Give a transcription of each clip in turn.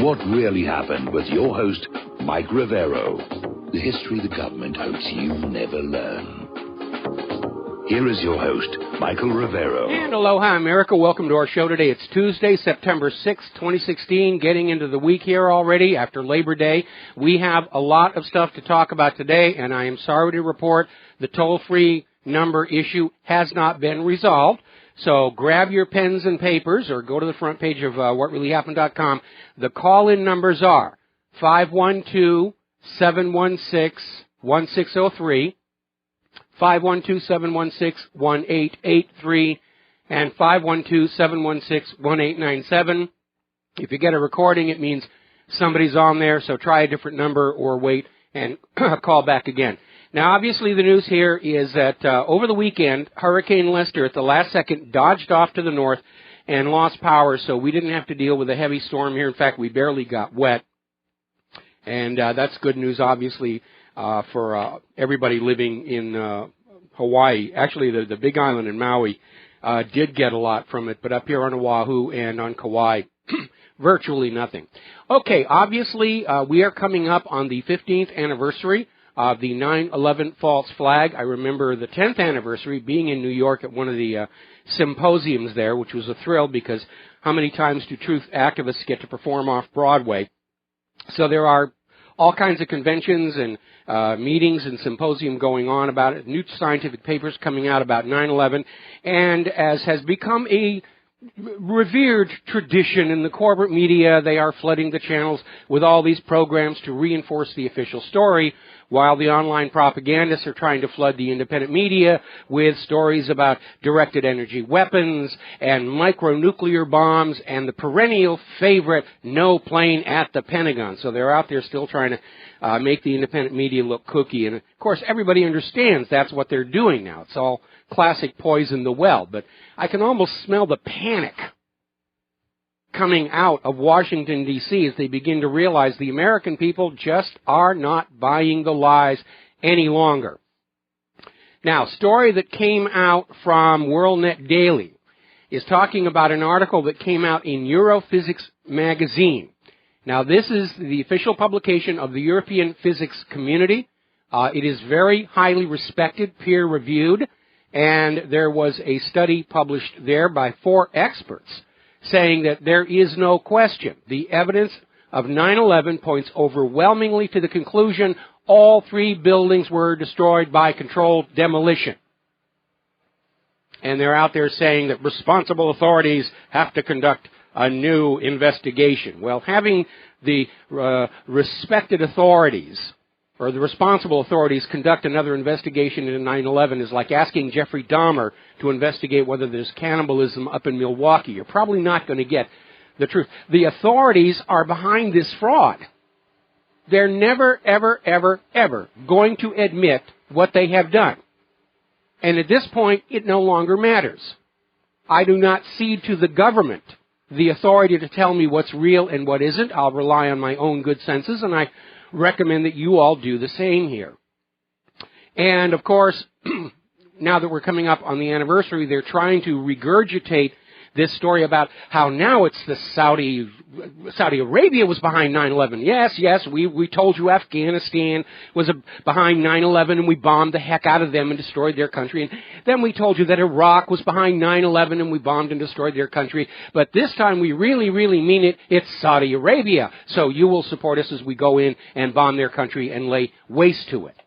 What Really Happened with your host, Mike Rivero. The history the government hopes you never learn. Here is your host, Michael Rivero. And aloha, America. Welcome to our show today. It's Tuesday, September 6th, 2016, getting into the week here already after Labor Day. We have a lot of stuff to talk about today, and I am sorry to report the toll-free number issue has not been resolved. So grab your pens and papers or go to the front page of WhatReallyHappened.com. The call-in numbers are 512-716-1603, 512-716-1883, and 512-716-1897. If you get a recording, it means somebody's on there, so try a different number or wait and call back again. Now, obviously, the news here is that over the weekend, Hurricane Lester, at the last second, dodged off to the north and lost power, so we didn't have to deal with a heavy storm here. In fact, we barely got wet. And that's good news, obviously, for everybody living in Hawaii. Actually, the Big Island in Maui did get a lot from it, but up here on Oahu and on Kauai, virtually nothing. Okay, obviously, we are coming up on the 15th anniversary of the 9/11 false flag. I remember the 10th anniversary being in New York at one of the symposiums there, which was a thrill because how many times do truth activists get to perform off Broadway? So there are all kinds of conventions and meetings and symposium going on about it, new scientific papers coming out about 9/11, and as has become a revered tradition in the corporate media, they are flooding the channels with all these programs to reinforce the official story, while the online propagandists are trying to flood the independent media with stories about directed energy weapons and micronuclear bombs and the perennial favorite, no plane at the Pentagon. So they're out there still trying to make the independent media look kooky. And, of course, everybody understands that's what they're doing now. It's all classic poison the well. But I can almost smell the panic coming out of Washington, D.C. as they begin to realize the American people just are not buying the lies any longer. Now, story that came out from WorldNet Daily is talking about an article that came out in Europhysics magazine. Now, this is the official publication of the European physics community. It is very highly respected, peer-reviewed, and there was a study published there by 4 experts saying that there is no question. The evidence of 9/11 points overwhelmingly to the conclusion all 3 buildings were destroyed by controlled demolition. And they're out there saying that responsible authorities have to conduct a new investigation. Well, having the respected authorities or the responsible authorities conduct another investigation into 9/11 is like asking Jeffrey Dahmer to investigate whether there's cannibalism up in Milwaukee. You're probably not going to get the truth. The authorities are behind this fraud. They're never, ever, ever, ever going to admit what they have done. And at this point, it no longer matters. I do not cede to the government the authority to tell me what's real and what isn't. I'll rely on my own good senses, and I recommend that you all do the same here. And, of course, now that we're coming up on the anniversary, they're trying to regurgitate this story about how now it's the Saudi Arabia was behind 9/11. Yes, we told you Afghanistan was behind 9/11 and we bombed the heck out of them and destroyed their country. And then we told you that Iraq was behind 9/11 and we bombed and destroyed their country. But this time we really, really mean it. It's Saudi Arabia. So you will support us as we go in and bomb their country and lay waste to it.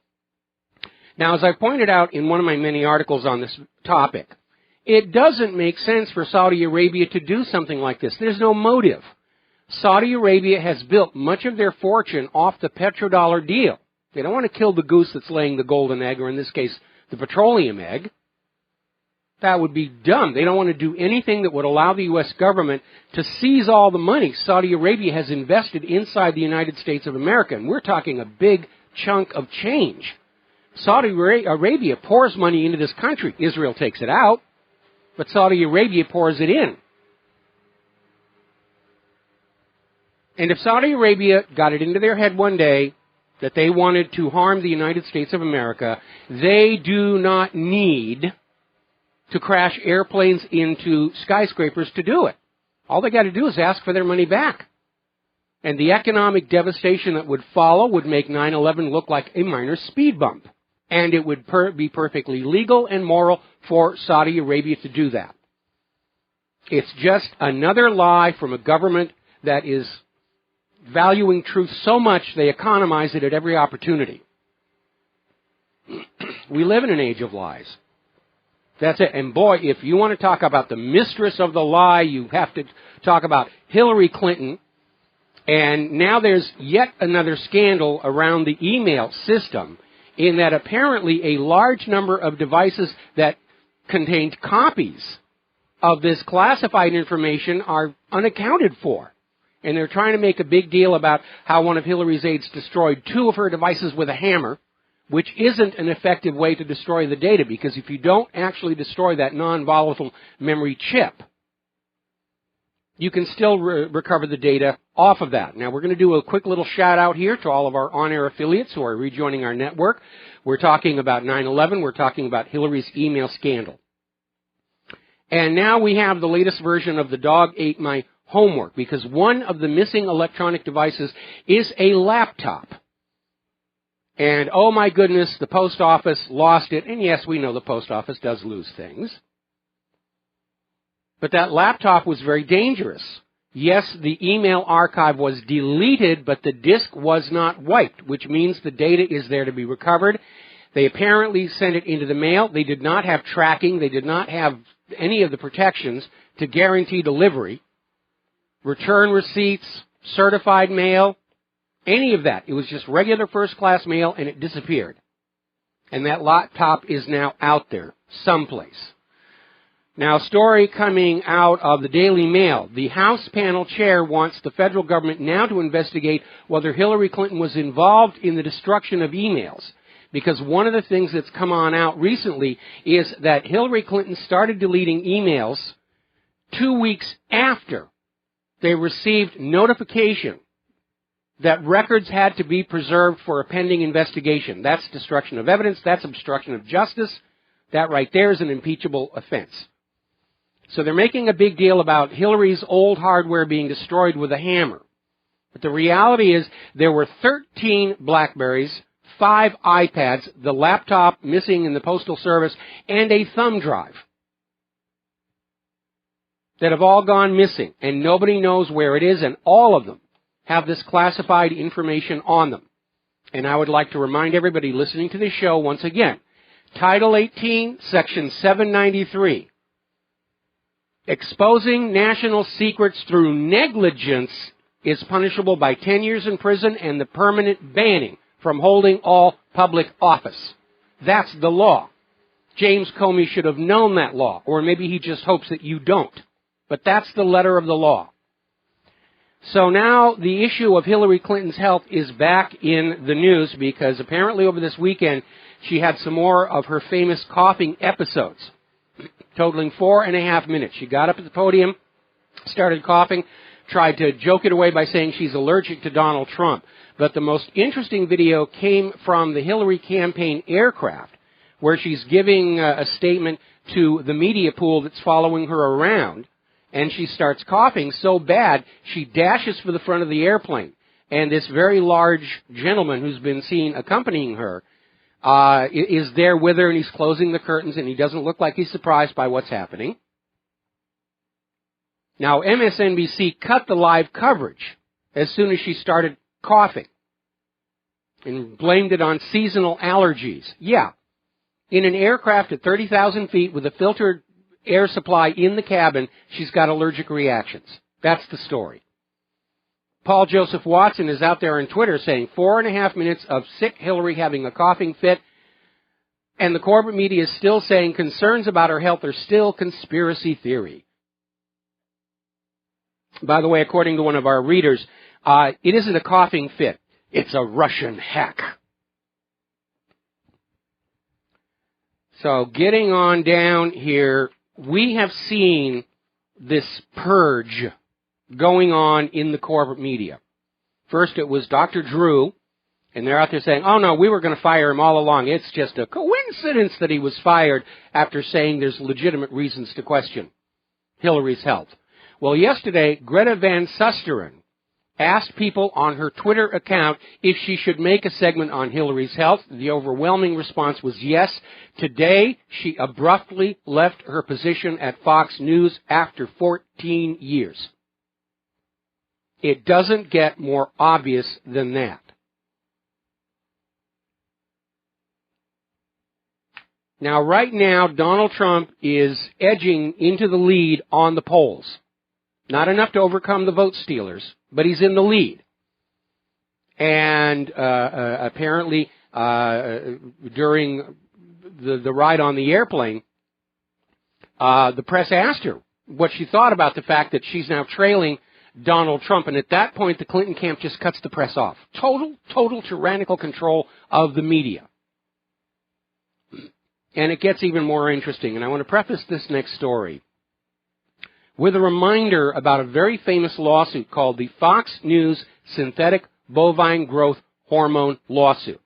Now, as I pointed out in one of my many articles on this topic, it doesn't make sense for Saudi Arabia to do something like this. There's no motive. Saudi Arabia has built much of their fortune off the petrodollar deal. They don't want to kill the goose that's laying the golden egg, or in this case, the petroleum egg. That would be dumb. They don't want to do anything that would allow the U.S. government to seize all the money Saudi Arabia has invested inside the United States of America. And we're talking a big chunk of change. Saudi Arabia pours money into this country. Israel takes it out. But Saudi Arabia pours it in. And if Saudi Arabia got it into their head one day that they wanted to harm the United States of America, they do not need to crash airplanes into skyscrapers to do it. All they got to do is ask for their money back. And the economic devastation that would follow would make 9/11 look like a minor speed bump. And it would be perfectly legal and moral for Saudi Arabia to do that. It's just another lie from a government that is valuing truth so much they economize it at every opportunity. We live in an age of lies. That's it. And boy, if you want to talk about the mistress of the lie, you have to talk about Hillary Clinton. And now there's yet another scandal around the email system, in that apparently a large number of devices that contained copies of this classified information are unaccounted for. And they're trying to make a big deal about how one of Hillary's aides destroyed 2 of her devices with a hammer, which isn't an effective way to destroy the data, because if you don't actually destroy that non-volatile memory chip, you can still recover the data off of that. Now, we're going to do a quick little shout-out here to all of our on-air affiliates who are rejoining our network. We're talking about 9/11. We're talking about Hillary's email scandal. And now we have the latest version of the dog ate my homework, because one of the missing electronic devices is a laptop. And, oh my goodness, the post office lost it. And yes, we know the post office does lose things. But that laptop was very dangerous. Yes, the email archive was deleted, but the disk was not wiped, which means the data is there to be recovered. They apparently sent it into the mail. They did not have tracking. They did not have any of the protections to guarantee delivery. Return receipts, certified mail, any of that. It was just regular first-class mail, and it disappeared. And that laptop is now out there someplace. Now, a story coming out of the Daily Mail. The House panel chair wants the federal government now to investigate whether Hillary Clinton was involved in the destruction of emails. Because one of the things that's come on out recently is that Hillary Clinton started deleting emails 2 weeks after they received notification that records had to be preserved for a pending investigation. That's destruction of evidence. That's obstruction of justice. That right there is an impeachable offense. So they're making a big deal about Hillary's old hardware being destroyed with a hammer. But the reality is there were 13 BlackBerries, 5 iPads, the laptop missing in the Postal Service, and a thumb drive that have all gone missing, and nobody knows where it is, and all of them have this classified information on them. And I would like to remind everybody listening to this show once again, Title 18, Section 793, exposing national secrets through negligence is punishable by 10 years in prison and the permanent banning from holding all public office. That's the law. James Comey should have known that law, or maybe he just hopes that you don't. But that's the letter of the law. So now the issue of Hillary Clinton's health is back in the news, because apparently over this weekend she had some more of her famous coughing episodes, totaling 4.5 minutes. She got up at the podium, started coughing, tried to joke it away by saying she's allergic to Donald Trump. But the most interesting video came from the Hillary campaign aircraft, where she's giving a statement to the media pool that's following her around, and she starts coughing so bad she dashes for the front of the airplane. And this very large gentleman who's been seen accompanying her is there with her, and he's closing the curtains, and he doesn't look like he's surprised by what's happening. Now, MSNBC cut the live coverage as soon as she started coughing and blamed it on seasonal allergies. Yeah, in an aircraft at 30,000 feet with a filtered air supply in the cabin, she's got allergic reactions. That's the story. Paul Joseph Watson is out there on Twitter saying 4.5 minutes of sick Hillary having a coughing fit, and the corporate media is still saying concerns about her health are still conspiracy theory. By the way, according to one of our readers, it isn't a coughing fit. It's a Russian hack. So getting on down here, we have seen this purge going on in the corporate media. First it was Dr. Drew, and they're out there saying, oh no, we were going to fire him all along. It's just a coincidence that he was fired after saying there's legitimate reasons to question Hillary's health. Well, yesterday, Greta Van Susteren asked people on her Twitter account if she should make a segment on Hillary's health. The overwhelming response was yes. Today, she abruptly left her position at Fox News after 14 years. It doesn't get more obvious than that. Now, right now, Donald Trump is edging into the lead on the polls. Not enough to overcome the vote stealers, but he's in the lead. And apparently, during the ride on the airplane, the press asked her what she thought about the fact that she's now trailing Donald Trump. And at that point, the Clinton camp just cuts the press off. Total tyrannical control of the media. And it gets even more interesting. And I want to preface this next story with a reminder about a very famous lawsuit called the Fox News Synthetic Bovine Growth Hormone Lawsuit.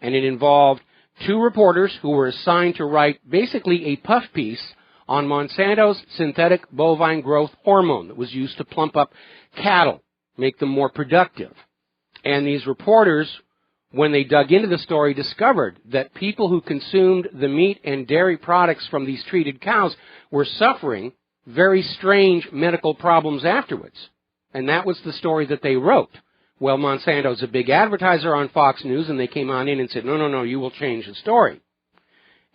And it involved two reporters who were assigned to write basically a puff piece on Monsanto's synthetic bovine growth hormone that was used to plump up cattle, make them more productive. And these reporters, when they dug into the story, discovered that people who consumed the meat and dairy products from these treated cows were suffering very strange medical problems afterwards. And that was the story that they wrote. Well, Monsanto's a big advertiser on Fox News, and they came on in and said, no, you will change the story.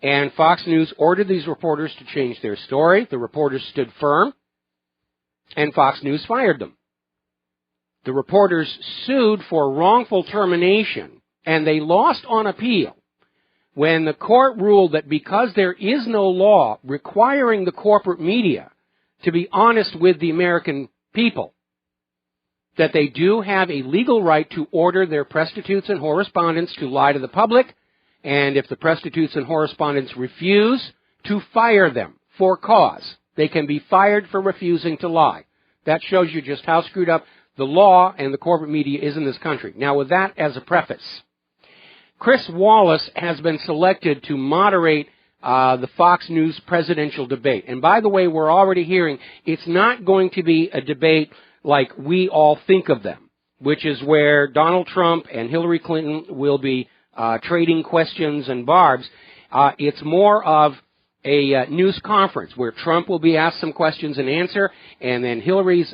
And Fox News ordered these reporters to change their story. The reporters stood firm, and Fox News fired them. The reporters sued for wrongful termination, and they lost on appeal when the court ruled that because there is no law requiring the corporate media to be honest with the American people, that they do have a legal right to order their prostitutes and correspondents to lie to the public, and if the prostitutes and correspondents refuse, to fire them for cause. They can be fired for refusing to lie. That shows you just how screwed up the law and the corporate media is in this country. Now, with that as a preface, Chris Wallace has been selected to moderate the Fox News presidential debate. And by the way, we're already hearing it's not going to be a debate like we all think of them, which is where Donald Trump and Hillary Clinton will be trading questions and barbs. It's more of a news conference where Trump will be asked some questions and answer, and then Hillary's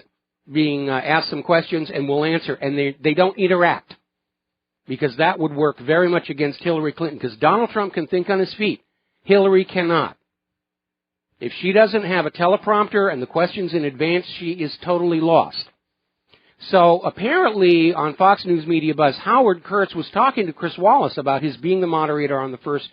being asked some questions and will answer, and they don't interact, because that would work very much against Hillary Clinton, because Donald Trump can think on his feet. Hillary cannot. If she doesn't have a teleprompter and the questions in advance, she is totally lost. So apparently on Fox News Media Buzz, Howard Kurtz was talking to Chris Wallace about his being the moderator on the first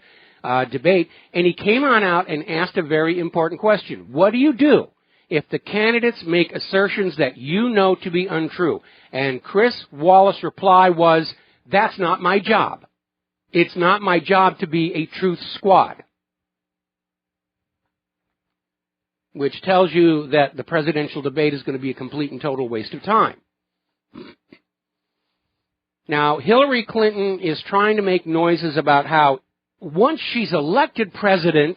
debate, and he came on out and asked a very important question. What do you do if the candidates make assertions that you know to be untrue? And Chris Wallace's reply was, that's not my job. It's not my job to be a truth squad. Which tells you that the presidential debate is going to be a complete and total waste of time. Now, Hillary Clinton is trying to make noises about how once she's elected president,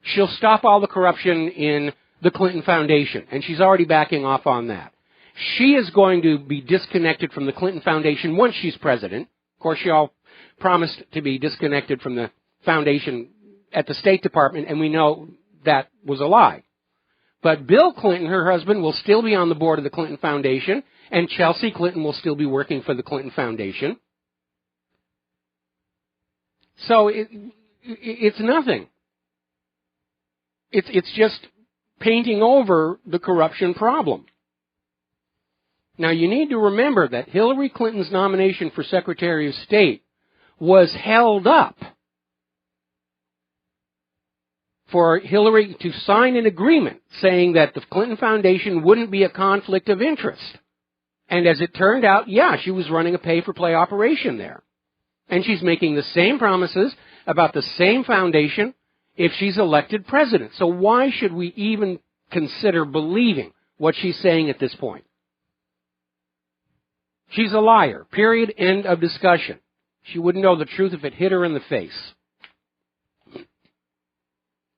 she'll stop all the corruption in the Clinton Foundation, and she's already backing off on that. She is going to be disconnected from the Clinton Foundation once she's president. Of course, she all promised to be disconnected from the foundation at the State Department, and we know that was a lie. But Bill Clinton, her husband, will still be on the board of the Clinton Foundation, and Chelsea Clinton will still be working for the Clinton Foundation. So it's nothing. It's just painting over the corruption problem. Now, you need to remember that Hillary Clinton's nomination for Secretary of State was held up for Hillary to sign an agreement saying that the Clinton Foundation wouldn't be a conflict of interest. And as it turned out, yeah, she was running a pay-for-play operation there. And she's making the same promises about the same foundation if she's elected president. So why should we even consider believing what she's saying at this point? She's a liar. Period. End of discussion. She wouldn't know the truth if it hit her in the face.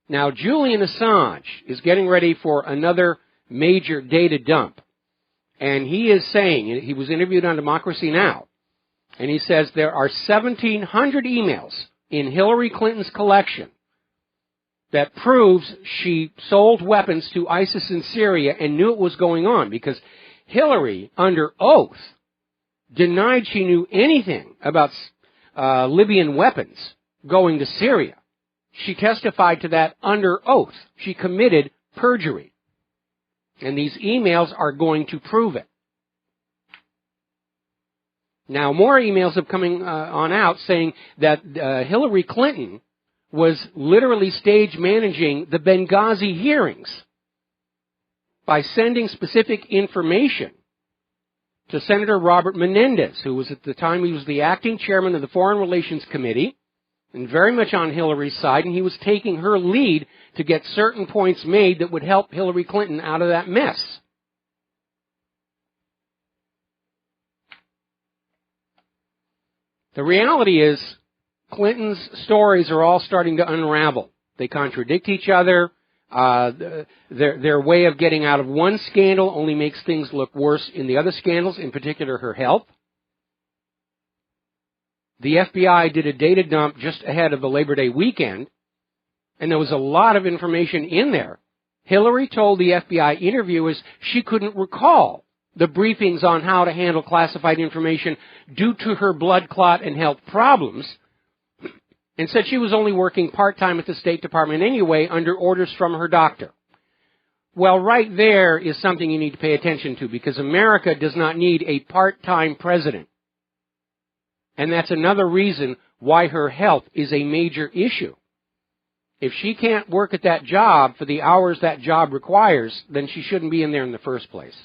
Now, Julian Assange is getting ready for another major data dump. And he is saying, he was interviewed on Democracy Now!, and he says there are 1,700 emails in Hillary Clinton's collection that proves she sold weapons to ISIS in Syria and knew it was going on, because Hillary, under oath, denied she knew anything about Libyan weapons going to Syria. She testified to that under oath. She committed perjury. And these emails are going to prove it. Now, more emails have coming on out saying that Hillary Clinton was literally stage managing the Benghazi hearings by sending specific information to Senator Robert Menendez, who was at the time, he was the acting chairman of the Foreign Relations Committee, and very much on Hillary's side, and he was taking her lead to get certain points made that would help Hillary Clinton out of that mess. The reality is, Clinton's stories are all starting to unravel. They contradict each other. Their way of getting out of one scandal only makes things look worse in the other scandals, in particular her health. The FBI did a data dump just ahead of the Labor Day weekend, and there was a lot of information in there. Hillary told the FBI interviewers she couldn't recall the briefings on how to handle classified information due to her blood clot and health problems, and said she was only working part-time at the State Department anyway under orders from her doctor. Well, right there is something you need to pay attention to, because America does not need a part-time president. And that's another reason why her health is a major issue. If she can't work at that job for the hours that job requires, then she shouldn't be in there in the first place.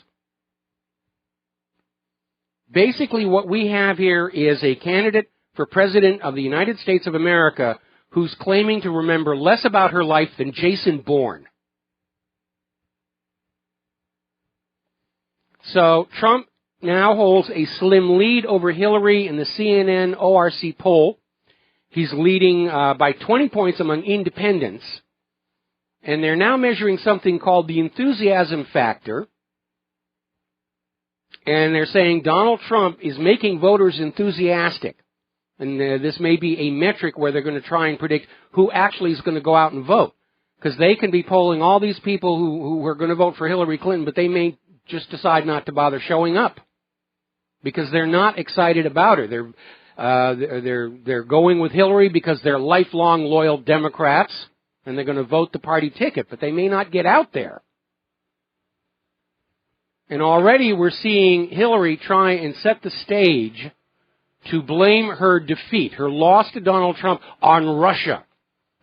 Basically, what we have here is a candidate for President of the United States of America who's claiming to remember less about her life than Jason Bourne. So Trump now holds a slim lead over Hillary in the CNN ORC poll. He's leading by 20 points among independents. And they're now measuring something called the enthusiasm factor. And they're saying Donald Trump is making voters enthusiastic. And this may be a metric where they're going to try and predict who actually is going to go out and vote. Because they can be polling all these people who are going to vote for Hillary Clinton, but they may just decide not to bother showing up. Because they're not excited about her. They're going with Hillary because they're lifelong loyal Democrats, and they're going to vote the party ticket, but they may not get out there. And already we're seeing Hillary try and set the stage to blame her defeat, her loss to Donald Trump, on Russia.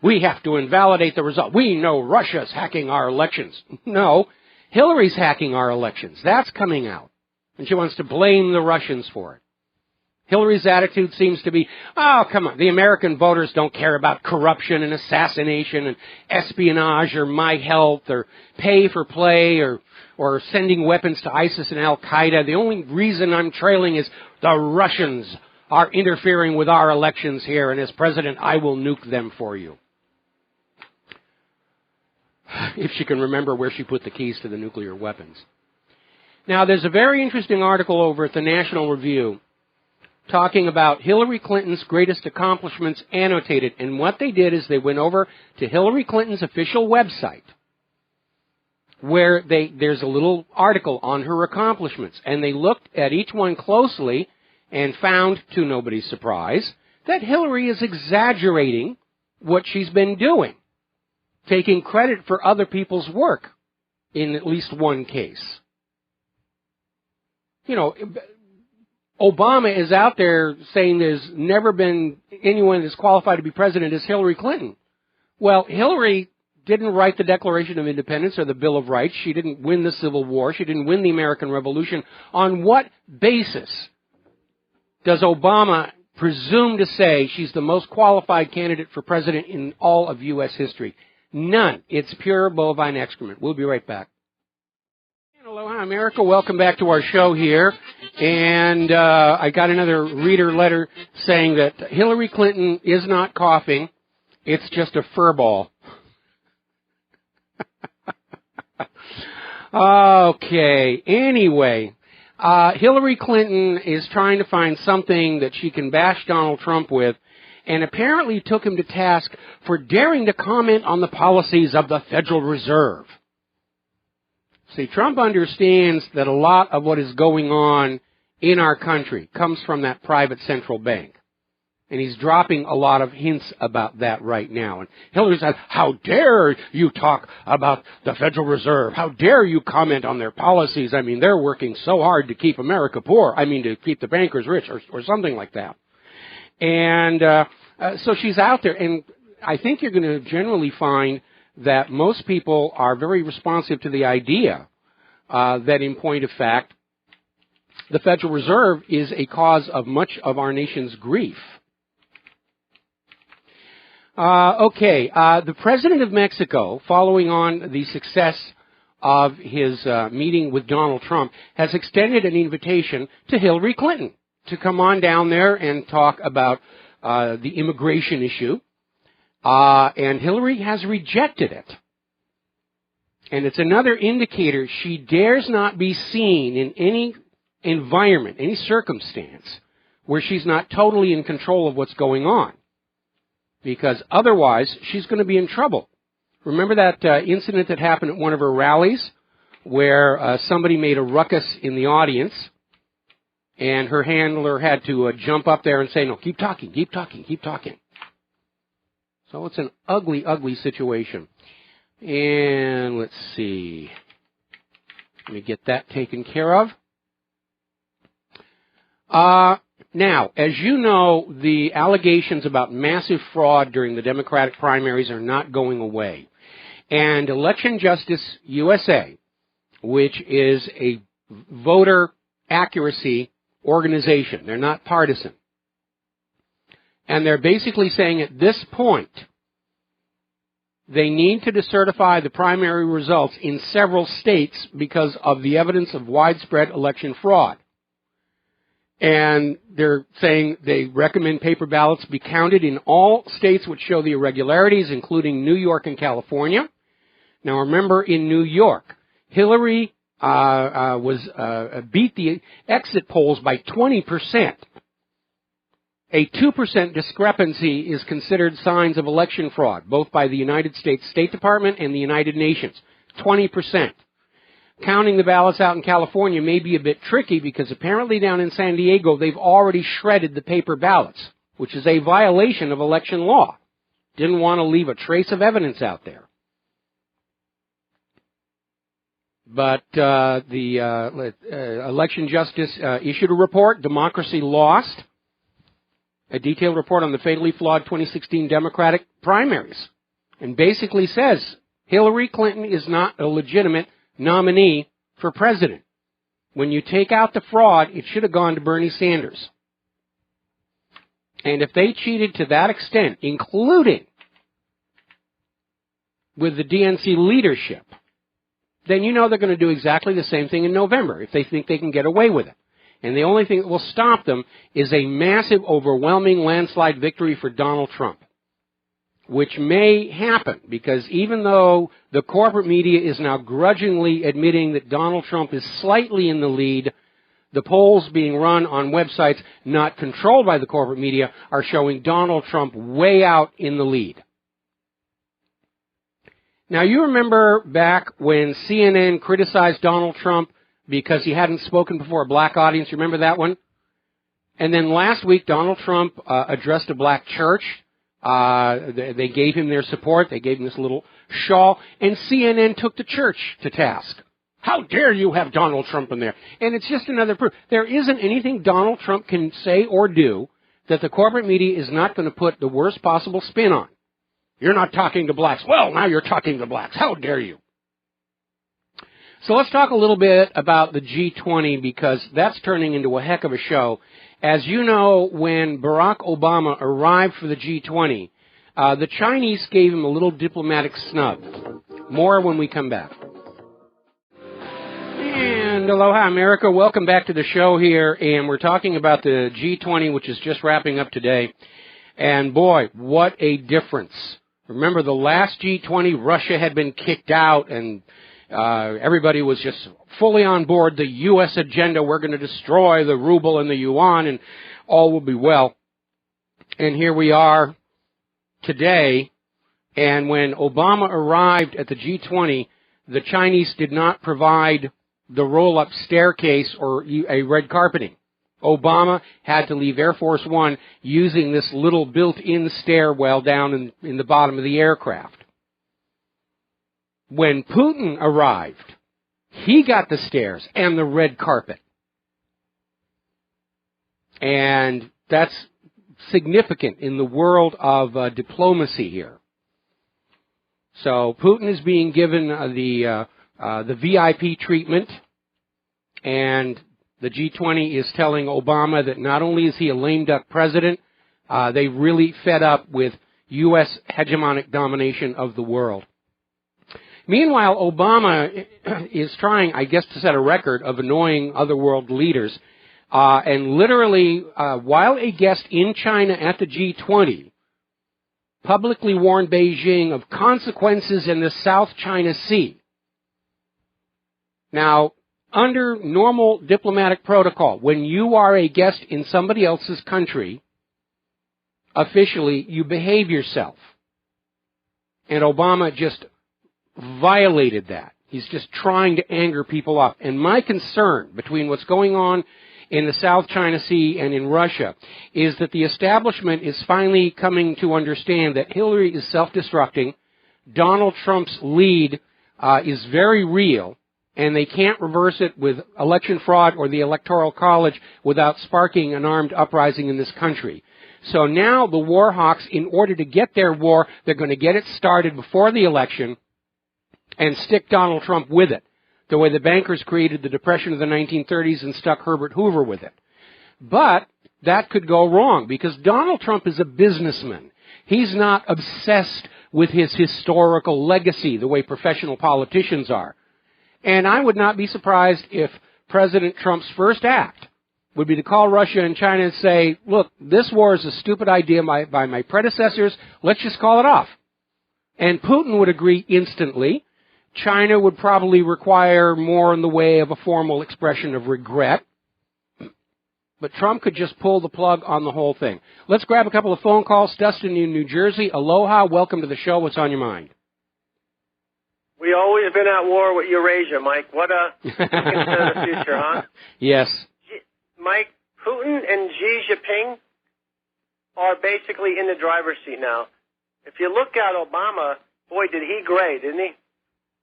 We have to invalidate the result. We know Russia's hacking our elections. No, Hillary's hacking our elections. That's coming out. And she wants to blame the Russians for it. Hillary's attitude seems to be, oh, come on, the American voters don't care about corruption and assassination and espionage or my health or pay for play or sending weapons to ISIS and Al-Qaeda. The only reason I'm trailing is the Russians are interfering with our elections here, and as president, I will nuke them for you. If she can remember where she put the keys to the nuclear weapons. Now, there's a very interesting article over at the National Review talking about Hillary Clinton's greatest accomplishments annotated. And what they did is they went over to Hillary Clinton's official website, where there's a little article on her accomplishments. And they looked at each one closely and found, to nobody's surprise, that Hillary is exaggerating what she's been doing, taking credit for other people's work in at least one case. You know, Obama is out there saying there's never been anyone that's qualified to be president as Hillary Clinton. Well, Hillary didn't write the Declaration of Independence or the Bill of Rights. She didn't win the Civil War. She didn't win the American Revolution. On what basis does Obama presume to say she's the most qualified candidate for president in all of U.S. history? None. It's pure bovine excrement. We'll be right back. Aloha, America. Welcome back to our show here. And I got another reader letter saying that Hillary Clinton is not coughing. It's just a fur ball. Okay. Anyway, Hillary Clinton is trying to find something that she can bash Donald Trump with, and apparently took him to task for daring to comment on the policies of the Federal Reserve. See, Trump understands that a lot of what is going on in our country comes from that private central bank. And he's dropping a lot of hints about that right now. And Hillary says, how dare you talk about the Federal Reserve? How dare you comment on their policies? I mean, they're working so hard to keep America poor. I mean, to keep the bankers rich or something like that. And so she's out there. And I think you're going to generally find that most people are very responsive to the idea that in point of fact, the Federal Reserve is a cause of much of our nation's grief. The President of Mexico, following on the success of his meeting with Donald Trump, has extended an invitation to Hillary Clinton to come on down there and talk about the immigration issue. And Hillary has rejected it. And it's another indicator she dares not be seen in any environment, any circumstance, where she's not totally in control of what's going on. Because otherwise, she's going to be in trouble. Remember that incident that happened at one of her rallies, where somebody made a ruckus in the audience, and her handler had to jump up there and say, no, keep talking, keep talking, keep talking. So it's an ugly, ugly situation. And let's see. Let me get that taken care of. Now, as you know, the allegations about massive fraud during the Democratic primaries are not going away. And Election Justice USA, which is a voter accuracy organization, they're not partisan. And they're basically saying at this point, they need to decertify the primary results in several states because of the evidence of widespread election fraud. And they're saying they recommend paper ballots be counted in all states which show the irregularities, including New York and California. Now remember, in New York, Hillary beat the exit polls by 20%. A 2% discrepancy is considered signs of election fraud, both by the United States State Department and the United Nations. 20%. Counting the ballots out in California may be a bit tricky because apparently down in San Diego they've already shredded the paper ballots, which is a violation of election law. Didn't want to leave a trace of evidence out there. But the Election Justice issued a report, Democracy Lost, a detailed report on the fatally flawed 2016 Democratic primaries, and basically says Hillary Clinton is not a legitimate nominee for president. When you take out the fraud, it should have gone to Bernie Sanders. And if they cheated to that extent, including with the DNC leadership, then you know they're going to do exactly the same thing in November if they think they can get away with it. And the only thing that will stop them is a massive, overwhelming landslide victory for Donald Trump, which may happen because even though the corporate media is now grudgingly admitting that Donald Trump is slightly in the lead, the polls being run on websites not controlled by the corporate media are showing Donald Trump way out in the lead. Now, you remember back when CNN criticized Donald Trump because he hadn't spoken before a black audience. You remember that one? And then last week, Donald Trump addressed a black church. They gave him their support. They gave him this little shawl. And CNN took the church to task. How dare you have Donald Trump in there? And it's just another proof. There isn't anything Donald Trump can say or do that the corporate media is not going to put the worst possible spin on. You're not talking to blacks. Well, now you're talking to blacks. How dare you? So let's talk a little bit about the G20 because that's turning into a heck of a show. As you know, when Barack Obama arrived for the G20, the Chinese gave him a little diplomatic snub. More when we come back. And aloha, America. Welcome back to the show here. And we're talking about the G20, which is just wrapping up today. And boy, what a difference. Remember, the last G20, Russia had been kicked out, and everybody was just fully on board the U.S. agenda. We're going to destroy the ruble and the yuan, and all will be well. And here we are today, and when Obama arrived at the G20, the Chinese did not provide the roll-up staircase or a red carpeting. Obama had to leave Air Force One using this little built-in stairwell down in the bottom of the aircraft. When Putin arrived, he got the stairs and the red carpet. And that's significant in the world of diplomacy here. So Putin is being given the VIP treatment, and the G20 is telling Obama that not only is he a lame duck president, they really fed up with U.S. hegemonic domination of the world. Meanwhile, Obama is trying, I guess, to set a record of annoying other world leaders, and literally, while a guest in China at the G20, publicly warned Beijing of consequences in the South China Sea. Now, under normal diplomatic protocol, when you are a guest in somebody else's country, officially, you behave yourself. And Obama just violated that. He's just trying to anger people off. And my concern between what's going on in the South China Sea and in Russia is that the establishment is finally coming to understand that Hillary is self-destructing, Donald Trump's lead is very real, and they can't reverse it with election fraud or the Electoral College without sparking an armed uprising in this country. So now the war hawks, in order to get their war, they're going to get it started before the election and stick Donald Trump with it, the way the bankers created the Depression of the 1930s and stuck Herbert Hoover with it. But that could go wrong, because Donald Trump is a businessman. He's not obsessed with his historical legacy the way professional politicians are. And I would not be surprised if President Trump's first act would be to call Russia and China and say, look, this war is a stupid idea by my predecessors. Let's just call it off. And Putin would agree instantly. China would probably require more in the way of a formal expression of regret. But Trump could just pull the plug on the whole thing. Let's grab a couple of phone calls. Dustin in New Jersey. Aloha. Welcome to the show. What's on your mind? We always been at war with Eurasia, Mike. What a look into the future, huh? Yes. Mike, Putin and Xi Jinping are basically in the driver's seat now. If you look at Obama, boy, did he gray, didn't he?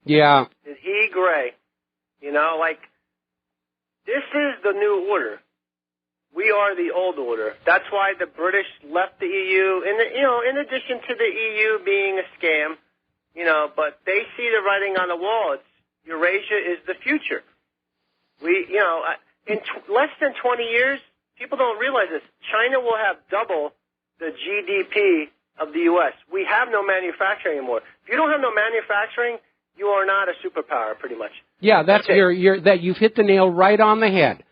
Yeah. Did he gray? You know, like, this is the new order. We are the old order. That's why the British left the EU. In addition to the EU being a scam, but they see the writing on the wall. It's Eurasia is the future. In less than 20 years, people don't realize this. China will have double the GDP of the U.S. We have no manufacturing anymore. If you don't have no manufacturing, you are not a superpower, pretty much. Yeah, that's you've hit the nail right on the head.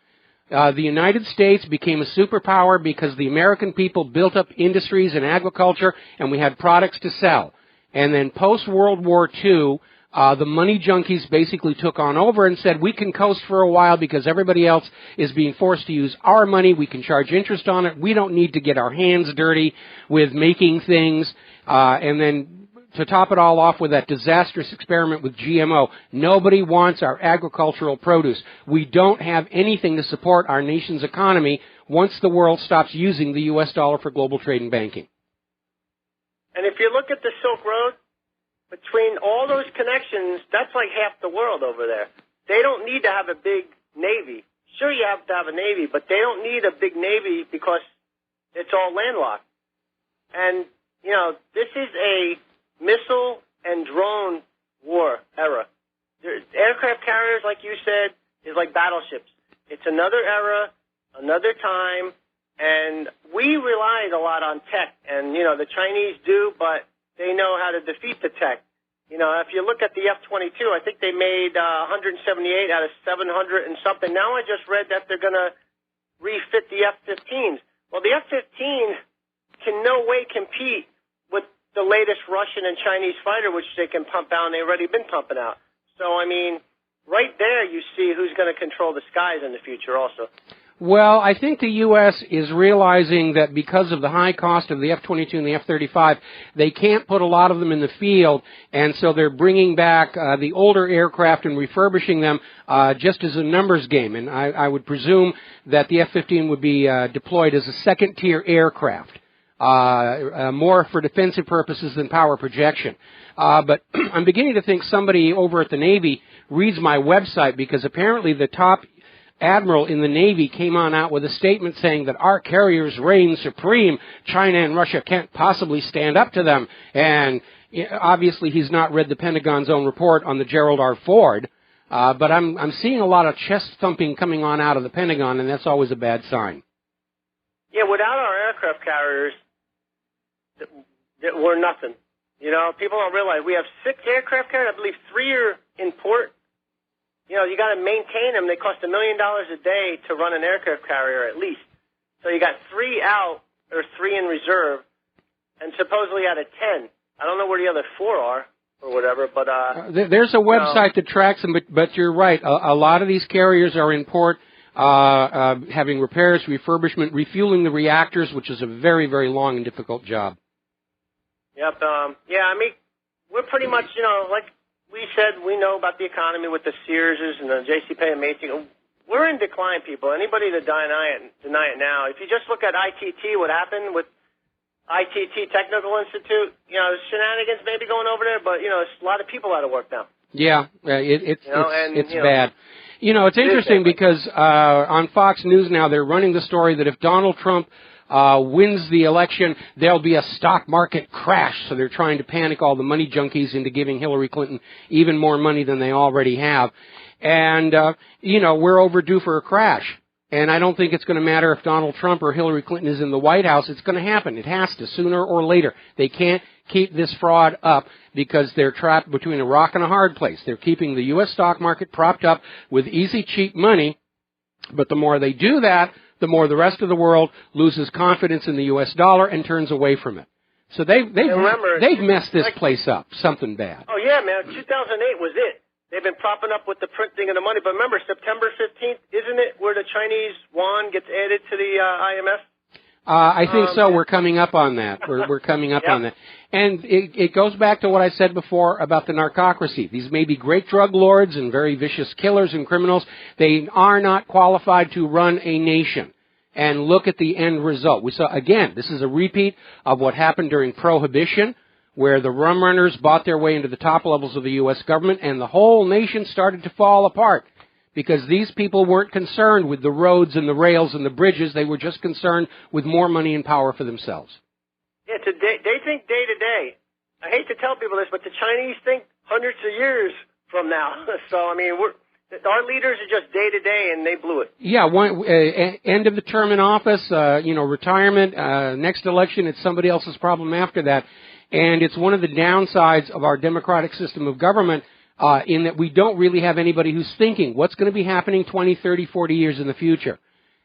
The United States became a superpower because the American people built up industries and agriculture, and we had products to sell. And then post-World War II, the money junkies basically took on over and said, we can coast for a while because everybody else is being forced to use our money. We can charge interest on it. We don't need to get our hands dirty with making things. And then to top it all off with that disastrous experiment with GMO, nobody wants our agricultural produce. We don't have anything to support our nation's economy once the world stops using the U.S. dollar for global trade and banking. And if you look at the Silk Road, between all those connections, that's like half the world over there. They don't need to have a big Navy. Sure, you have to have a Navy, but they don't need a big Navy because it's all landlocked. And, this is a missile and drone war era. Aircraft carriers, like you said, is like battleships. It's another era, another time, and we relied a lot on tech. And, the Chinese do, but they know how to defeat the tech. If you look at the F-22, I think they made 178 out of 700 and something. Now I just read that they're going to refit the F-15s. Well, the F-15 can no way compete with the latest Russian and Chinese fighter, which they can pump out, and they've already been pumping out. So, I mean, right there you see who's going to control the skies in the future also. Well, I think the U.S. is realizing that because of the high cost of the F-22 and the F-35, they can't put a lot of them in the field, and so they're bringing back the older aircraft and refurbishing them just as a numbers game. And I would presume that the F-15 would be deployed as a second-tier aircraft, more for defensive purposes than power projection. But I'm beginning to think somebody over at the Navy reads my website, because apparently the top admiral in the Navy came on out with a statement saying that our carriers reign supreme. China and Russia can't possibly stand up to them. And obviously he's not read the Pentagon's own report on the Gerald R. Ford. But I'm seeing a lot of chest thumping coming on out of the Pentagon, and that's always a bad sign. Yeah, without our aircraft carriers, we're nothing. You know, people don't realize we have 6 aircraft carriers. I believe 3 are in port. You know, you got to maintain them. They cost $1 million a day to run an aircraft carrier at least. So you got 3 out, or 3 in reserve, and supposedly out of 10. I don't know where the other 4 are or whatever, but there's a website that tracks them. But you're right. A lot of these carriers are in port, having repairs, refurbishment, refueling the reactors, which is a very, very long and difficult job. Yep. Yeah. I mean, we're pretty much, you know, like we said, we know about the economy with the Searses and the JCPenney and Macy's. We're in decline, people. Anybody that deny it now. If you just look at ITT, what happened with ITT Technical Institute, you know, shenanigans maybe going over there, but, you know, it's a lot of people out of work now. Yeah, it's bad. You know, it's interesting because on Fox News now they're running the story that if Donald Trump wins the election, there'll be a stock market crash. So they're trying to panic all the money junkies into giving Hillary Clinton even more money than they already have. And, you know, we're overdue for a crash. And I don't think it's going to matter if Donald Trump or Hillary Clinton is in the White House. It's going to happen. It has to, sooner or later. They can't keep this fraud up because they're trapped between a rock and a hard place. They're keeping the U.S. stock market propped up with easy, cheap money. But the more they do that, the more the rest of the world loses confidence in the U.S. dollar and turns away from it. So they've messed this place up, something bad. Oh, yeah, man. 2008 was it. They've been propping up with the printing of the money. But remember, September 15th, isn't it, where the Chinese yuan gets added to the IMF? I think so. We're coming up on that. We're coming up on that. And it goes back to what I said before about the narcocracy. These may be great drug lords and very vicious killers and criminals. They are not qualified to run a nation. And look at the end result. We saw, again, this is a repeat of what happened during Prohibition, where the rum runners bought their way into the top levels of the U.S. government, and the whole nation started to fall apart. Because these people weren't concerned with the roads and the rails and the bridges. They were just concerned with more money and power for themselves. Yeah, they think day to day. I hate to tell people this, but the Chinese think hundreds of years from now. So, I mean, our leaders are just day to day, and they blew it. Yeah, end of the term in office, retirement, next election, it's somebody else's problem after that. And it's one of the downsides of our democratic system of government, in that we don't really have anybody who's thinking what's going to be happening 20, 30, 40 years in the future.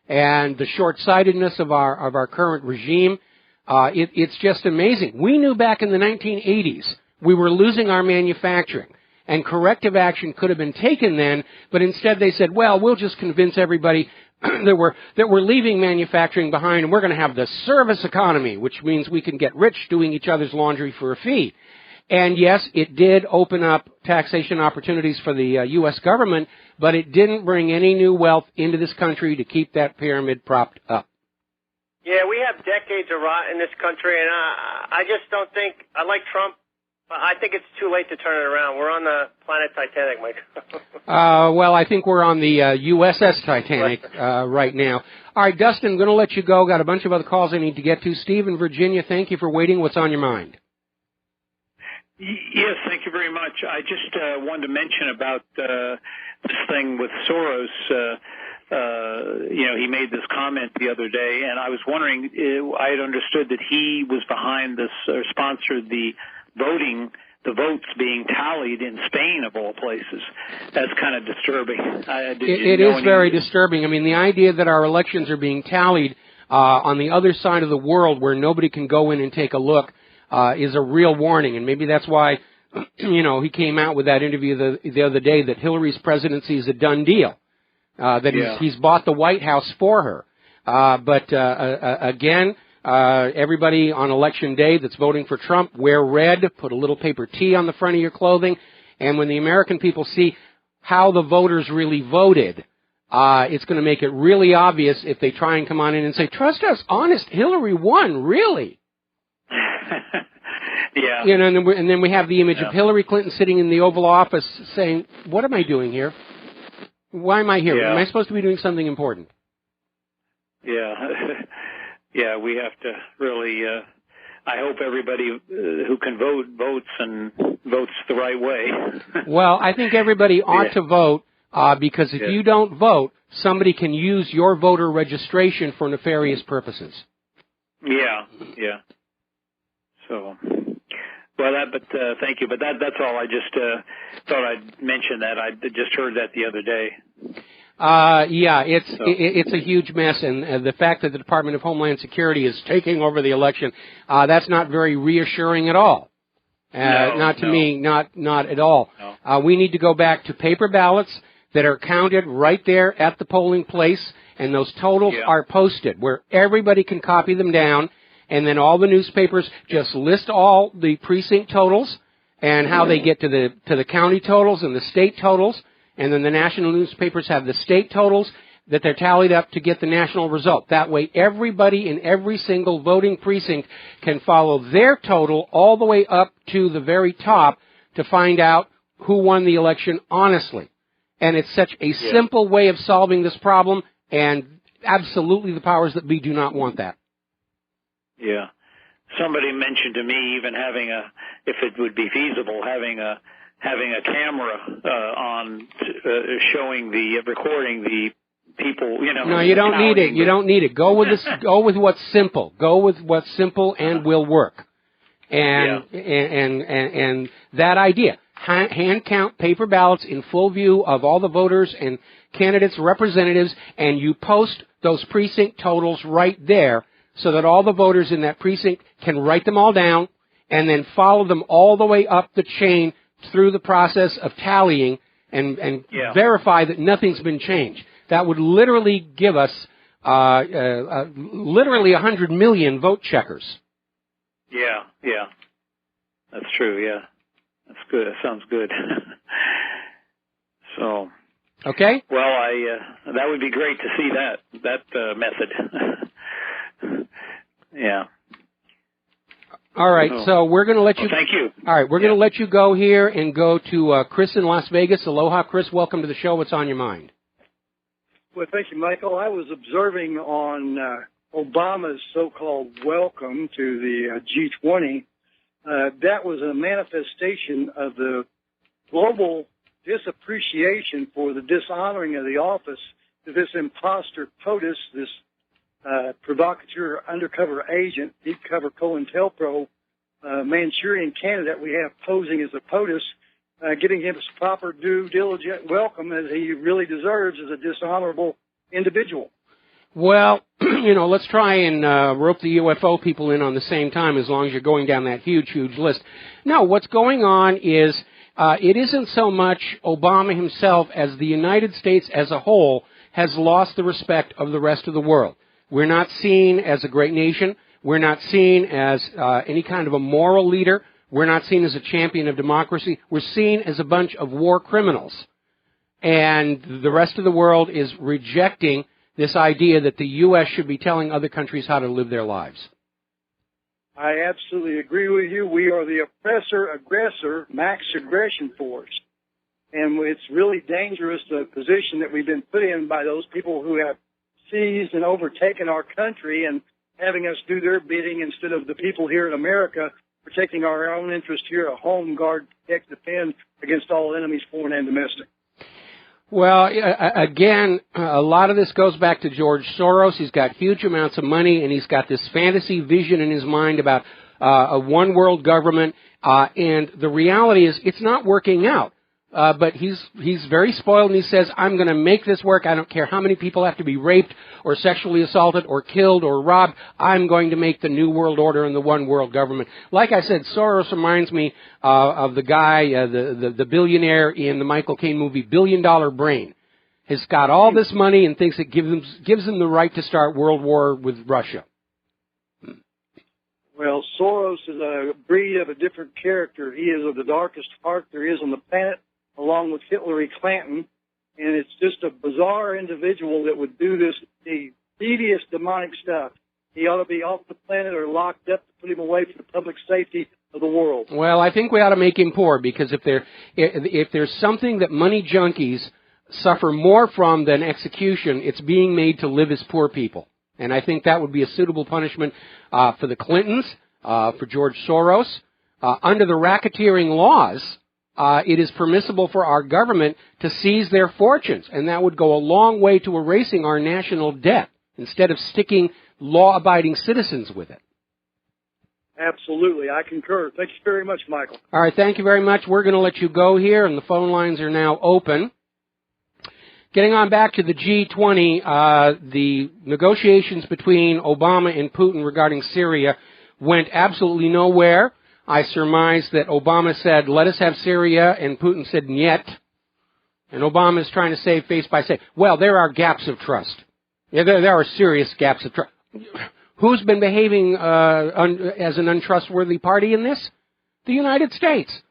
And the short-sightedness of our current regime, it's just amazing. We knew back in the 1980s we were losing our manufacturing, and corrective action could have been taken then, but instead they said, well, we'll just convince everybody that we're leaving manufacturing behind, and we're going to have the service economy, which means we can get rich doing each other's laundry for a fee. And yes, it did open up taxation opportunities for the U.S. government, but it didn't bring any new wealth into this country to keep that pyramid propped up. Yeah, we have decades of rot in this country, and I just don't think, I like Trump, but I think it's too late to turn it around. We're on the planet Titanic, Mike. Well, I think we're on the USS Titanic right now. All right, Dustin, I'm going to let you go. Got a bunch of other calls I need to get to. Steve in Virginia, thank you for waiting. What's on your mind? Yes, thank you very much. I just wanted to mention about this thing with Soros. He made this comment the other day, and I was wondering, I had understood that he was behind this, or sponsored the votes being tallied in Spain, of all places. That's kind of disturbing. It is very disturbing. I mean, the idea that our elections are being tallied on the other side of the world where nobody can go in and take a look is a real warning, and maybe that's why he came out with that interview the other day that Hillary's presidency is a done deal, that he's bought the White House for her. But again, everybody on election day that's voting for Trump, wear red, put a little paper T on the front of your clothing, and when the American people see how the voters really voted, it's going to make it really obvious if they try and come on in and say, trust us, honest, Hillary won, really. Yeah. And then we have the image of Hillary Clinton sitting in the Oval Office saying, what am I doing here? Why am I here? Yeah. Am I supposed to be doing something important? Yeah. Yeah, we have to really, I hope everybody who can vote votes and votes the right way. Well, I think everybody ought to vote because if you don't vote, somebody can use your voter registration for nefarious purposes. Yeah. So, well, thank you. But that's all. I just thought I'd mention that. I just heard that the other day. It's a huge mess, and the fact that the Department of Homeland Security is taking over the election, that's not very reassuring at all. Not at all. No. We need to go back to paper ballots that are counted right there at the polling place, and those totals are posted where everybody can copy them down, and then all the newspapers just list all the precinct totals and how they get to the county totals and the state totals. And then the national newspapers have the state totals that they're tallied up to get the national result. That way, everybody in every single voting precinct can follow their total all the way up to the very top to find out who won the election honestly. And it's such a simple way of solving this problem, and absolutely the powers that be do not want that. Yeah. Somebody mentioned to me even having if it would be feasible, having a camera on recording the people, No, you don't need it. You don't need it. Go with this. Go with what's simple. Go with what's simple and will work. And that idea. Hand count paper ballots in full view of all the voters and candidates, representatives, and you post those precinct totals right there so that all the voters in that precinct can write them all down and then follow them all the way up the chain through the process of tallying and verify that nothing's been changed. That would literally give us literally 100 million vote checkers. Yeah. That's true, That's good. That sounds good. So. Okay. Well, that would be great to see that method. Yeah. All right, so we're going to let you. Thank you. All right, we're going to let you go here and go to Chris in Las Vegas. Aloha, Chris. Welcome to the show. What's on your mind? Well, thank you, Michael. I was observing on Obama's so-called welcome to the G20. That was a manifestation of the global disappreciation for the dishonoring of the office of this imposter POTUS, this provocateur, undercover agent, deep cover COINTELPRO, Manchurian candidate we have posing as a POTUS, getting him his proper due diligent welcome as he really deserves as a dishonorable individual. Well, let's try and rope the UFO people in on the same time as long as you're going down that huge, huge list. No, what's going on is it isn't so much Obama himself as the United States as a whole has lost the respect of the rest of the world. We're not seen as a great nation. We're not seen as any kind of a moral leader. We're not seen as a champion of democracy. We're seen as a bunch of war criminals. And the rest of the world is rejecting this idea that the U.S. should be telling other countries how to live their lives. I absolutely agree with you. We are the oppressor-aggressor max aggression force. And it's really dangerous, the position that we've been put in by those people who have seized and overtaken our country and having us do their bidding instead of the people here in America protecting our own interest here at home, guard, protect, defend against all enemies, foreign and domestic. Well, again, a lot of this goes back to George Soros. He's got huge amounts of money, and he's got this fantasy vision in his mind about a one-world government, and the reality is it's not working out. but he's very spoiled, and he says, I'm going to make this work. I don't care how many people have to be raped or sexually assaulted or killed or robbed. I'm going to make the new world order and the one world government. Like I said, Soros reminds me of the guy, the billionaire in the Michael Caine movie, Billion Dollar Brain. Has got all this money and thinks it gives him the right to start world war with Russia. Well, Soros is a breed of a different character. He is of the darkest heart there is on the planet, along with Hillary Clinton, and it's just a bizarre individual that would do this devious, demonic stuff. He ought to be off the planet or locked up to put him away for the public safety of the world. Well, I think we ought to make him poor, because if there's something that money junkies suffer more from than execution, it's being made to live as poor people. And I think that would be a suitable punishment for the Clintons, for George Soros. Under the racketeering laws, it is permissible for our government to seize their fortunes, and that would go a long way to erasing our national debt instead of sticking law-abiding citizens with it. Absolutely. I concur. Thank you very much, Michael. All right, thank you very much. We're going to let you go here, and the phone lines are now open. Getting on back to the G20, the negotiations between Obama and Putin regarding Syria went absolutely nowhere. I surmise that Obama said, let us have Syria, and Putin said, niet. And Obama is trying to save face by saying, well, there are gaps of trust. Yeah, there are serious gaps of trust. Who's been behaving as an untrustworthy party in this? The United States.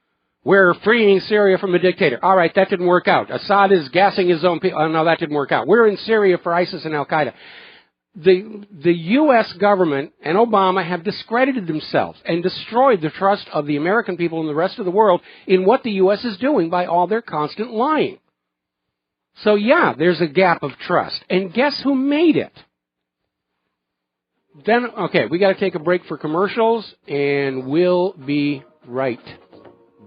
We're freeing Syria from a dictator. All right, that didn't work out. Assad is gassing his own people. Oh, no, that didn't work out. We're in Syria for ISIS and Al-Qaeda. The U.S. government and Obama have discredited themselves and destroyed the trust of the American people and the rest of the world in what the U.S. is doing by all their constant lying. So, yeah, there's a gap of trust. And guess who made it? Then, okay, we got to take a break for commercials, and we'll be right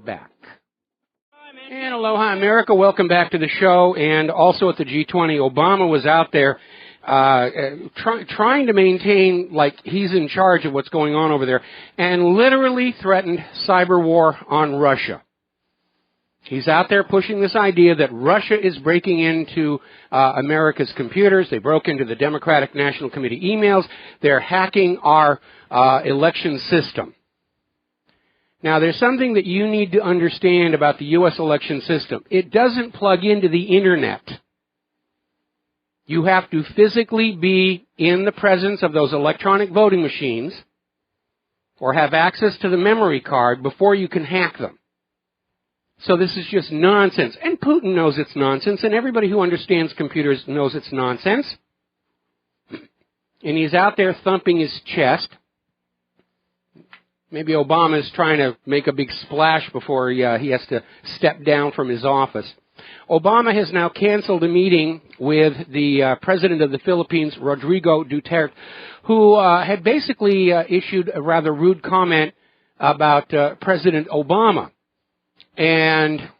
back. And aloha, America. Welcome back to the show. And also at the G20, Obama was out there trying to maintain like he's in charge of what's going on over there, and literally threatened cyber war on Russia. He's out there pushing this idea that Russia is breaking into America's computers. They broke into the Democratic National Committee emails. They're hacking our election system. Now, there's something that you need to understand about the U.S. election system. It doesn't plug into the Internet. You have to physically be in the presence of those electronic voting machines or have access to the memory card before you can hack them. So this is just nonsense. And Putin knows it's nonsense, and everybody who understands computers knows it's nonsense. And he's out there thumping his chest. Maybe Obama is trying to make a big splash before he has to step down from his office. Obama has now canceled a meeting with the president of the Philippines, Rodrigo Duterte, who had basically issued a rather rude comment about President Obama. And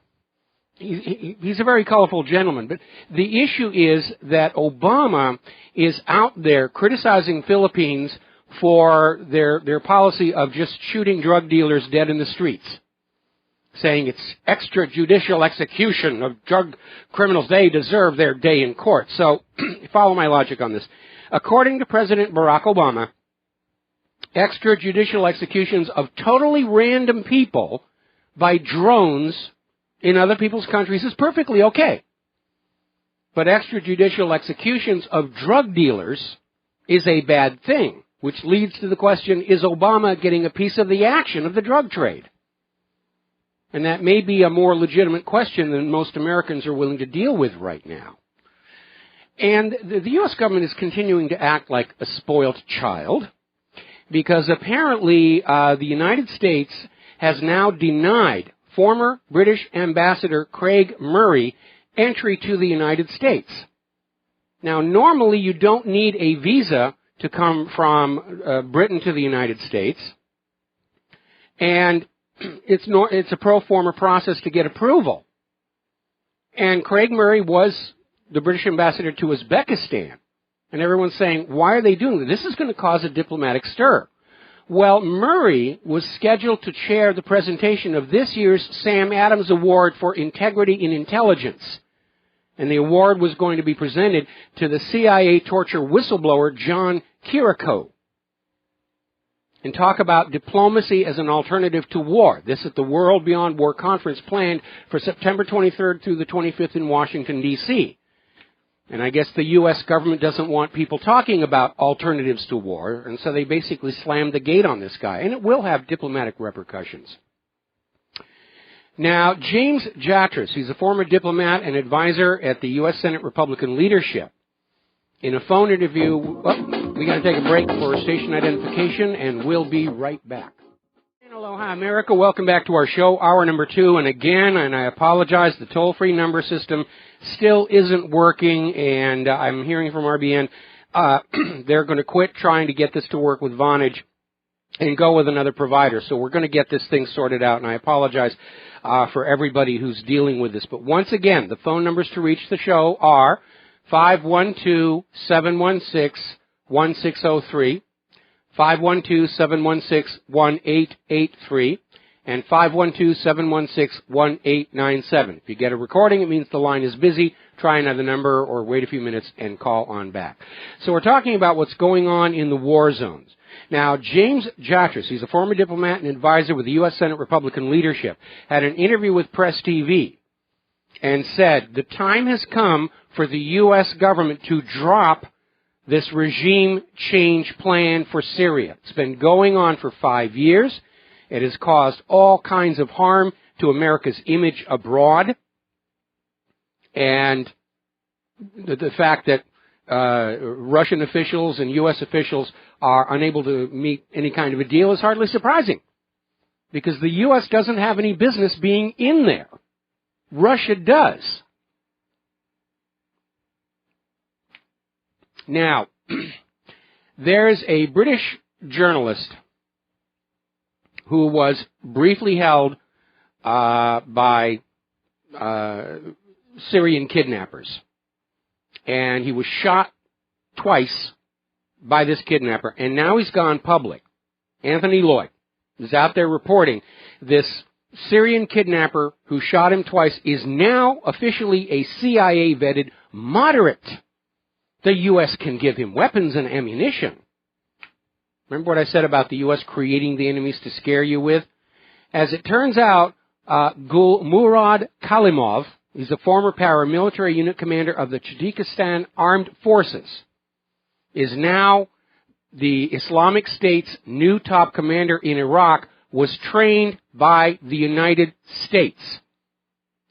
he's a very colorful gentleman. But the issue is that Obama is out there criticizing Philippines for their policy of just shooting drug dealers dead in the streets, saying it's extrajudicial execution of drug criminals. They deserve their day in court. So follow my logic on this. According to President Barack Obama, extrajudicial executions of totally random people by drones in other people's countries is perfectly okay. But extrajudicial executions of drug dealers is a bad thing, which leads to the question, is Obama getting a piece of the action of the drug trade? And that may be a more legitimate question than most Americans are willing to deal with right now. And the U.S. government is continuing to act like a spoiled child, because apparently the United States has now denied former British Ambassador Craig Murray entry to the United States. Now, normally you don't need a visa to come from Britain to the United States, and it's a pro forma process to get approval. And Craig Murray was the British ambassador to Uzbekistan, and everyone's saying, why are they doing this? This is going to cause a diplomatic stir. Well, Murray was scheduled to chair the presentation of this year's Sam Adams Award for Integrity in Intelligence. And the award was going to be presented to the CIA torture whistleblower John Kirikou. And talk about diplomacy as an alternative to war. This at the World Beyond War Conference planned for September 23rd through the 25th in Washington, D.C. And I guess the U.S. government doesn't want people talking about alternatives to war, and so they basically slammed the gate on this guy. And it will have diplomatic repercussions. Now, James Jatras, he's a former diplomat and advisor at the U.S. Senate Republican leadership. In a phone interview, we got to take a break for station identification, and we'll be right back. Aloha, America. Welcome back to our show, hour number 2. And again, and I apologize, the toll-free number system still isn't working, and I'm hearing from RBN they're going to quit trying to get this to work with Vonage and go with another provider. So we're going to get this thing sorted out, and I apologize for everybody who's dealing with this. But once again, the phone numbers to reach the show are 512-716-1603, 512-716-1883, and 512-716-1897. If you get a recording, it means the line is busy. Try another number or wait a few minutes and call on back. So we're talking about what's going on in the war zones. Now, James Jatras, he's a former diplomat and advisor with the U.S. Senate Republican leadership, had an interview with Press TV and said the time has come for the U.S. government to drop this regime change plan for Syria. It's been going on for 5 years. It has caused all kinds of harm to America's image abroad. And the fact that Russian officials and U.S. officials are unable to meet any kind of a deal is hardly surprising, because the U.S. doesn't have any business being in there. Russia does. Now, there's a British journalist who was briefly held by Syrian kidnappers. And he was shot twice by this kidnapper, and now he's gone public. Anthony Lloyd is out there reporting this Syrian kidnapper who shot him twice is now officially a CIA-vetted moderate. The U.S. can give him weapons and ammunition. Remember what I said about the U.S. creating the enemies to scare you with? As it turns out, Gulmurad Kalimov, he's a former paramilitary unit commander of the Tajikistan Armed Forces, is now the Islamic State's new top commander in Iraq, was trained by the United States.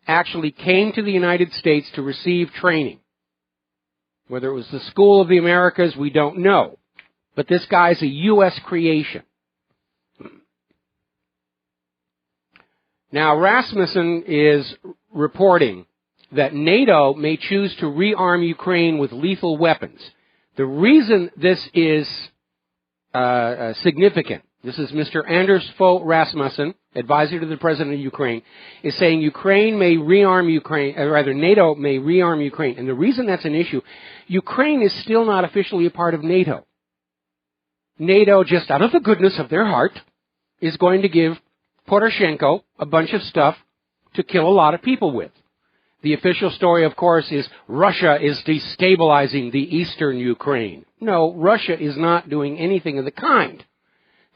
Actually came to the United States to receive training. Whether it was the School of the Americas, we don't know. But this guy's a U.S. creation. Now, Rasmussen is reporting that NATO may choose to rearm Ukraine with lethal weapons. The reason this is significant, this is Mr. Anders Fogh Rasmussen, advisor to the president of Ukraine, is saying Ukraine may rearm Ukraine, or rather NATO may rearm Ukraine. And the reason that's an issue, Ukraine is still not officially a part of NATO. NATO, just out of the goodness of their heart, is going to give Poroshenko a bunch of stuff to kill a lot of people with. The official story, of course, is Russia is destabilizing the eastern Ukraine. No, Russia is not doing anything of the kind.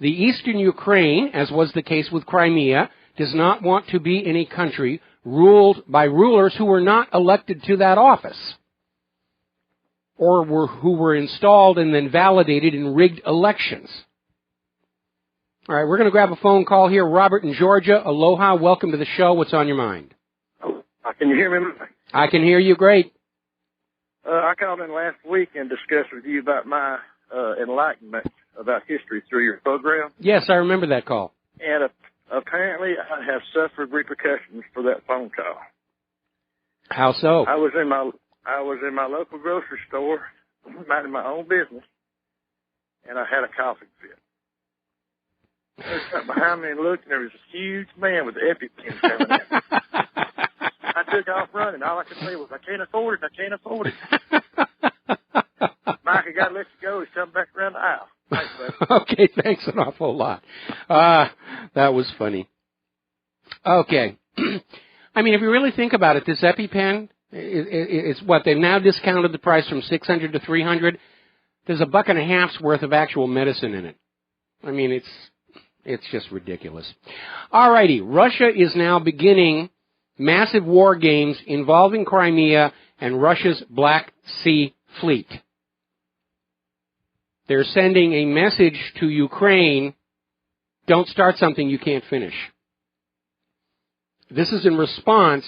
The eastern Ukraine, as was the case with Crimea, does not want to be in a country ruled by rulers who were not elected to that office, or who were installed and then validated in rigged elections. All right, we're going to grab a phone call here. Robert in Georgia. Aloha. Welcome to the show. What's on your mind? Can you hear me? I can hear you great. I called in last week and discussed with you about my enlightenment about history through your program. Yes, I remember that call. And apparently I have suffered repercussions for that phone call. How so? I was in my local grocery store, minding my own business, and I had a coughing fit. I sat behind me and looked, and there was a huge man with the EpiPen coming at me. I took off running. All I could say was, I can't afford it, I can't afford it. Mike, I got to let you go. He's coming back around the aisle. Thanks, Okay, thanks an awful lot. That was funny. Okay. I mean, if you really think about it, this EpiPen, it's what, they've now discounted the price from $600 to $300. There's $1.50's worth of actual medicine in it. I mean, it's just ridiculous. Alrighty, Russia is now beginning massive war games involving Crimea and Russia's Black Sea Fleet. They're sending a message to Ukraine, don't start something you can't finish. This is in response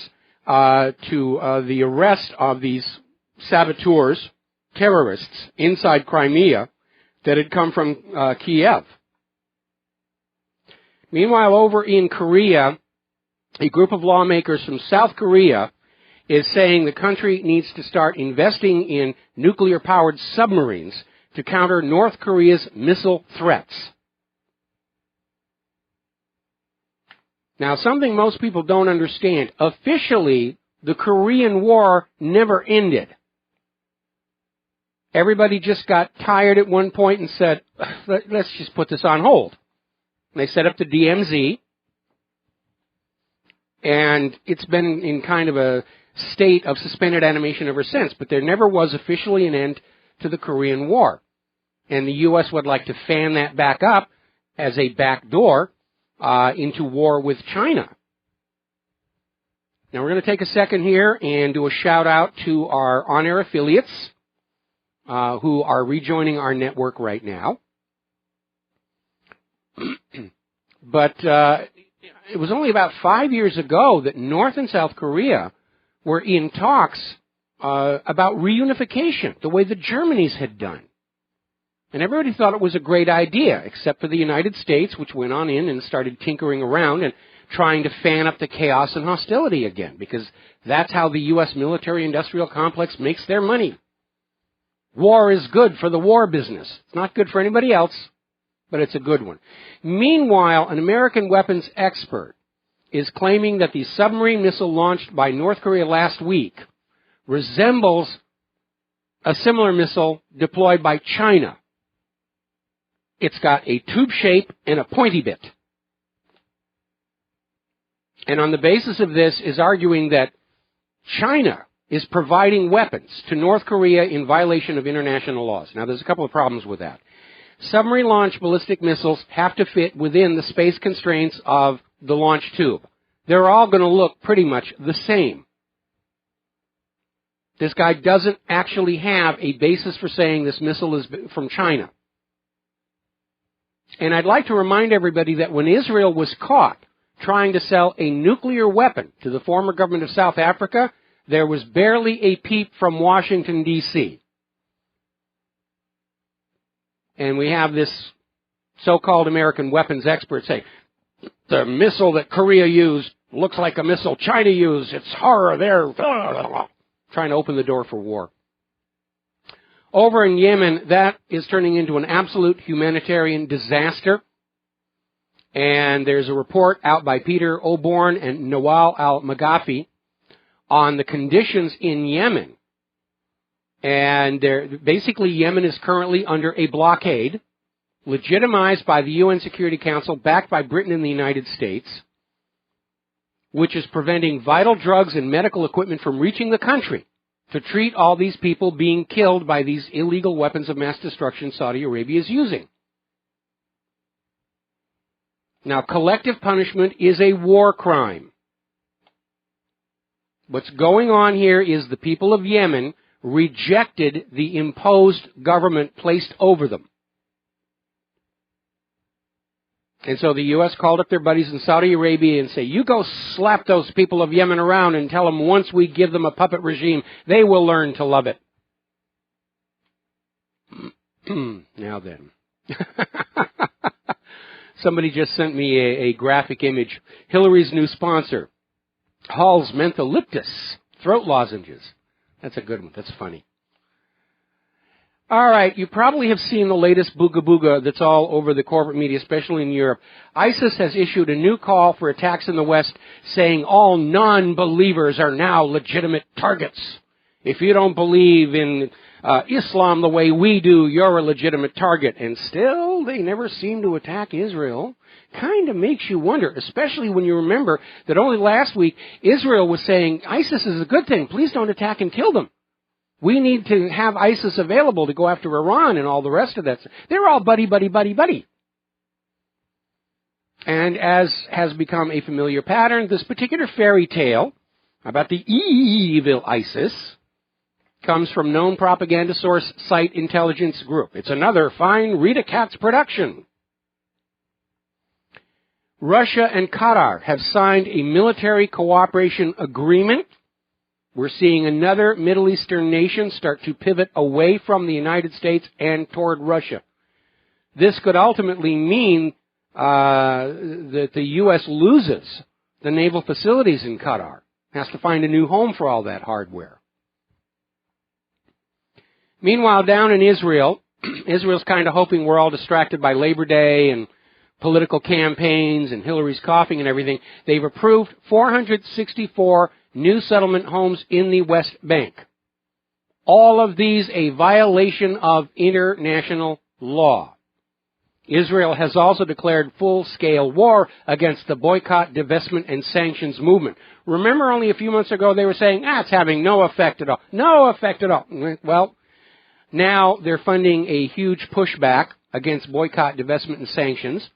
to the arrest of these saboteurs, terrorists, inside Crimea that had come from Kiev. Meanwhile, over in Korea, a group of lawmakers from South Korea is saying the country needs to start investing in nuclear-powered submarines to counter North Korea's missile threats. Now, something most people don't understand. Officially, the Korean War never ended. Everybody just got tired at one point and said, let's just put this on hold. And they set up the DMZ, and it's been in kind of a state of suspended animation ever since, but there never was officially an end to the Korean War. And the U.S. would like to fan that back up as a backdoor into war with China. Now we're going to take a second here and do a shout out to our on-air affiliates who are rejoining our network right now. But it was only about 5 years ago that North and South Korea were in talks about reunification, the way the Germanies had done. And everybody thought it was a great idea, except for the United States, which went on in and started tinkering around and trying to fan up the chaos and hostility again, because that's how the U.S. military-industrial complex makes their money. War is good for the war business. It's not good for anybody else, but it's a good one. Meanwhile, an American weapons expert is claiming that the submarine missile launched by North Korea last week resembles a similar missile deployed by China. It's got a tube shape and a pointy bit. And on the basis of this is arguing that China is providing weapons to North Korea in violation of international laws. Now, there's a couple of problems with that. Submarine-launched ballistic missiles have to fit within the space constraints of the launch tube. They're all going to look pretty much the same. This guy doesn't actually have a basis for saying this missile is from China. And I'd like to remind everybody that when Israel was caught trying to sell a nuclear weapon to the former government of South Africa, there was barely a peep from Washington, D.C. And we have this so-called American weapons expert say, the missile that Korea used looks like a missile China used. It's horror there. Trying to open the door for war. Over in Yemen, that is turning into an absolute humanitarian disaster. And there's a report out by Peter Oborn and Nawal al-Maghafi on the conditions in Yemen. And basically Yemen is currently under a blockade, legitimized by the UN Security Council, backed by Britain and the United States, which is preventing vital drugs and medical equipment from reaching the country to treat all these people being killed by these illegal weapons of mass destruction Saudi Arabia is using. Now, collective punishment is a war crime. What's going on here is the people of Yemen rejected the imposed government placed over them. And so the U.S. called up their buddies in Saudi Arabia and say, you go slap those people of Yemen around and tell them once we give them a puppet regime, they will learn to love it. Now then. Somebody just sent me a graphic image. Hillary's new sponsor, Hall's Mentholyptus throat lozenges. That's a good one. That's funny. All right, you probably have seen the latest booga-booga that's all over the corporate media, especially in Europe. ISIS has issued a new call for attacks in the West, saying all non-believers are now legitimate targets. If you don't believe in Islam the way we do, you're a legitimate target. And still, they never seem to attack Israel. Kind of makes you wonder, especially when you remember that only last week Israel was saying ISIS is a good thing. Please don't attack and kill them. We need to have ISIS available to go after Iran and all the rest of that. They're all buddy, buddy, buddy, buddy. And as has become a familiar pattern, this particular fairy tale about the evil ISIS comes from known propaganda source Site Intelligence Group. It's another fine Rita Katz production. Russia and Qatar have signed a military cooperation agreement. We're seeing another Middle Eastern nation start to pivot away from the United States and toward Russia. This could ultimately mean that the U.S. loses the naval facilities in Qatar, has to find a new home for all that hardware. Meanwhile, down in Israel, Israel's kind of hoping we're all distracted by Labor Day and political campaigns and Hillary's coughing and everything. They've approved 464 new settlement homes in the West Bank. All of these a violation of international law. Israel has also declared full-scale war against the boycott, divestment, and sanctions movement. Remember only a few months ago they were saying, it's having no effect at all. No effect at all. Well, now they're funding a huge pushback against boycott, divestment, and sanctions,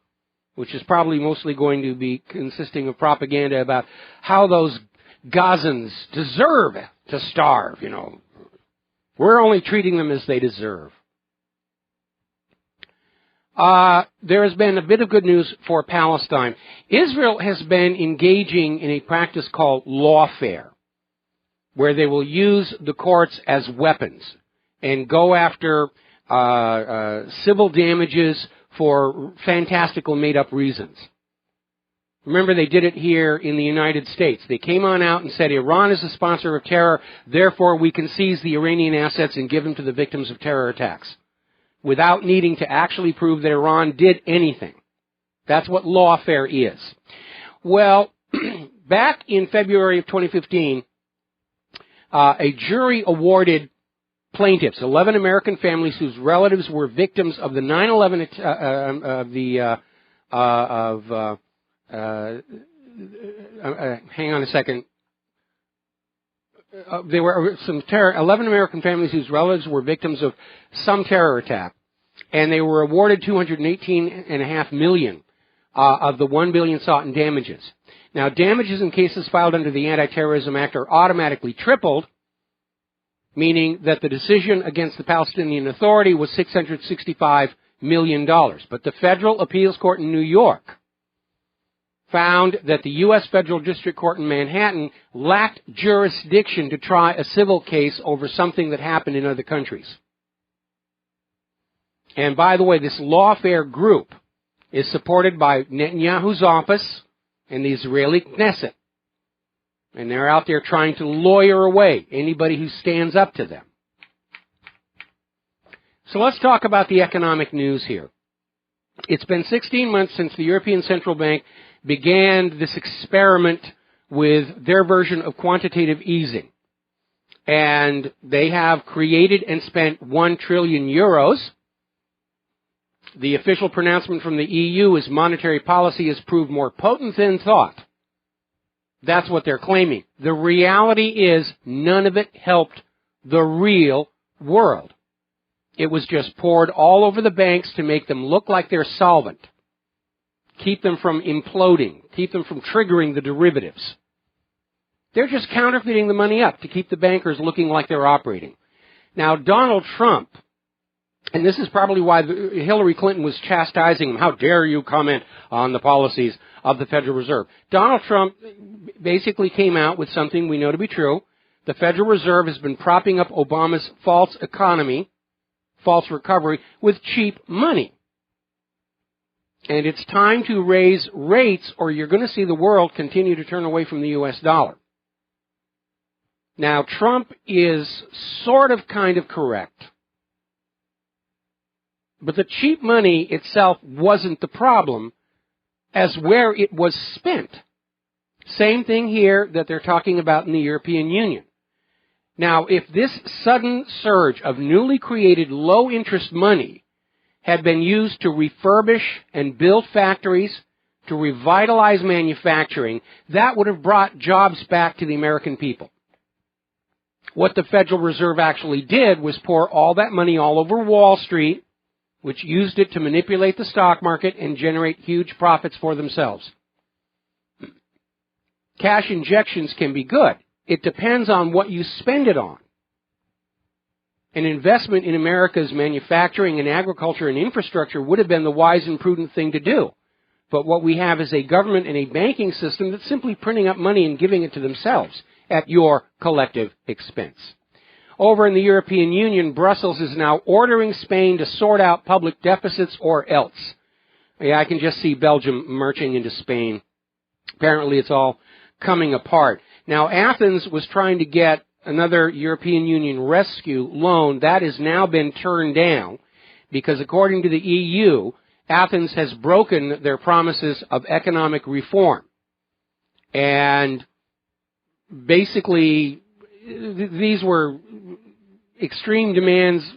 which is probably mostly going to be consisting of propaganda about how those Gazans deserve to starve, We're only treating them as they deserve. There has been a bit of good news for Palestine. Israel has been engaging in a practice called lawfare, where they will use the courts as weapons and go after civil damages for fantastical made-up reasons. Remember, they did it here in the United States. They came on out and said, Iran is the sponsor of terror, therefore we can seize the Iranian assets and give them to the victims of terror attacks, without needing to actually prove that Iran did anything. That's what lawfare is. Well, back in February of 2015, a jury awarded plaintiffs, 11 American families whose relatives were victims of the 9/11 hang on a second. There were 11 American families whose relatives were victims of some terror attack, and they were awarded $218.5 million of the $1 billion sought in damages. Now, damages in cases filed under the Anti-Terrorism Act are automatically tripled, meaning that the decision against the Palestinian Authority was $665 million. But the Federal Appeals Court in New York found that the U.S. Federal District Court in Manhattan lacked jurisdiction to try a civil case over something that happened in other countries. And by the way, this lawfare group is supported by Netanyahu's office and the Israeli Knesset. And they're out there trying to lawyer away anybody who stands up to them. So let's talk about the economic news here. It's been 16 months since the European Central Bank began this experiment with their version of quantitative easing. And they have created and spent 1 trillion euros. The official pronouncement from the EU is monetary policy has proved more potent than thought. That's what they're claiming. The reality is none of it helped the real world. It was just poured all over the banks to make them look like they're solvent, keep them from imploding, keep them from triggering the derivatives. They're just counterfeiting the money up to keep the bankers looking like they're operating. Now, Donald Trump, and this is probably why Hillary Clinton was chastising him, how dare you comment on the policies of the Federal Reserve. Donald Trump basically came out with something we know to be true. The Federal Reserve has been propping up Obama's false economy, false recovery, with cheap money. And it's time to raise rates or you're going to see the world continue to turn away from the U.S. dollar. Now, Trump is sort of kind of correct. But the cheap money itself wasn't the problem as where it was spent. Same thing here that they're talking about in the European Union. Now, if this sudden surge of newly created low-interest money had been used to refurbish and build factories, to revitalize manufacturing, that would have brought jobs back to the American people. What the Federal Reserve actually did was pour all that money all over Wall Street, which used it to manipulate the stock market and generate huge profits for themselves. Cash injections can be good. It depends on what you spend it on. An investment in America's manufacturing and agriculture and infrastructure would have been the wise and prudent thing to do. But what we have is a government and a banking system that's simply printing up money and giving it to themselves at your collective expense. Over in the European Union, Brussels is now ordering Spain to sort out public deficits or else. Yeah, I can just see Belgium marching into Spain. Apparently it's all coming apart. Now, Athens was trying to get another European Union rescue loan. That has now been turned down because, according to the EU, Athens has broken their promises of economic reform. And basically, these were extreme demands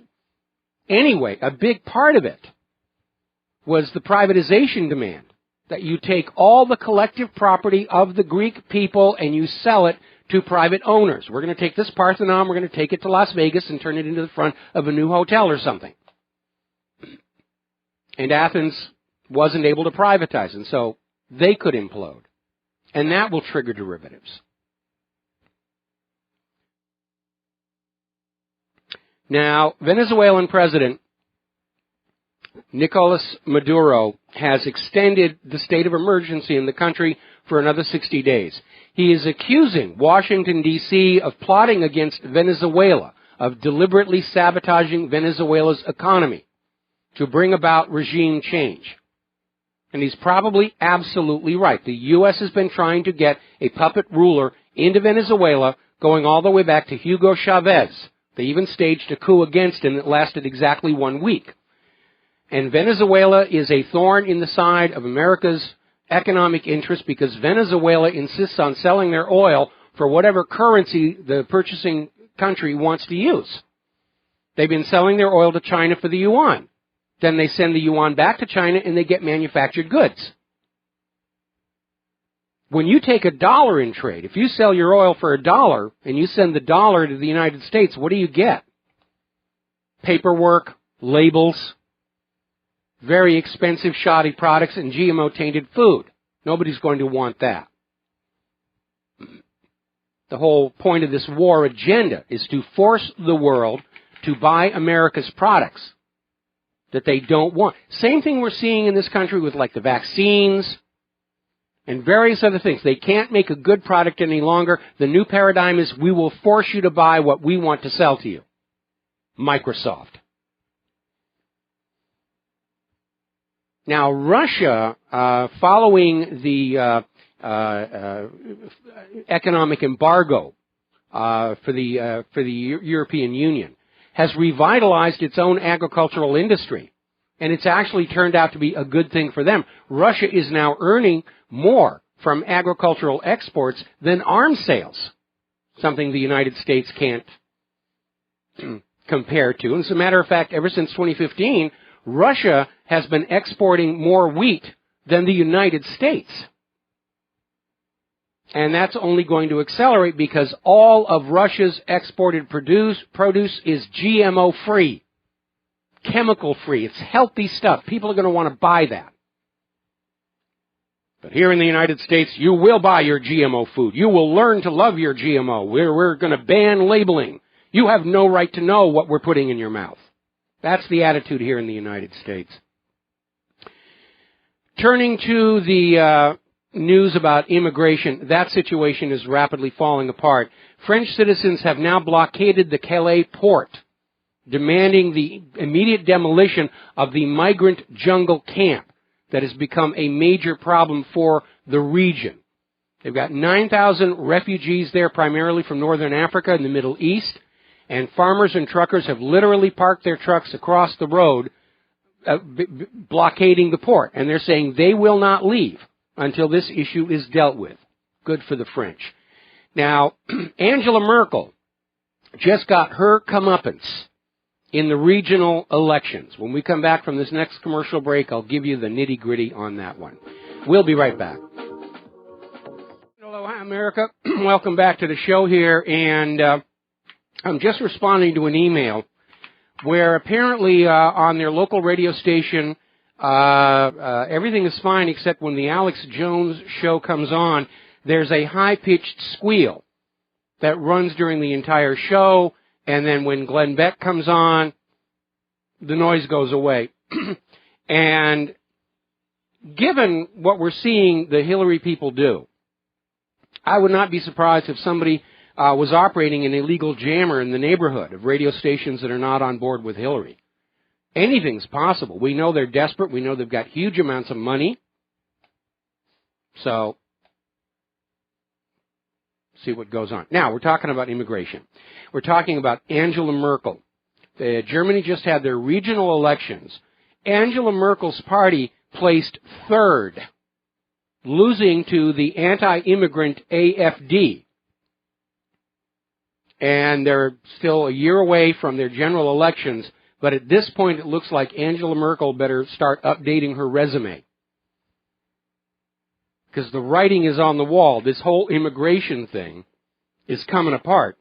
anyway. A big part of it was the privatization demand, that you take all the collective property of the Greek people and you sell it to private owners. We're going to take this Parthenon, we're going to take it to Las Vegas and turn it into the front of a new hotel or something. And Athens wasn't able to privatize, and so they could implode. And that will trigger derivatives. Now, Venezuelan President Nicolas Maduro has extended the state of emergency in the country for another 60 days. He is accusing Washington, D.C. of plotting against Venezuela, of deliberately sabotaging Venezuela's economy to bring about regime change. And he's probably absolutely right. The U.S. has been trying to get a puppet ruler into Venezuela, going all the way back to Hugo Chavez. They even staged a coup against him that lasted exactly 1 week. And Venezuela is a thorn in the side of America's economic interest because Venezuela insists on selling their oil for whatever currency the purchasing country wants to use. They've been selling their oil to China for the yuan. Then they send the yuan back to China and they get manufactured goods. When you take $1 in trade, if you sell your oil for $1 and you send the dollar to the United States, what do you get? Paperwork, labels, very expensive shoddy products, and GMO-tainted food. Nobody's going to want that. The whole point of this war agenda is to force the world to buy America's products that they don't want. Same thing we're seeing in this country with like the vaccines and various other things. They can't make a good product any longer. The new paradigm is we will force you to buy what we want to sell to you. Microsoft. Now, Russia, following the economic embargo for the European Union, has revitalized its own agricultural industry. And it's actually turned out to be a good thing for them. Russia is now earning more from agricultural exports than arms sales, something the United States can't compare to. And as a matter of fact, ever since 2015, Russia has been exporting more wheat than the United States. And that's only going to accelerate because all of Russia's exported produce is GMO-free, chemical-free. It's healthy stuff. People are going to want to buy that. But here in the United States, you will buy your GMO food. You will learn to love your GMO. We're going to ban labeling. You have no right to know what we're putting in your mouth. That's the attitude here in the United States. Turning to the news about immigration, that situation is rapidly falling apart. French citizens have now blockaded the Calais port, demanding the immediate demolition of the migrant jungle camp that has become a major problem for the region. They've got 9,000 refugees there, primarily from northern Africa and the Middle East, and farmers and truckers have literally parked their trucks across the road, blockading the port, and they're saying they will not leave until this issue is dealt with. Good for the French. Now, Angela Merkel just got her comeuppance in the regional elections. When we come back from this next commercial break, I'll give you the nitty-gritty on that one. We'll be right back. Hello, hi, America. Welcome back to the show here, and I'm just responding to an email where apparently on their local radio station, everything is fine except when the Alex Jones show comes on, there's a high-pitched squeal that runs during the entire show, and then when Glenn Beck comes on, the noise goes away. And given what we're seeing the Hillary people do, I would not be surprised if somebody was operating an illegal jammer in the neighborhood of radio stations that are not on board with Hillary. Anything's possible. We know they're desperate. We know they've got huge amounts of money. So, see what goes on. Now, we're talking about immigration. We're talking about Angela Merkel. Germany just had their regional elections. Angela Merkel's party placed third, losing to the anti-immigrant AfD. And they're still a year away from their general elections, but at this point it looks like Angela Merkel better start updating her resume. Because the writing is on the wall. This whole immigration thing is coming apart.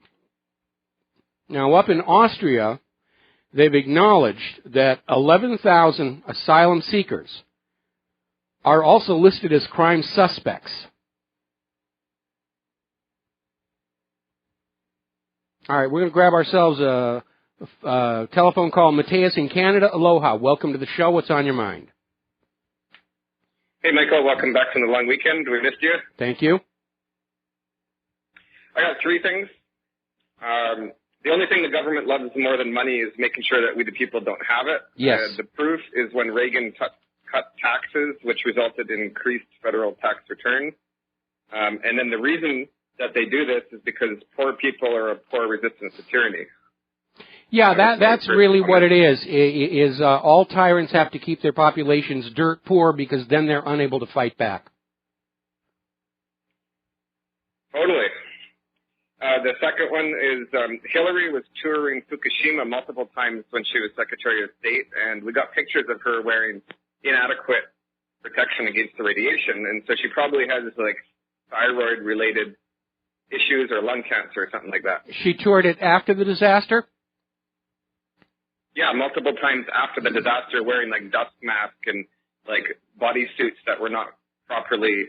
Now, up in Austria, they've acknowledged that 11,000 asylum seekers are also listed as crime suspects. All right, we're going to grab ourselves a telephone call. Mateus in Canada, aloha. Welcome to the show. What's on your mind? Hey, Michael, welcome back from the long weekend. We missed you. Thank you. I got three things. The only thing the government loves more than money is making sure that we the people don't have it. Yes. The proof is when Reagan cut taxes, which resulted in increased federal tax returns. And then the reason that they do this is because poor people are a poor resistance to tyranny. Yeah, that's really what it is. All tyrants have to keep their populations dirt poor because then they're unable to fight back. Totally. The second one is Hillary was touring Fukushima multiple times when she was Secretary of State, and we got pictures of her wearing inadequate protection against the radiation, and so she probably has like thyroid-related issues or lung cancer or something like that. She toured it after the disaster? Yeah, multiple times after the disaster, wearing like dust mask and like bodysuits that were not properly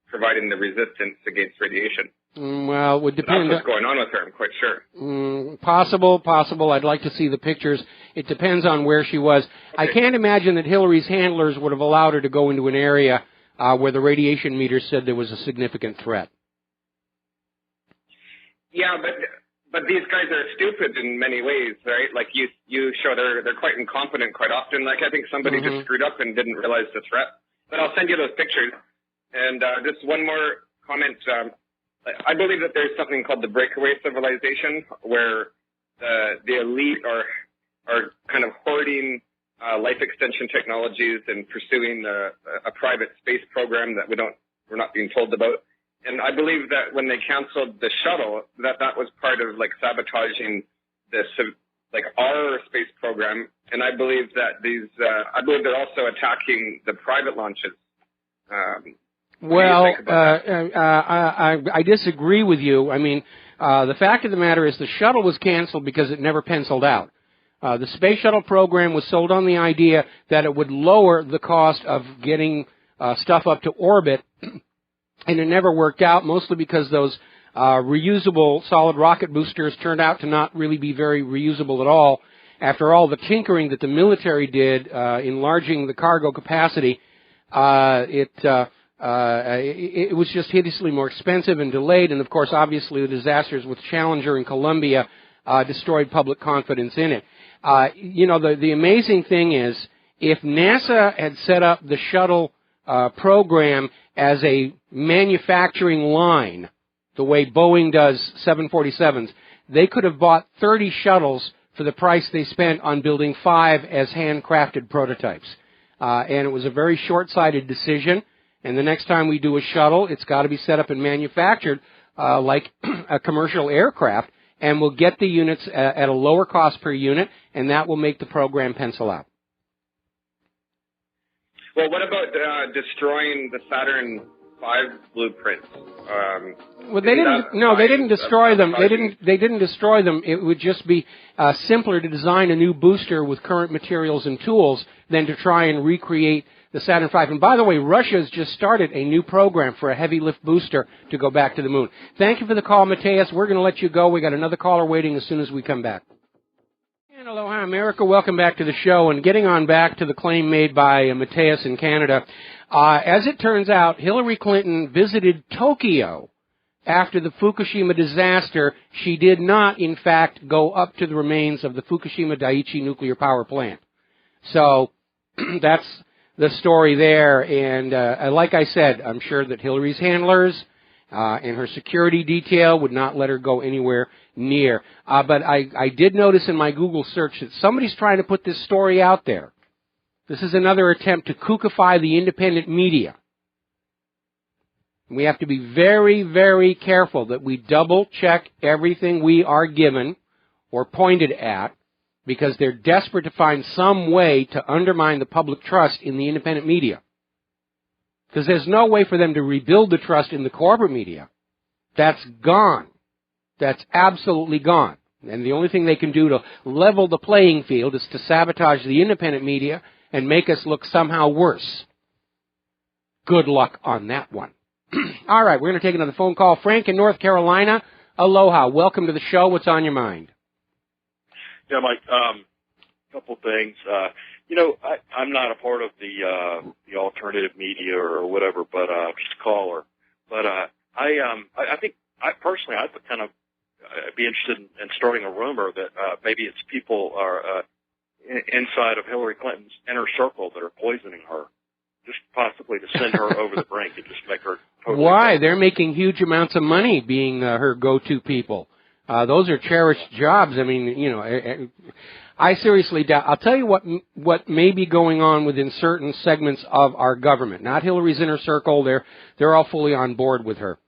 providing the resistance against radiation. Well, it would depend. That's what's going on with her, I'm quite sure. Possible. I'd like to see the pictures. It depends on where she was. Okay. I can't imagine that Hillary's handlers would have allowed her to go into an area where the radiation meter said there was a significant threat. Yeah, but these guys are stupid in many ways, right? Like you show they're quite incompetent quite often. Like I think somebody just screwed up and didn't realize the threat. But I'll send you those pictures. And just one more comment. I believe that there's something called the breakaway civilization, where the elite are kind of hoarding life extension technologies and pursuing a private space program that we're not being told about. And I believe that when they canceled the shuttle, that was part of like sabotaging this like our space program. And I believe that I believe they're also attacking the private launches. Well, I disagree with you. I mean, the fact of the matter is the shuttle was canceled because it never penciled out. The space shuttle program was sold on the idea that it would lower the cost of getting stuff up to orbit, and it never worked out, mostly because those reusable solid rocket boosters turned out to not really be very reusable at all. After all the tinkering that the military did, enlarging the cargo capacity, it was just hideously more expensive and delayed, and of course, obviously, the disasters with Challenger and Columbia destroyed public confidence in it. The amazing thing is, if NASA had set up the shuttle program as a manufacturing line, the way Boeing does 747s, they could have bought 30 shuttles for the price they spent on building 5 as handcrafted prototypes. And it was a very short-sighted decision. And the next time we do a shuttle, it's got to be set up and manufactured like a commercial aircraft. and we'll get the units at a lower cost per unit, and that will make the program pencil out. Well, what about destroying the Saturn V blueprints? Well, they didn't. No, they didn't destroy them. They didn't destroy them. It would just be simpler to design a new booster with current materials and tools than to try and recreate the Saturn V. And by the way, Russia's just started a new program for a heavy lift booster to go back to the moon. Thank you for the call, Mateus. We're going to let you go. We got another caller waiting as soon as we come back. And aloha, America. Welcome back to the show. And getting on back to the claim made by Mateus in Canada. As it turns out, Hillary Clinton visited Tokyo after the Fukushima disaster. She did not, in fact, go up to the remains of the Fukushima Daiichi nuclear power plant. So that's the story there. And like I said, I'm sure that Hillary's handlers and her security detail would not let her go anywhere near. But I did notice in my Google search that somebody's trying to put this story out there. This is another attempt to kookify the independent media. We have to be very, very careful that we double-check everything we are given or pointed at, because they're desperate to find some way to undermine the public trust in the independent media. Because there's no way for them to rebuild the trust in the corporate media. That's gone. That's absolutely gone. And the only thing they can do to level the playing field is to sabotage the independent media and make us look somehow worse. Good luck on that one. All right, we're going to take another phone call. Frank in North Carolina. Aloha. Welcome to the show. What's on your mind? Yeah, Mike, couple things. I'm not a part of the alternative media or whatever, but just a caller. But I think personally I'd kind of be interested in starting a rumor that maybe it's people are inside of Hillary Clinton's inner circle that are poisoning her, just possibly to send her over the brink and just make her totally. Why? They're making huge amounts of money being her go-to people. Those are cherished jobs. I mean, I seriously doubt. I'll tell you what may be going on within certain segments of our government. Not Hillary's inner circle. They're all fully on board with her.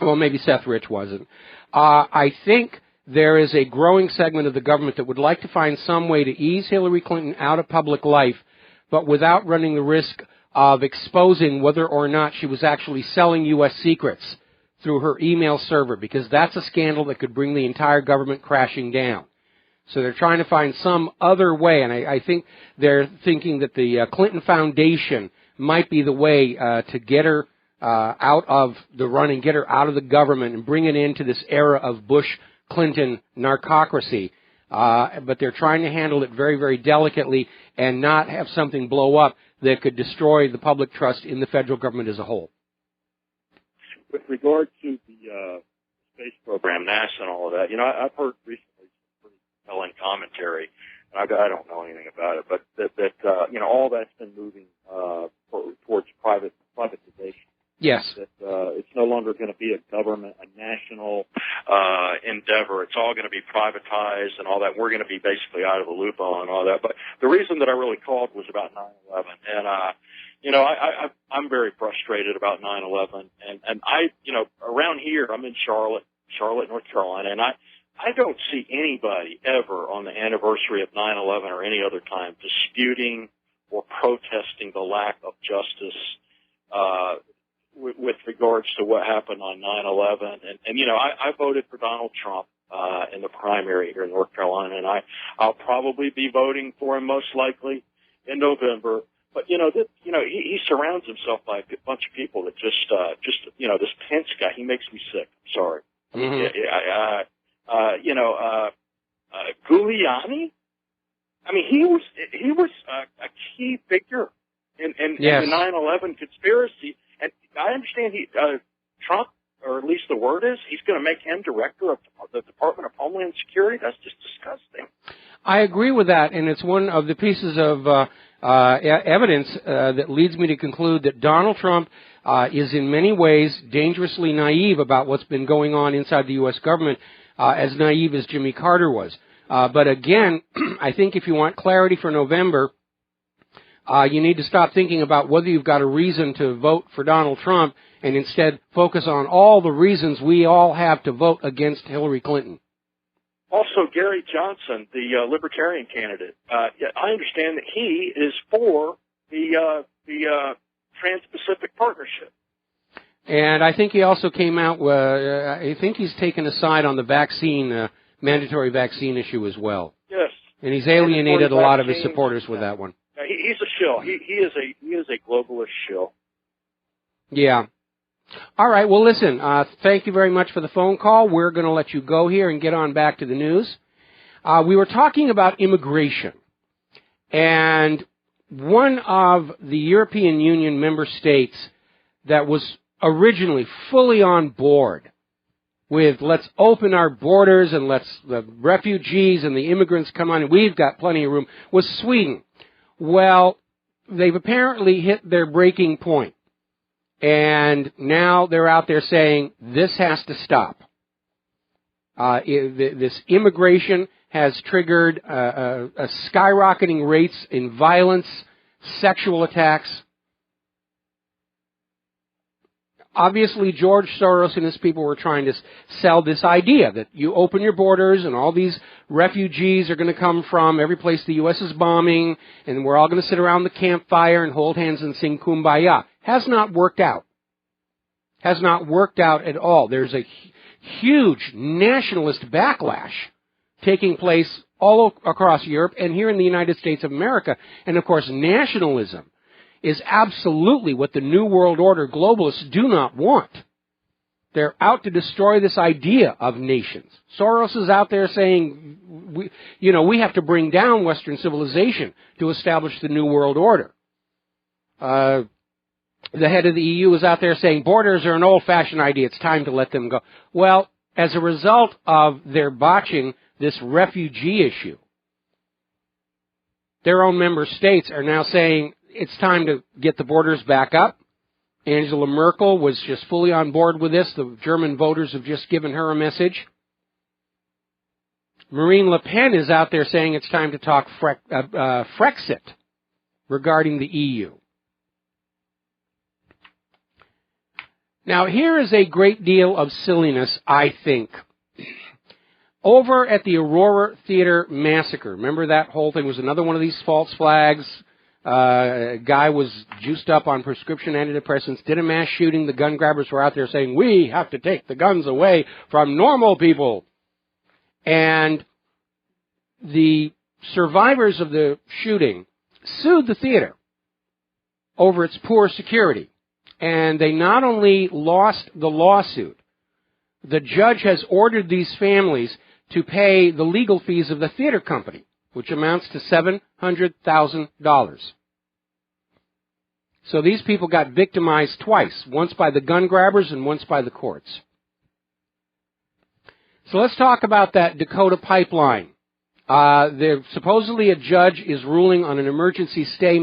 Well, maybe Seth Rich wasn't. I think there is a growing segment of the government that would like to find some way to ease Hillary Clinton out of public life, but without running the risk of exposing whether or not she was actually selling U.S. secrets through her email server, because that's a scandal that could bring the entire government crashing down. So they're trying to find some other way, and I think they're thinking that the Clinton Foundation might be the way to get her out of the running, get her out of the government and bring it into this era of Bush-Clinton narcocracy. But they're trying to handle it very, very delicately and not have something blow up that could destroy the public trust in the federal government as a whole. With regard to the space program, NASA and all of that, I've heard recently some pretty compelling commentary, and I don't know anything about it, but that all that's been moving towards privatization. Yes. That it's no longer going to be a government, a national endeavor. It's all going to be privatized and all that. We're going to be basically out of the loop on all that. But the reason that I really called was about 9/11, and I'm very frustrated about 9/11, and around here I'm in Charlotte, North Carolina, and I don't see anybody ever on the anniversary of 9/11 or any other time disputing or protesting the lack of justice with regards to what happened on 9/11. And I voted for Donald Trump in the primary here in North Carolina, and I'll probably be voting for him most likely in November. But he surrounds himself by a bunch of people that just this Pence guy, he makes me sick. I'm sorry. Mm-hmm. Giuliani. I mean, he was a key figure in yes. the 9/11 conspiracy. And I understand Trump, or at least the word is, he's going to make him director of the Department of Homeland Security. That's just disgusting. I agree with that, and it's one of the pieces of evidence that leads me to conclude that Donald Trump is in many ways dangerously naive about what's been going on inside the U.S. government, as naive as Jimmy Carter was. But again, I think if you want clarity for November, you need to stop thinking about whether you've got a reason to vote for Donald Trump and instead focus on all the reasons we all have to vote against Hillary Clinton. Also, Gary Johnson, the Libertarian candidate, I understand that he is for the Trans-Pacific Partnership. And I think he also came out, I think he's taken a side on the vaccine, mandatory vaccine issue as well. Yes. And he's alienated a lot of his supporters with that one. Yeah, he's a shill. He is a globalist shill. Yeah. All right. Well, listen, thank you very much for the phone call. We're going to let you go here and get on back to the news. We were talking about immigration. And one of the European Union member states that was originally fully on board with let's open our borders and let's the refugees and the immigrants come on and we've got plenty of room was Sweden. Well, they've apparently hit their breaking point. And now they're out there saying this has to stop. This immigration has triggered skyrocketing rates in violence, sexual attacks. Obviously, George Soros and his people were trying to sell this idea that you open your borders and all these refugees are going to come from every place the U.S. is bombing, and we're all going to sit around the campfire and hold hands and sing Kumbaya. Has not worked out. Has not worked out at all. There's a huge nationalist backlash taking place all across Europe and here in the United States of America. And, of course, nationalism is absolutely what the New World Order globalists do not want. They're out to destroy this idea of nations. Soros is out there saying, we have to bring down Western civilization to establish the New World Order. The head of the EU is out there saying borders are an old-fashioned idea. It's time to let them go. Well, as a result of their botching this refugee issue, their own member states are now saying it's time to get the borders back up. Angela Merkel was just fully on board with this. The German voters have just given her a message. Marine Le Pen is out there saying it's time to talk Frexit regarding the EU. Now, here is a great deal of silliness, I think. Over at the Aurora Theater Massacre, remember that whole thing was another one of these false flags? A guy was juiced up on prescription antidepressants, did a mass shooting. The gun grabbers were out there saying, we have to take the guns away from normal people. And the survivors of the shooting sued the theater over its poor security. And they not only lost the lawsuit, the judge has ordered these families to pay the legal fees of the theater company, which amounts to $700,000. So these people got victimized twice, once by the gun grabbers and once by the courts. So let's talk about that Dakota pipeline. Supposedly a judge is ruling on an emergency stay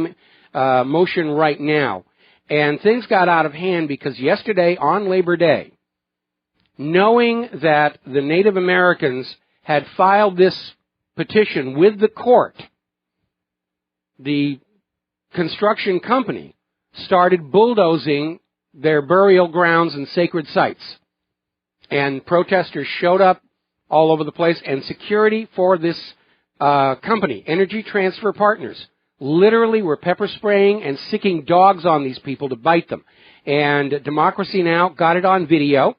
motion right now. And things got out of hand because yesterday, on Labor Day, knowing that the Native Americans had filed this petition with the court, the construction company started bulldozing their burial grounds and sacred sites. And protesters showed up all over the place, and security for this company, Energy Transfer Partners, literally were pepper spraying and sicking dogs on these people to bite them. And Democracy Now! Got it on video.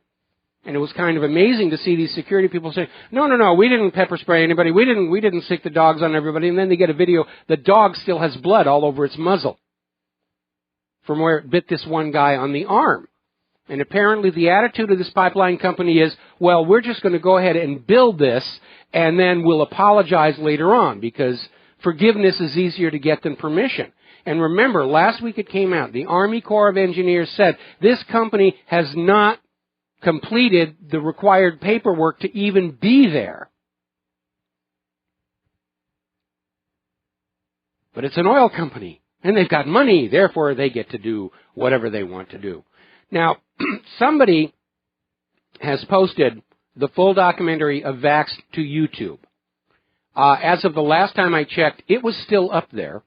And it was kind of amazing to see these security people say, no, we didn't pepper spray anybody. We didn't sick the dogs on everybody. And then they get a video. The dog still has blood all over its muzzle from where it bit this one guy on the arm. And apparently the attitude of this pipeline company is, well, we're just going to go ahead and build this, and then we'll apologize later on, because forgiveness is easier to get than permission. And remember, last week it came out, the Army Corps of Engineers said this company has not completed the required paperwork to even be there. But it's an oil company, and they've got money, therefore they get to do whatever they want to do. Now, somebody has posted the full documentary of Vaxxed to YouTube. As of the last time I checked, it was still up there.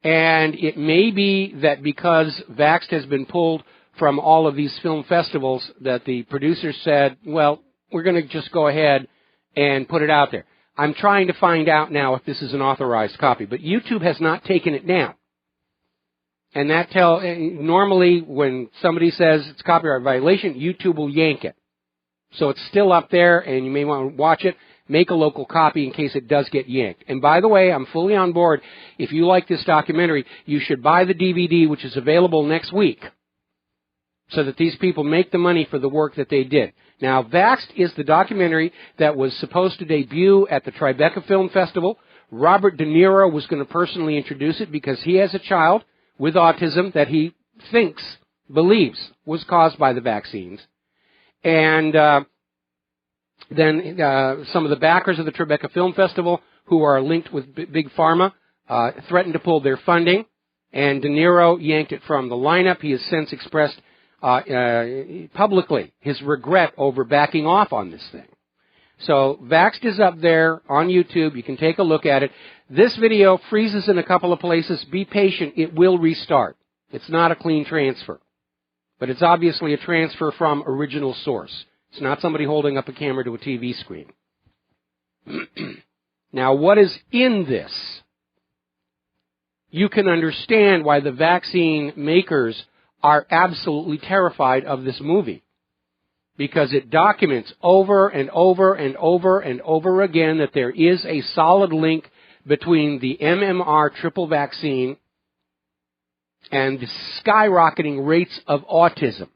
And it may be that because Vaxxed has been pulled from all of these film festivals that the producers said, well, we're going to just go ahead and put it out there. I'm trying to find out now if this is an authorized copy, but YouTube has not taken it down. And that normally when somebody says it's copyright violation, YouTube will yank it. So it's still up there, and you may want to watch it. Make a local copy in case it does get yanked. And by the way, I'm fully on board. If you like this documentary, you should buy the DVD, which is available next week, so that these people make the money for the work that they did. Now, Vaxxed is the documentary that was supposed to debut at the Tribeca Film Festival. Robert De Niro was going to personally introduce it because he has a child with autism that he believes was caused by the vaccines. And then some of the backers of the Tribeca Film Festival, who are linked with Big Pharma, threatened to pull their funding, and De Niro yanked it from the lineup. He has since expressed publicly his regret over backing off on this thing. So Vaxxed is up there on YouTube. You can take a look at it. This video freezes in a couple of places. Be patient. It will restart. It's not a clean transfer. But it's obviously a transfer from original source. It's not somebody holding up a camera to a TV screen. Now, what is in this? You can understand why the vaccine makers are absolutely terrified of this movie, because it documents over and over and over and over again that there is a solid link between the MMR triple vaccine and the skyrocketing rates of autism.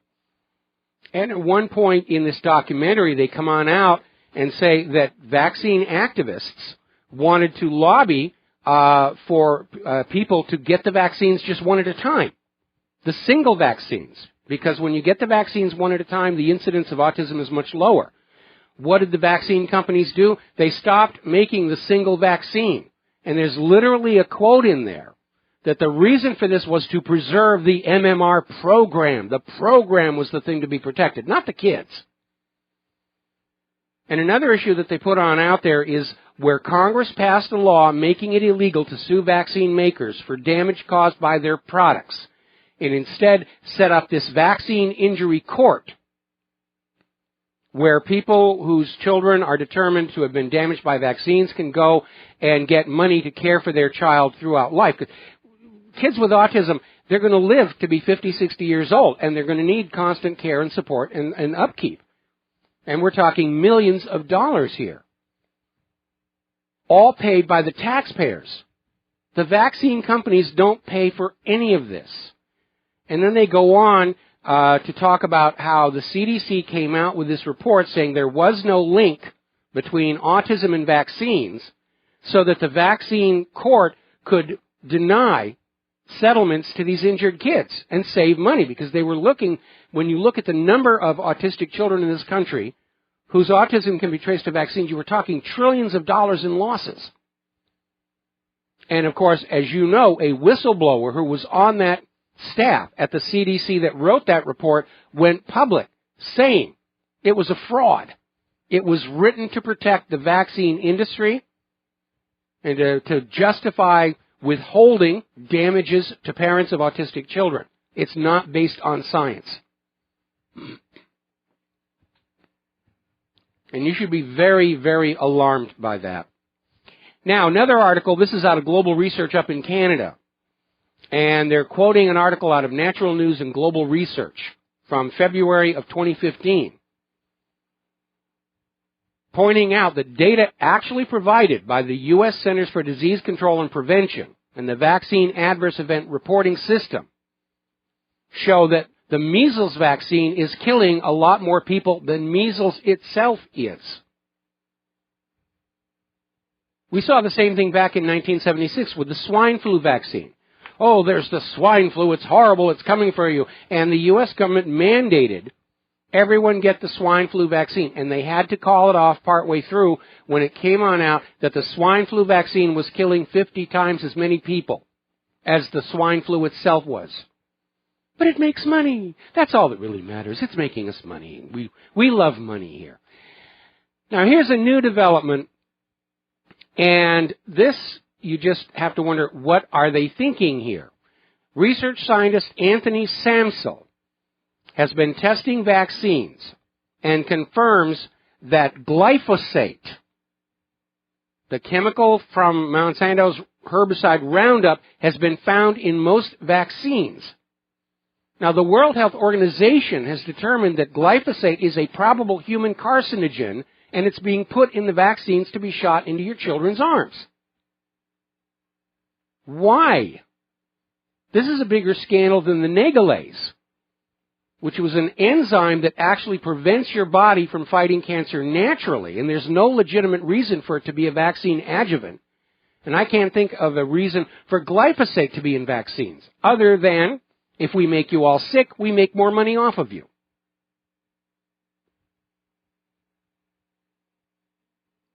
And at one point in this documentary, they come on out and say that vaccine activists wanted to lobby for people to get the vaccines just one at a time. The single vaccines, because when you get the vaccines one at a time, the incidence of autism is much lower. What did the vaccine companies do? They stopped making the single vaccine. And there's literally a quote in there that the reason for this was to preserve the MMR program. The program was the thing to be protected, not the kids. And another issue that they put on out there is where Congress passed a law making it illegal to sue vaccine makers for damage caused by their products, and instead set up this vaccine injury court where people whose children are determined to have been damaged by vaccines can go and get money to care for their child throughout life. Kids with autism, they're going to live to be 50, 60 years old, and they're going to need constant care and support and upkeep. And we're talking millions of dollars here, all paid by the taxpayers. The vaccine companies don't pay for any of this. And then they go on to talk about how the CDC came out with this report saying there was no link between autism and vaccines, so that the vaccine court could deny settlements to these injured kids and save money, because they were looking, when you look at the number of autistic children in this country whose autism can be traced to vaccines, you were talking trillions of dollars in losses. And of course, as you know, a whistleblower who was on that staff at the CDC that wrote that report went public saying it was a fraud. It was written to protect the vaccine industry and to justify withholding damages to parents of autistic children. It's not based on science. And you should be very, very alarmed by that. Now, another article, this is out of Global Research up in Canada. And they're quoting an article out of Natural News and Global Research from February of 2015, pointing out that data actually provided by the U.S. Centers for Disease Control and Prevention and the Vaccine Adverse Event Reporting System show that the measles vaccine is killing a lot more people than measles itself is. We saw the same thing back in 1976 with the swine flu vaccine. Oh, there's the swine flu, it's horrible, it's coming for you. And the U.S. government mandated everyone get the swine flu vaccine, and they had to call it off partway through when it came on out that the swine flu vaccine was killing 50 times as many people as the swine flu itself was. But it makes money. That's all that really matters. It's making us money. We love money here. Now, here's a new development, and this, you just have to wonder, what are they thinking here? Research scientist Anthony Samsel has been testing vaccines and confirms that glyphosate The chemical from Monsanto's herbicide Roundup has been found in most vaccines. Now, the World Health Organization has determined that glyphosate is a probable human carcinogen, and it's being put in the vaccines to be shot into your children's arms. Why? This is a bigger scandal than the Nagalase, which was an enzyme that actually prevents your body from fighting cancer naturally, and there's no legitimate reason for it to be a vaccine adjuvant. And I can't think of a reason for glyphosate to be in vaccines, other than if we make you all sick, we make more money off of you.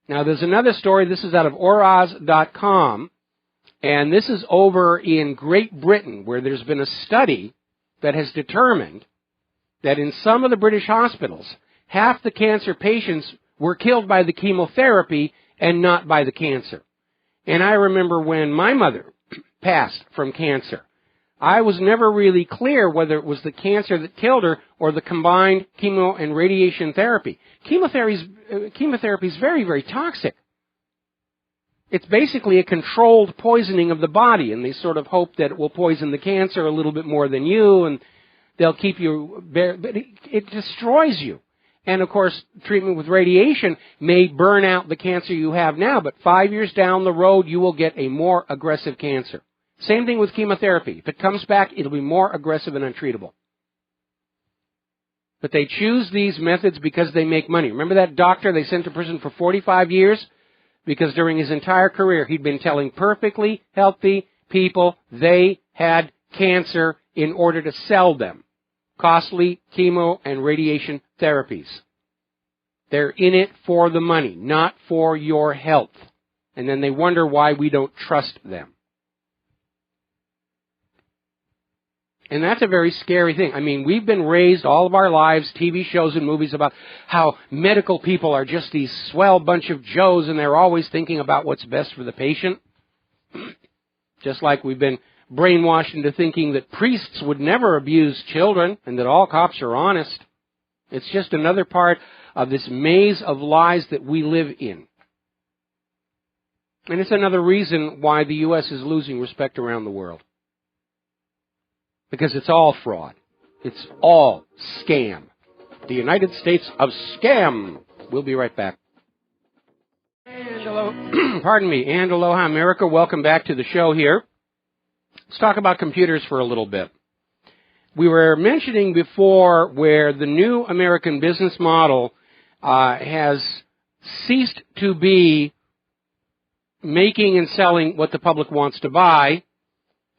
Now, there's another story. This is out of Oraz.com, and this is over in Great Britain, where there's been a study that has determined that in some of the British hospitals, half the cancer patients were killed by the chemotherapy and not by the cancer. And I remember when my mother passed from cancer, I was never really clear whether it was the cancer that killed her or the combined chemo and radiation therapy. Chemotherapy is very, very toxic. It's basically a controlled poisoning of the body, and they sort of hope that it will poison the cancer a little bit more than you, and they'll keep you bare, but it destroys you. And, of course, treatment with radiation may burn out the cancer you have now, but 5 years down the road, you will get a more aggressive cancer. Same thing with chemotherapy. If it comes back, it'll be more aggressive and untreatable. But they choose these methods because they make money. Remember that doctor they sent to prison for 45 years? Because during his entire career, he'd been telling perfectly healthy people they had cancer in order to sell them costly chemo and radiation therapies. They're in it for the money, not for your health. And then they wonder why we don't trust them. And that's a very scary thing. I mean, we've been raised all of our lives, TV shows and movies, about how medical people are just these swell bunch of Joes and they're always thinking about what's best for the patient. Just like we've been brainwashed into thinking that priests would never abuse children and that all cops are honest. It's just another part of this maze of lies that we live in. And it's another reason why the U.S. is losing respect around the world. Because it's all fraud. It's all scam. The United States of Scam. We'll be right back. And hello, pardon me, and aloha America. Welcome back to the show here. Let's talk about computers for a little bit. We were mentioning before where the new American business model has ceased to be making and selling what the public wants to buy,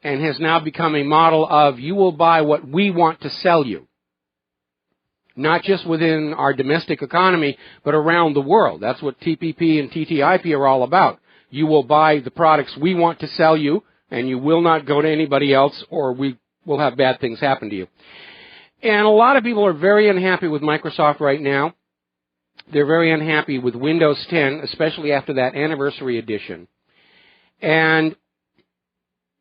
and has now become a model of you will buy what we want to sell you. Not just within our domestic economy, but around the world. That's what TPP and TTIP are all about. You will buy the products we want to sell you, and you will not go to anybody else, or we will have bad things happen to you. And a lot of people are very unhappy with Microsoft right now. They're very unhappy with Windows 10, especially after that anniversary edition. And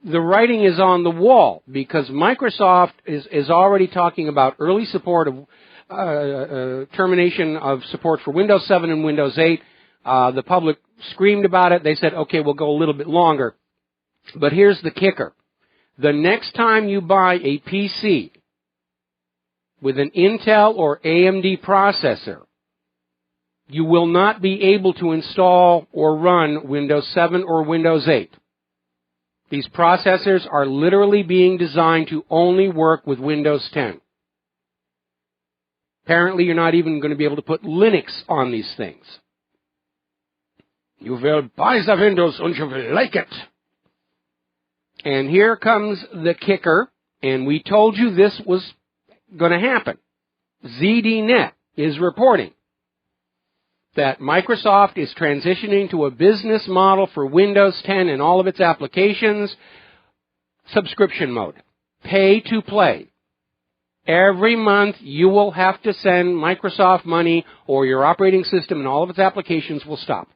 the writing is on the wall because Microsoft is already talking about early support of termination of support for Windows 7 and Windows 8. The public screamed about it. They said, okay, we'll go a little bit longer. But here's the kicker. The next time you buy a PC with an Intel or AMD processor, you will not be able to install or run Windows 7 or Windows 8. These processors are literally being designed to only work with Windows 10. Apparently, you're not even going to be able to put Linux on these things. You will buy the Windows and you will like it. And here comes the kicker, and we told you this was going to happen. ZDNet is reporting that Microsoft is transitioning to a business model for Windows 10 and all of its applications, subscription mode, pay to play. Every month you will have to send Microsoft money or your operating system and all of its applications will stop.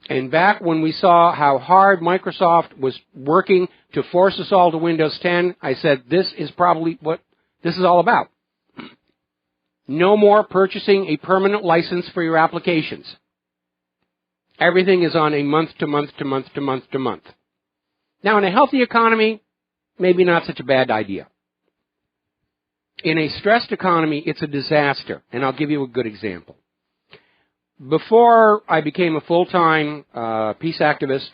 And back when we saw how hard Microsoft was working to force us all to Windows 10, I said this is probably what this is all about. No more purchasing a permanent license for your applications. Everything is on a month-to-month. Now, in a healthy economy, maybe not such a bad idea. In a stressed economy, it's a disaster, and I'll give you a good example. Before I became a full-time peace activist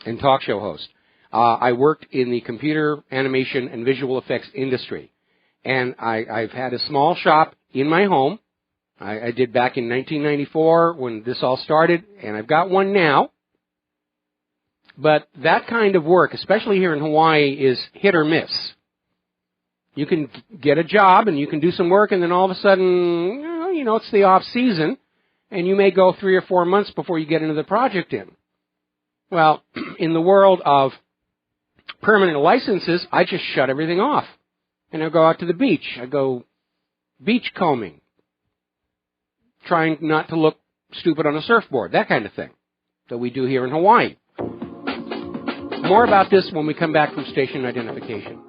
and talk show host, I worked in the computer animation and visual effects industry. And I've had a small shop in my home. I did back in 1994 when this all started, and I've got one now. But that kind of work, especially here in Hawaii, is hit or miss. You can get a job and you can do some work, and then all of a sudden, it's the off season, and you may go 3 or 4 months before you get into the project in. Well, in the world of permanent licenses, I just shut everything off. And I go out to the beach. I go beach combing, trying not to look stupid on a surfboard, that kind of thing that we do here in Hawaii. More about this when we come back from station identification.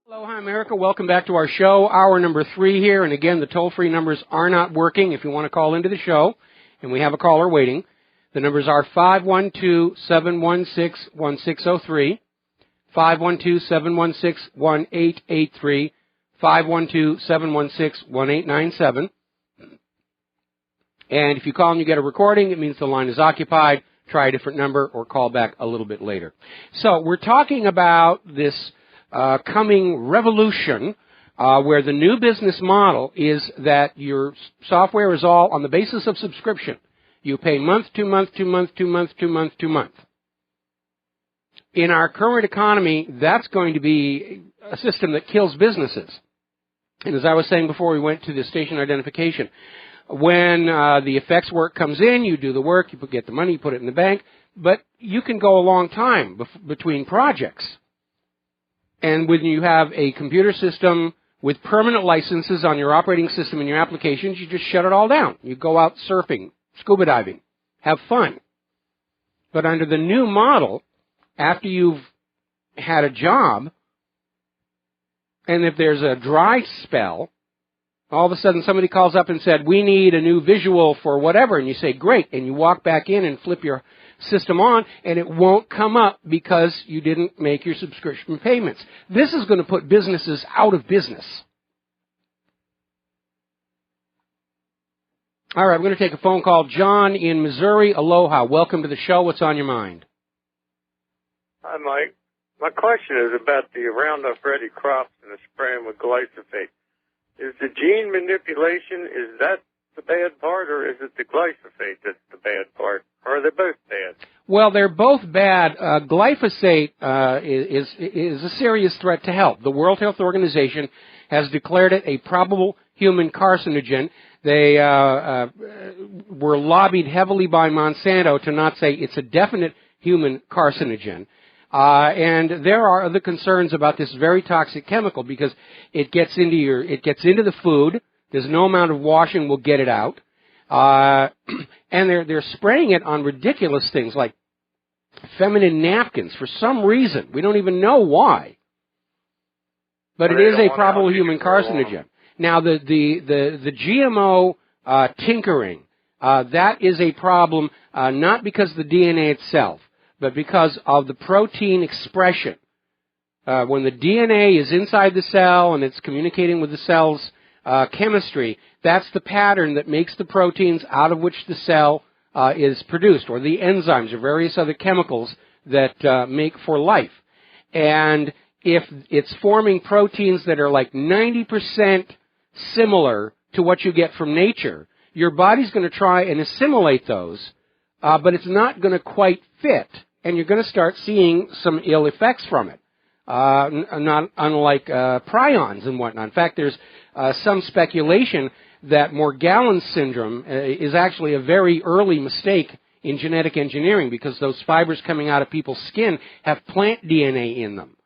Aloha, America. Welcome back to our show, hour number 3 here. And again, the toll-free numbers are not working if you want to call into the show. And we have a caller waiting. The numbers are 512-716-1603, 512-716-1883, 512-716-1897. And if you call and you get a recording, it means the line is occupied. Try a different number or call back a little bit later. So we're talking about this coming revolution where the new business model is that your software is all on the basis of subscription. You pay month to month to month to month to month to month. In our current economy, that's going to be a system that kills businesses. And as I was saying before we went to the station identification, when the effects work comes in, you do the work, you get the money, you put it in the bank, but you can go a long time between projects. And when you have a computer system with permanent licenses on your operating system and your applications, you just shut it all down. You go out surfing, scuba diving, have fun. But under the new model, after you've had a job, and if there's a dry spell, all of a sudden somebody calls up and said, we need a new visual for whatever, and you say, great, and you walk back in and flip your system on, and it won't come up because you didn't make your subscription payments. This is going to put businesses out of business. All right, I'm going to take a phone call. John in Missouri. Aloha. Welcome to the show. What's on your mind? Hi, Mike. My question is about the Roundup Ready crops and the spraying with glyphosate. Is the gene manipulation, is that the bad part, or is it the glyphosate that's the bad part? Or are they both bad? Well, they're both bad. Glyphosate is a serious threat to health. The World Health Organization has declared it a probable human carcinogen. They were lobbied heavily by Monsanto to not say it's a definite human carcinogen. And there are other concerns about this very toxic chemical because it gets into the food. There's no amount of washing will get it out. And they're spraying it on ridiculous things like feminine napkins for some reason. We don't even know why. But it is a probable human carcinogen. Now the GMO tinkering, that is a problem, not because of the DNA itself, but because of the protein expression. When the DNA is inside the cell and it's communicating with the cell's chemistry, that's the pattern that makes the proteins out of which the cell is produced, or the enzymes or various other chemicals that make for life. And if it's forming proteins that are like 90% similar to what you get from nature, your body's going to try and assimilate those, but it's not going to quite fit. And you're going to start seeing some ill effects from it, not unlike prions and whatnot. In fact, there's some speculation that Morgellons syndrome is actually a very early mistake in genetic engineering because those fibers coming out of people's skin have plant DNA in them.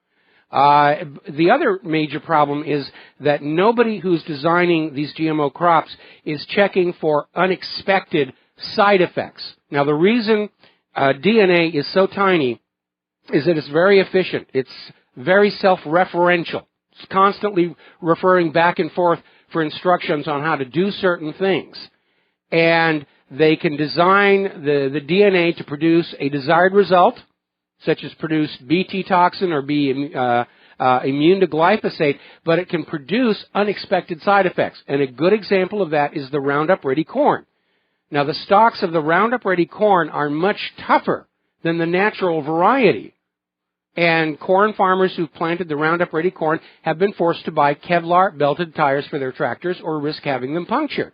The other major problem is that nobody who's designing these GMO crops is checking for unexpected side effects. Now, the reason DNA is so tiny is that it's very efficient. It's very self-referential. It's constantly referring back and forth for instructions on how to do certain things. And they can design the DNA to produce a desired result, such as produce Bt toxin or be immune to glyphosate, but it can produce unexpected side effects. And a good example of that is the Roundup Ready corn. Now, the stalks of the Roundup Ready corn are much tougher than the natural variety. And corn farmers who've planted the Roundup Ready corn have been forced to buy Kevlar belted tires for their tractors or risk having them punctured.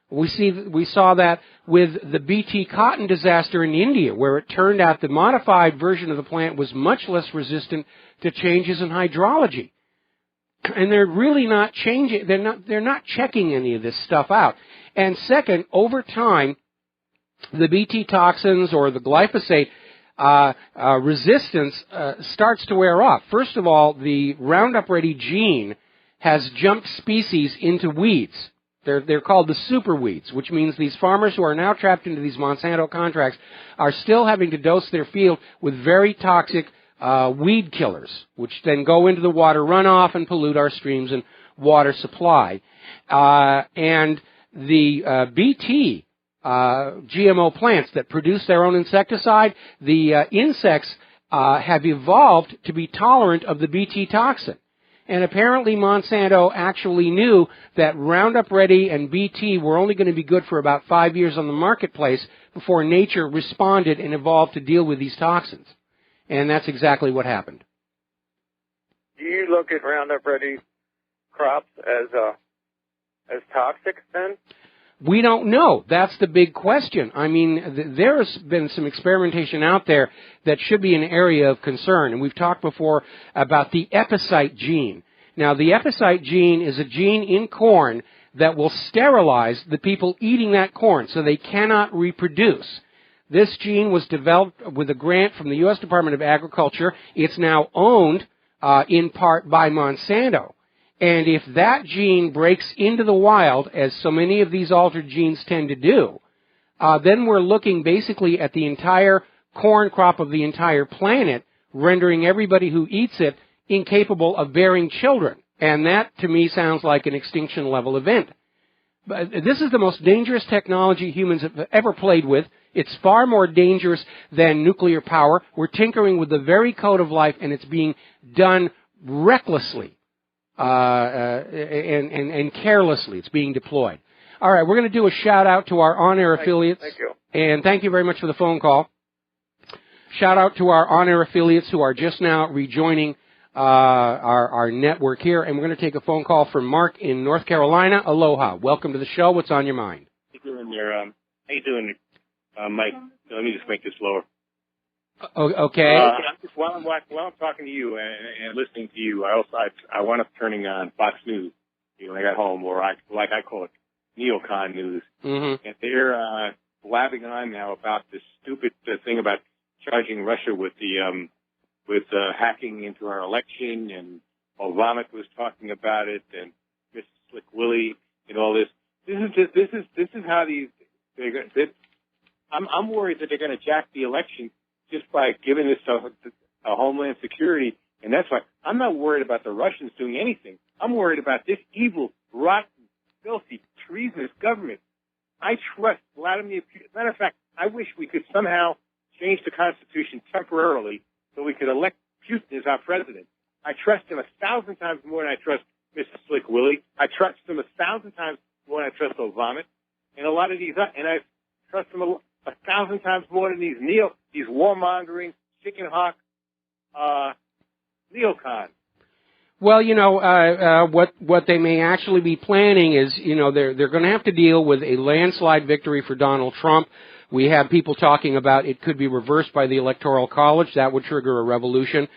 We saw that with the Bt cotton disaster in India, where it turned out the modified version of the plant was much less resistant to changes in hydrology. And they're really not changing, they're not checking any of this stuff out. And second, over time, the Bt toxins or the glyphosate resistance starts to wear off. First of all, the Roundup Ready gene has jumped species into weeds. They're called the super weeds, which means these farmers who are now trapped into these Monsanto contracts are still having to dose their field with very toxic weed killers, which then go into the water runoff and pollute our streams and water supply. And the Bt GMO plants that produce their own insecticide, the insects have evolved to be tolerant of the Bt toxin. And apparently Monsanto actually knew that Roundup Ready and Bt were only going to be good for about 5 years on the marketplace before nature responded and evolved to deal with these toxins. And that's exactly what happened. Do you look at Roundup Ready crops as toxic then? We don't know. That's the big question. I mean, there's been some experimentation out there that should be an area of concern. And we've talked before about the epicite gene. Now, the epicite gene is a gene in corn that will sterilize the people eating that corn so they cannot reproduce. This gene was developed with a grant from the U.S. Department of Agriculture. It's now owned in part by Monsanto. And if that gene breaks into the wild, as so many of these altered genes tend to do, then we're looking basically at the entire corn crop of the entire planet, rendering everybody who eats it incapable of bearing children. And that, to me, sounds like an extinction-level event. But this is the most dangerous technology humans have ever played with. It's far more dangerous than nuclear power. We're tinkering with the very code of life, and it's being done recklessly. And carelessly. It's being deployed. All right, we're going to do a shout-out to our on-air affiliates. Thank you. And thank you very much for the phone call. Shout-out to our on-air affiliates who are just now rejoining our network here. And we're going to take a phone call from Mark in North Carolina. Aloha. Welcome to the show. What's on your mind? How you doing there? How you doing, Mike? Let me just make this lower. Okay. While I'm talking to you and listening to you, I wound up turning on Fox News. When I got home, or I call it neocon news, and they're blabbing on now about this stupid thing about charging Russia with hacking into our election, and Obama was talking about it, and Mr. Slick Willie and all this. This is how these. I'm worried that they're going to jack the election just by giving this to Homeland Security, and that's why I'm not worried about the Russians doing anything. I'm worried about this evil, rotten, filthy, treasonous government. I trust Vladimir Putin. Matter of fact, I wish we could somehow change the Constitution temporarily so we could elect Putin as our president. I trust him 1,000 times more than I trust Mr. Slick Willie. I trust him 1,000 times more than I trust Obama. And a lot of these, and I trust him 1,000 times more than these warmongering, chicken hawk, neocons. Well, what they may actually be planning is, they're going to have to deal with a landslide victory for Donald Trump. We have people talking about it could be reversed by the Electoral College. That would trigger a revolution.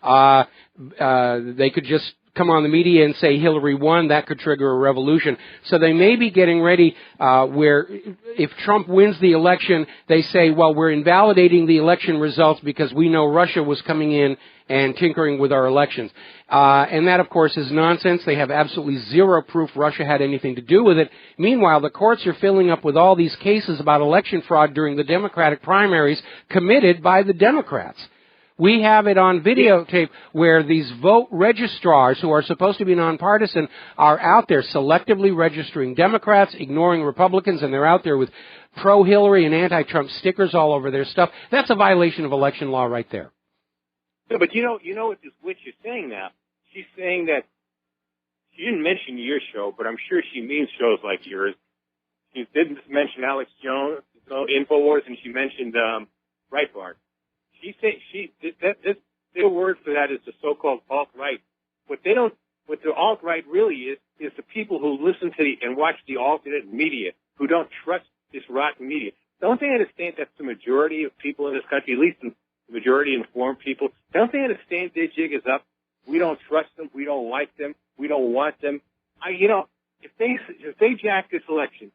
They could just come on the media and say Hillary won. That could trigger a revolution. So they may be getting ready where if Trump wins the election, they say, well, we're invalidating the election results because we know Russia was coming in and tinkering with our elections. And that, of course, is nonsense. They have absolutely zero proof Russia had anything to do with it. Meanwhile, the courts are filling up with all these cases about election fraud during the Democratic primaries committed by the Democrats. We have it on videotape where these vote registrars who are supposed to be nonpartisan are out there selectively registering Democrats, ignoring Republicans, and they're out there with pro-Hillary and anti-Trump stickers all over their stuff. That's a violation of election law right there. Yeah, but you know what this witch is saying now? She's saying that she didn't mention your show, but I'm sure she means shows like yours. She didn't mention Alex Jones, INFOWARS, and she mentioned Breitbart. She said the word for that is the so-called alt-right. What the alt-right really is the people who listen to and watch the alternate media, who don't trust this rotten media. Don't they understand that's the majority of people in this country, at least the majority informed people? Don't they understand their jig is up? We don't trust them. We don't like them. We don't want them. If they jack this election,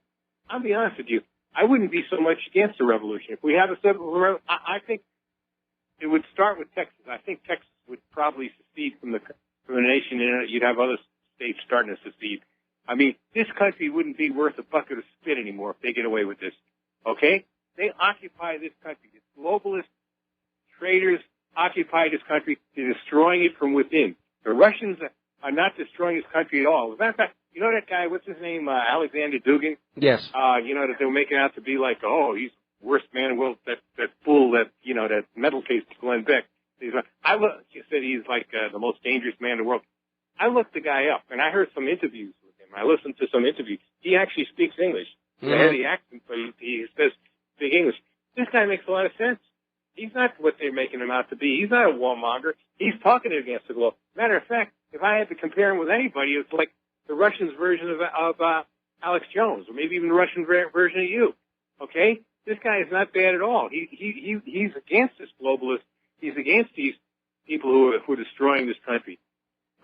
I'll be honest with you, I wouldn't be so much against a revolution. If we have a civil, I think it would start with Texas. I think Texas would probably secede from the nation, and you'd have other states starting to secede. I mean, this country wouldn't be worth a bucket of spit anymore if they get away with this. Okay? They occupy this country. These globalist traitors occupy this country. They're destroying it from within. The Russians are not destroying this country at all. As a matter of fact, you know that guy, what's his name, Alexander Dugin? Yes. That they were making out to be like, oh, he's the worst man in the world, that fool, that metal case Glenn Beck. You said he's like the most dangerous man in the world. I looked the guy up, and I heard some interviews with him. I listened to some interviews. He actually speaks English. He has the accent, but he says speak English. This guy makes a lot of sense. He's not what they're making him out to be. He's not a warmonger. He's talking against the globe. Matter of fact, if I had to compare him with anybody, it's like the Russians' version of Alex Jones, or maybe even the Russian version of you. Okay? This guy is not bad at all. He's against this globalist. He's against these people who are destroying this country.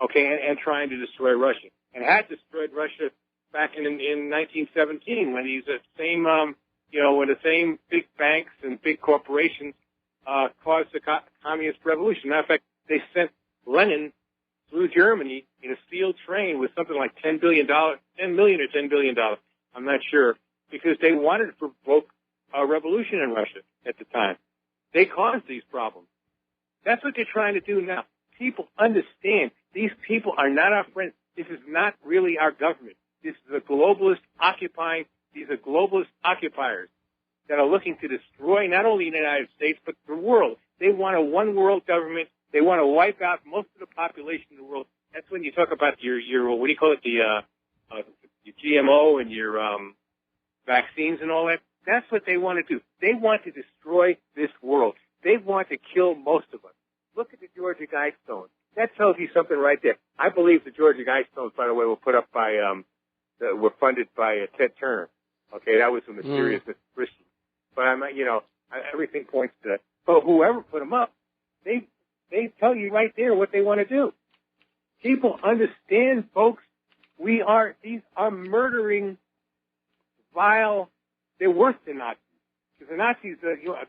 Okay? And trying to destroy Russia. And had destroyed Russia back in 1917 when he's the same, when the same big banks and big corporations caused the communist revolution. Matter of fact, they sent Lenin through Germany in a steel train with something like $10 million or $10 billion. I'm not sure, because they wanted to provoke a revolution in Russia at the time. They caused these problems. That's what they're trying to do now. People understand these people are not our friends. This is not really our government. This is a globalist occupying. These are globalist occupiers that are looking to destroy not only the United States, but the world. They want a one-world government. They want to wipe out most of the population in the world. That's when you talk about your what do you call it, your GMO and your vaccines and all that. That's what they want to do. They want to destroy this world. They want to kill most of us. Look at the Georgia Guidestones. That tells you something right there. I believe the Georgia Guidestones, by the way, were put up by were funded by Ted Turner. Okay, that was a mysterious Christian. But everything points to that. But whoever put them up, they tell you right there what they want to do. People understand, folks. These are murdering, vile. They're worse than Nazis. Because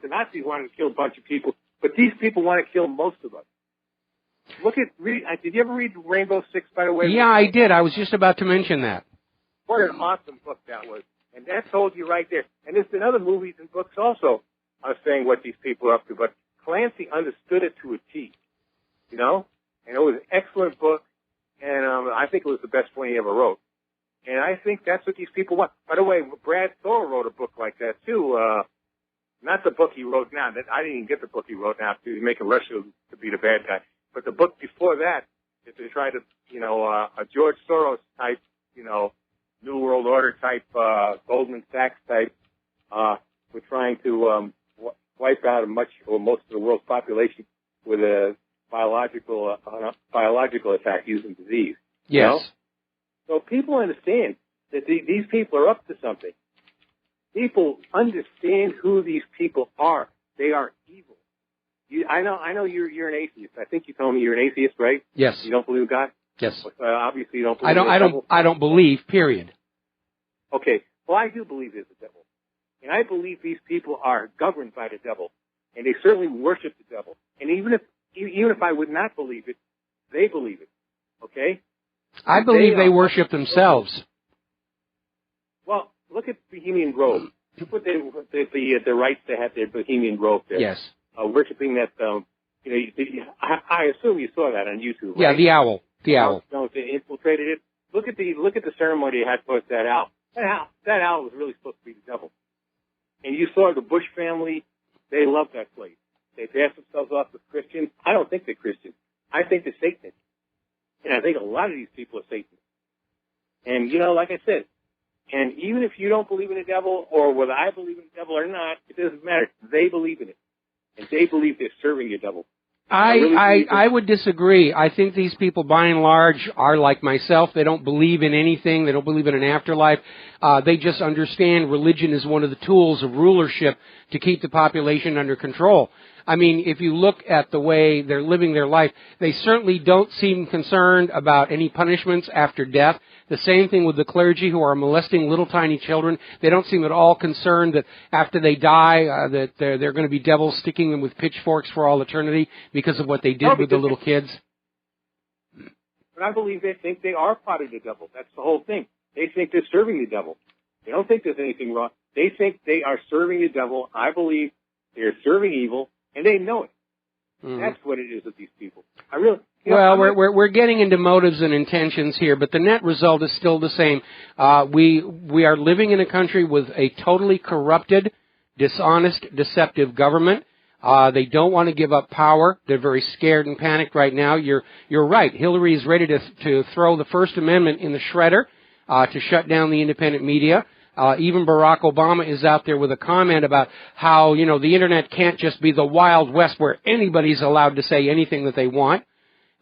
the Nazis wanted to kill a bunch of people, but these people want to kill most of us. Did you ever read Rainbow Six, by the way? Yeah, I did. I was just about to mention that. What an awesome book that was. And that told you right there. And there's been other movies and books also saying what these people are up to. But Clancy understood it to a T, And it was an excellent book. And I think it was the best one he ever wrote. And I think that's what these people want. By the way, Brad Thor wrote a book like that, too. Not the book he wrote now. I didn't even get the book he wrote now. He was making Russia to be the bad guy. But the book before that is to try to, a George Soros type, New World Order type, Goldman Sachs type. We're trying to wipe out most of the world's population with a biological attack using disease. Yes. So people understand that these people are up to something. People understand who these people are. They are evil. I know you're an atheist. I think you told me you're an atheist, right? Yes. You don't believe in God? Yes. Obviously you don't believe I don't believe, period. Okay. Well, I do believe there's a devil. And I believe these people are governed by the devil. And they certainly worship the devil. And even if I would not believe it, they believe it. Okay? I believe they worship themselves. Well, look at Bohemian Grove. Look what the rights to have their Bohemian Grove there. Yes. Worshiping that I assume you saw that on YouTube, right? Yeah, the owl. The owl. They infiltrated it. Look at the ceremony they had to put that owl. That owl was really supposed to be the devil. And you saw the Bush family. They love that place. They pass themselves off as Christians. I don't think they're Christians. I think they're Satanists. And I think a lot of these people are Satanists. And, like I said, and even if you don't believe in the devil or whether I believe in the devil or not, it doesn't matter. They believe in it. And they believe they're serving the devil. I would disagree. I think these people, by and large, are like myself. They don't believe in anything. They don't believe in an afterlife. They just understand religion is one of the tools of rulership to keep the population under control. I mean, if you look at the way they're living their life, they certainly don't seem concerned about any punishments after death. The same thing with the clergy who are molesting little tiny children. They don't seem at all concerned that after they die, that they're going to be devils sticking them with pitchforks for all eternity because of what they did with the little kids. But I believe they think they are part of the devil. That's the whole thing. They think they're serving the devil. They don't think there's anything wrong. They think they are serving the devil. I believe they're serving evil, and they know it. That's what it is with these people. I really. Well, we're getting into motives and intentions here, but the net result is still the same. We are living in a country with a totally corrupted, dishonest, deceptive government. They don't want to give up power. They're very scared and panicked right now. You're right. Hillary is ready to throw the First Amendment in the shredder, to shut down the independent media. Even Barack Obama is out there with a comment about how, the internet can't just be the Wild West where anybody's allowed to say anything that they want.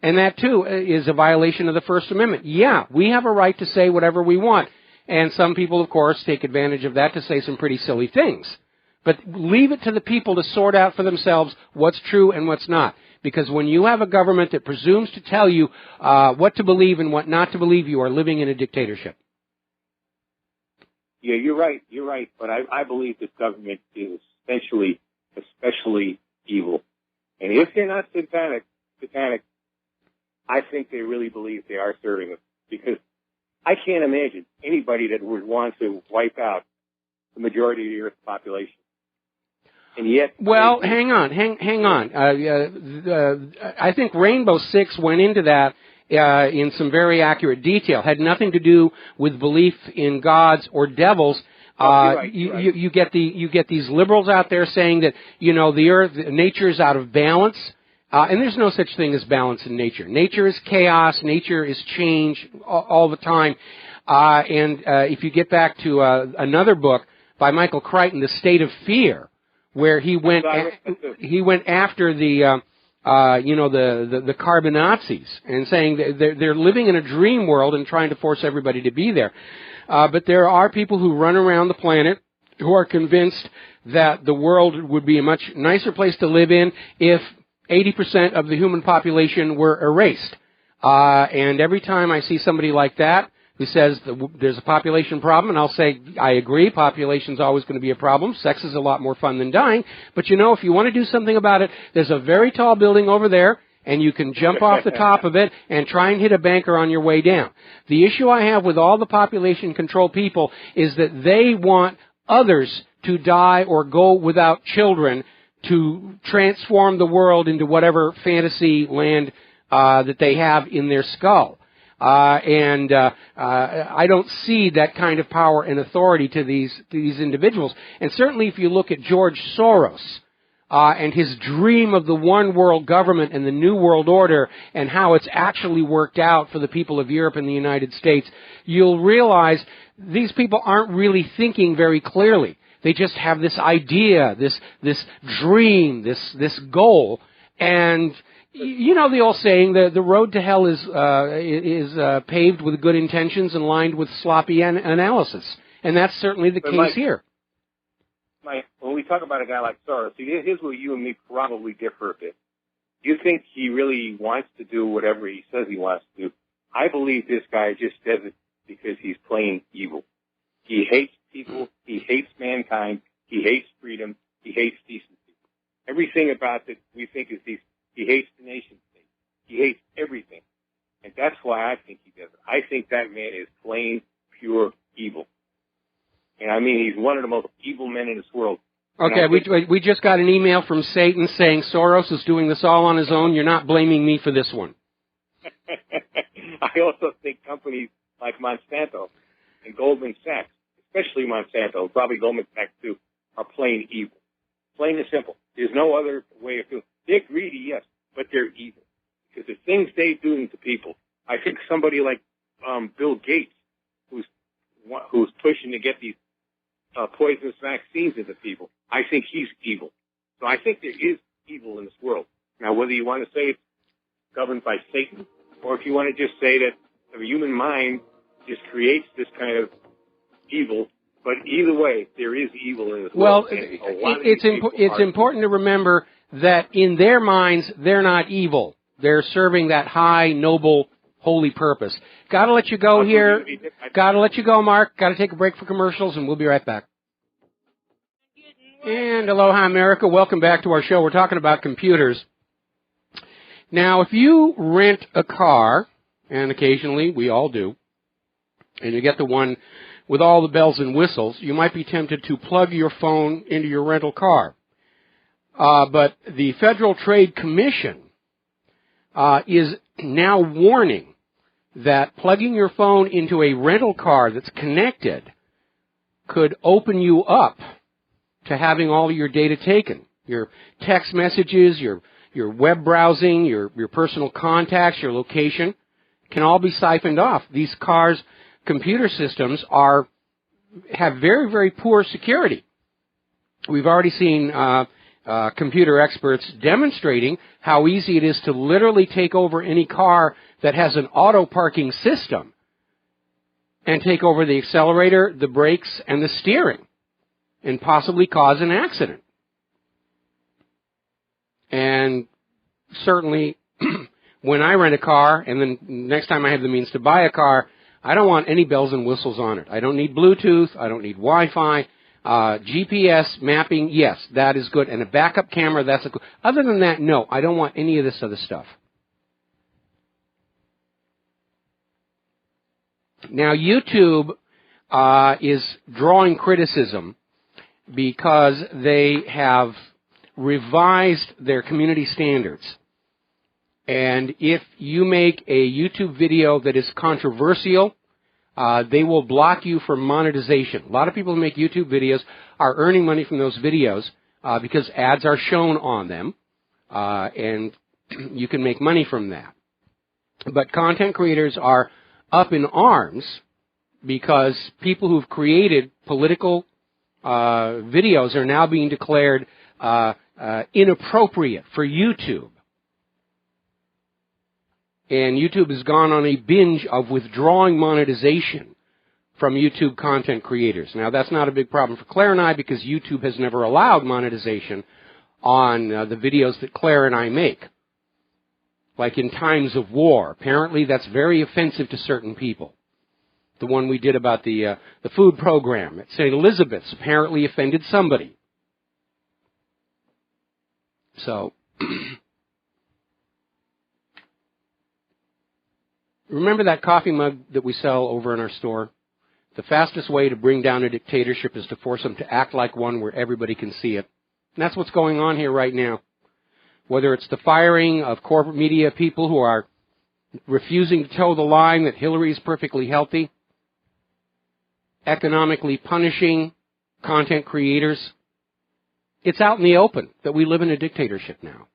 And that, too, is a violation of the First Amendment. Yeah, we have a right to say whatever we want. And some people, of course, take advantage of that to say some pretty silly things. But leave it to the people to sort out for themselves what's true and what's not. Because when you have a government that presumes to tell you what to believe and what not to believe, you are living in a dictatorship. Yeah, you're right. You're right. But I believe this government is especially evil. And if they're not satanic, I think they really believe they are serving us. Because I can't imagine anybody that would want to wipe out the majority of the Earth's population. And yet... Well, hang on. I think Rainbow Six went into that in some very accurate detail. Had nothing to do with belief in gods or devils. You get these liberals out there saying that the earth, nature is out of balance, and there's no such thing as balance in nature. Nature is chaos. Nature is change all the time. And if you get back to another book by Michael Crichton, The State of Fear, where he went after the carbon Nazis and saying that they're living in a dream world and trying to force everybody to be there. But there are people who run around the planet who are convinced that the world would be a much nicer place to live in if 80% of the human population were erased. And every time I see somebody like that who says there's a population problem, and I'll say, I agree, population's always going to be a problem. Sex is a lot more fun than dying. But if you want to do something about it, there's a very tall building over there, and you can jump off the top of it and try and hit a banker on your way down. The issue I have with all the population control people is that they want others to die or go without children to transform the world into whatever fantasy land that they have in their skull. And I don't see that kind of power and authority to these individuals. And certainly if you look at George Soros and his dream of the one world government and the new world order and how it's actually worked out for the people of Europe and the United States, you'll realize these people aren't really thinking very clearly. They just have this idea, this dream, this goal, and the old saying, the road to hell is paved with good intentions and lined with sloppy analysis, and that's certainly the case here. Mike, when we talk about a guy like Soros, here's where you and me probably differ a bit. Do you think he really wants to do whatever he says he wants to do? I believe this guy just does it because he's playing evil. He hates people. He hates mankind. He hates freedom. He hates decency. Everything about it we think is decent. He hates the nation state. He hates everything. And that's why I think he does it. I think that man is plain, pure evil. And I mean, he's one of the most evil men in this world. Okay, we just got an email from Satan saying Soros is doing this all on his own. You're not blaming me for this one. I also think companies like Monsanto and Goldman Sachs, especially Monsanto, probably Goldman Sachs too, are plain evil. Plain and simple. There's no other way of doing it. They're greedy, yes, but they're evil. Because the things they're doing to people, I think somebody like Bill Gates, who's pushing to get these poisonous vaccines into people, I think he's evil. So I think there is evil in this world. Now, whether you want to say it's governed by Satan, or if you want to just say that the human mind just creates this kind of evil, but either way, there is evil in this world. Well, it's important to remember that in their minds, they're not evil. They're serving that high, noble, holy purpose. Got to let you go here. Got to let you go, Mark. Got to take a break for commercials, and we'll be right back. And aloha, America. Welcome back to our show. We're talking about computers. Now, if you rent a car, and occasionally we all do, and you get the one with all the bells and whistles, you might be tempted to plug your phone into your rental car. But the Federal Trade Commission is now warning that plugging your phone into a rental car that's connected could open you up to having all of your data taken. Your text messages, your web browsing, your personal contacts, your location can all be siphoned off. These cars' computer systems have very, very poor security. We've already seen computer experts demonstrating how easy it is to literally take over any car that has an auto parking system and take over the accelerator, the brakes, and the steering and possibly cause an accident. And certainly when I rent a car and then next time I have the means to buy a car, I don't want any bells and whistles on it. I don't need Bluetooth. I don't need Wi-Fi. GPS mapping, yes, that is good. And a backup camera, that's good. Other than that, no, I don't want any of this other stuff. Now, YouTube is drawing criticism because they have revised their community standards. And if you make a YouTube video that is controversial, they will block you from monetization. A lot of people who make YouTube videos are earning money from those videos because ads are shown on them, and you can make money from that. But content creators are up in arms because people who've created political videos are now being declared inappropriate for YouTube. And YouTube has gone on a binge of withdrawing monetization from YouTube content creators. Now, that's not a big problem for Claire and I because YouTube has never allowed monetization on the videos that Claire and I make. Like in times of war. Apparently, that's very offensive to certain people. The one we did about the food program at St. Elizabeth's apparently offended somebody. So, remember that coffee mug that we sell over in our store? The fastest way to bring down a dictatorship is to force them to act like one where everybody can see it. And that's what's going on here right now. Whether it's the firing of corporate media people who are refusing to toe the line that Hillary is perfectly healthy, economically punishing content creators, it's out in the open that we live in a dictatorship now.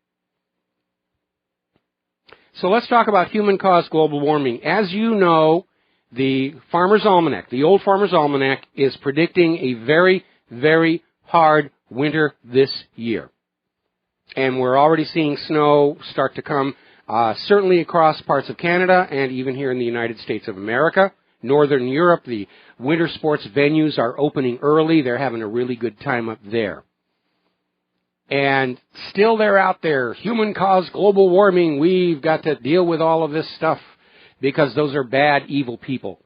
So let's talk about human-caused global warming. As you know, the Farmer's Almanac, the old Farmer's Almanac, is predicting a very, very hard winter this year. And we're already seeing snow start to come, certainly across parts of Canada and even here in the United States of America. Northern Europe, the winter sports venues are opening early. They're having a really good time up there. And still they're out there, human-caused global warming, we've got to deal with all of this stuff because those are bad, evil people.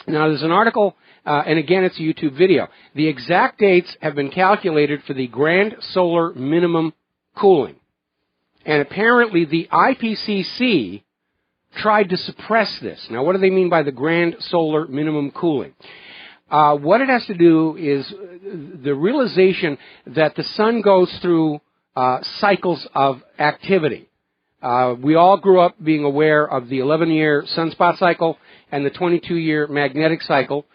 Now, there's an article, and again, it's a YouTube video. The exact dates have been calculated for the grand solar minimum cooling. And apparently the IPCC tried to suppress this. Now, what do they mean by the grand solar minimum cooling? What it has to do is the realization that the sun goes through cycles of activity. We all grew up being aware of the 11-year sunspot cycle and the 22-year magnetic cycle.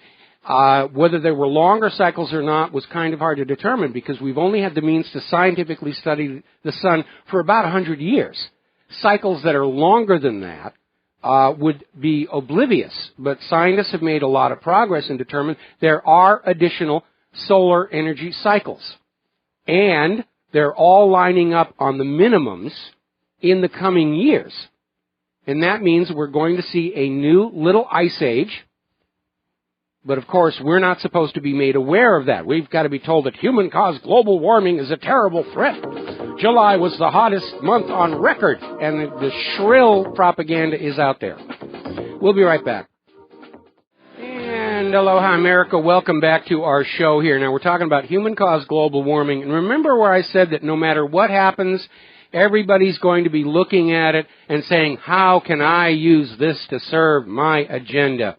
Whether there were longer cycles or not was kind of hard to determine because we've only had the means to scientifically study the sun for about 100 years. Cycles that are longer than that would be oblivious, but scientists have made a lot of progress and determined there are additional solar energy cycles. And they're all lining up on the minimums in the coming years. And that means we're going to see a new little ice age. But of course, we're not supposed to be made aware of that. We've got to be told that human-caused global warming is a terrible threat. July was the hottest month on record, and the shrill propaganda is out there. We'll be right back. And aloha, America. Welcome back to our show here. Now, we're talking about human-caused global warming. And remember where I said that no matter what happens, everybody's going to be looking at it and saying, how can I use this to serve my agenda?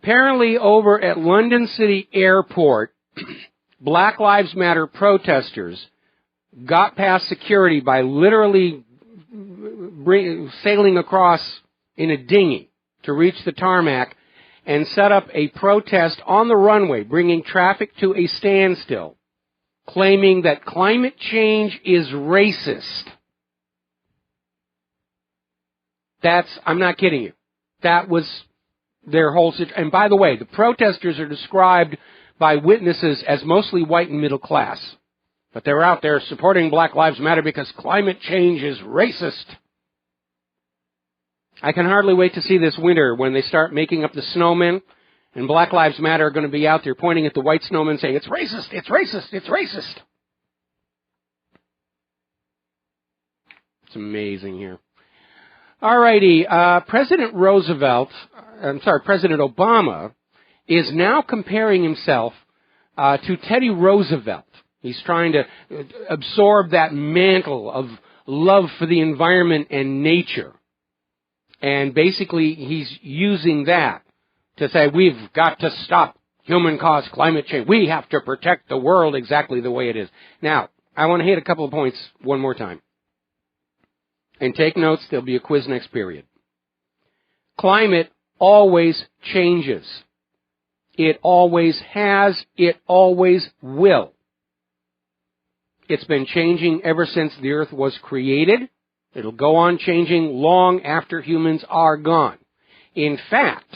Apparently, over at London City Airport, Black Lives Matter protesters got past security by literally sailing across in a dinghy to reach the tarmac and set up a protest on the runway, bringing traffic to a standstill, claiming that climate change is racist. I'm not kidding you. That was their whole situation. And by the way, the protesters are described by witnesses as mostly white and middle class. But they're out there supporting Black Lives Matter because climate change is racist. I can hardly wait to see this winter when they start making up the snowmen, and Black Lives Matter are going to be out there pointing at the white snowmen saying, it's racist, it's racist, it's racist. It's amazing here. All righty, President Obama is now comparing himself to Teddy Roosevelt. He's trying to absorb that mantle of love for the environment and nature. And basically, he's using that to say, we've got to stop human-caused climate change. We have to protect the world exactly the way it is. Now, I want to hit a couple of points one more time. And take notes, there'll be a quiz next period. Climate always changes. It always has, it always will. It's been changing ever since the earth was created. It'll go on changing long after humans are gone. In fact,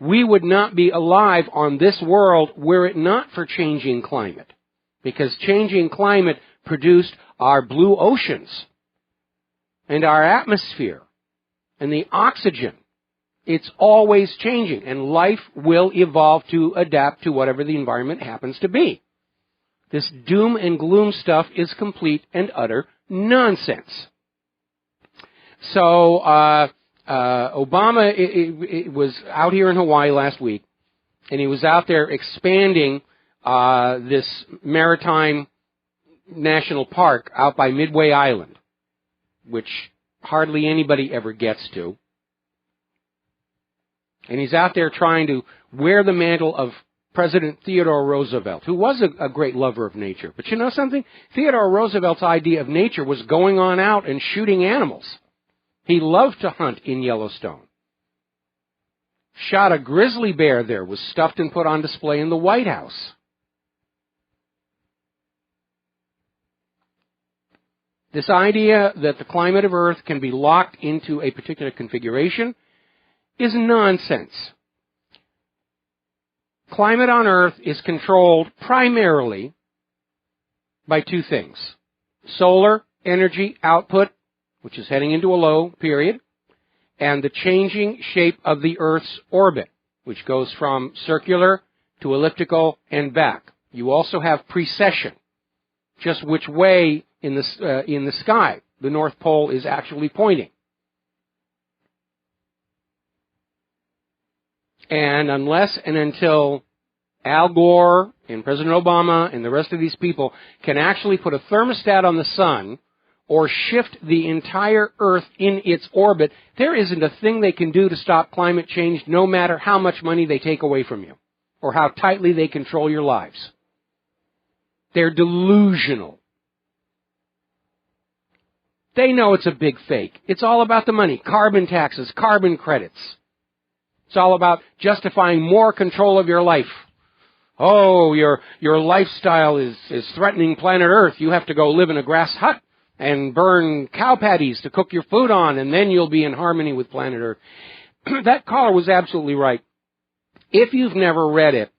we would not be alive on this world were it not for changing climate. Because changing climate produced our blue oceans and our atmosphere and the oxygen. It's always changing, and life will evolve to adapt to whatever the environment happens to be. This doom and gloom stuff is complete and utter nonsense. So, Obama was out here in Hawaii last week, and he was out there expanding this maritime national park out by Midway Island, which hardly anybody ever gets to. And he's out there trying to wear the mantle of President Theodore Roosevelt, who was a great lover of nature. But you know something? Theodore Roosevelt's idea of nature was going on out and shooting animals. He loved to hunt in Yellowstone. Shot a grizzly bear there, was stuffed and put on display in the White House. This idea that the climate of Earth can be locked into a particular configuration is nonsense. Climate on Earth is controlled primarily by two things. Solar energy output, which is heading into a low period, and the changing shape of the Earth's orbit, which goes from circular to elliptical and back. You also have precession, just which way in the sky the North Pole is actually pointing. And unless and until Al Gore and President Obama and the rest of these people can actually put a thermostat on the sun or shift the entire Earth in its orbit, there isn't a thing they can do to stop climate change, no matter how much money they take away from you. or how tightly they control your lives. They're delusional. They know it's a big fake. It's all about the money. Carbon taxes, carbon credits. It's all about justifying more control of your life. Oh, your lifestyle is threatening planet Earth. You have to go live in a grass hut and burn cow patties to cook your food on, and then you'll be in harmony with planet Earth. That caller was absolutely right. If you've never read it,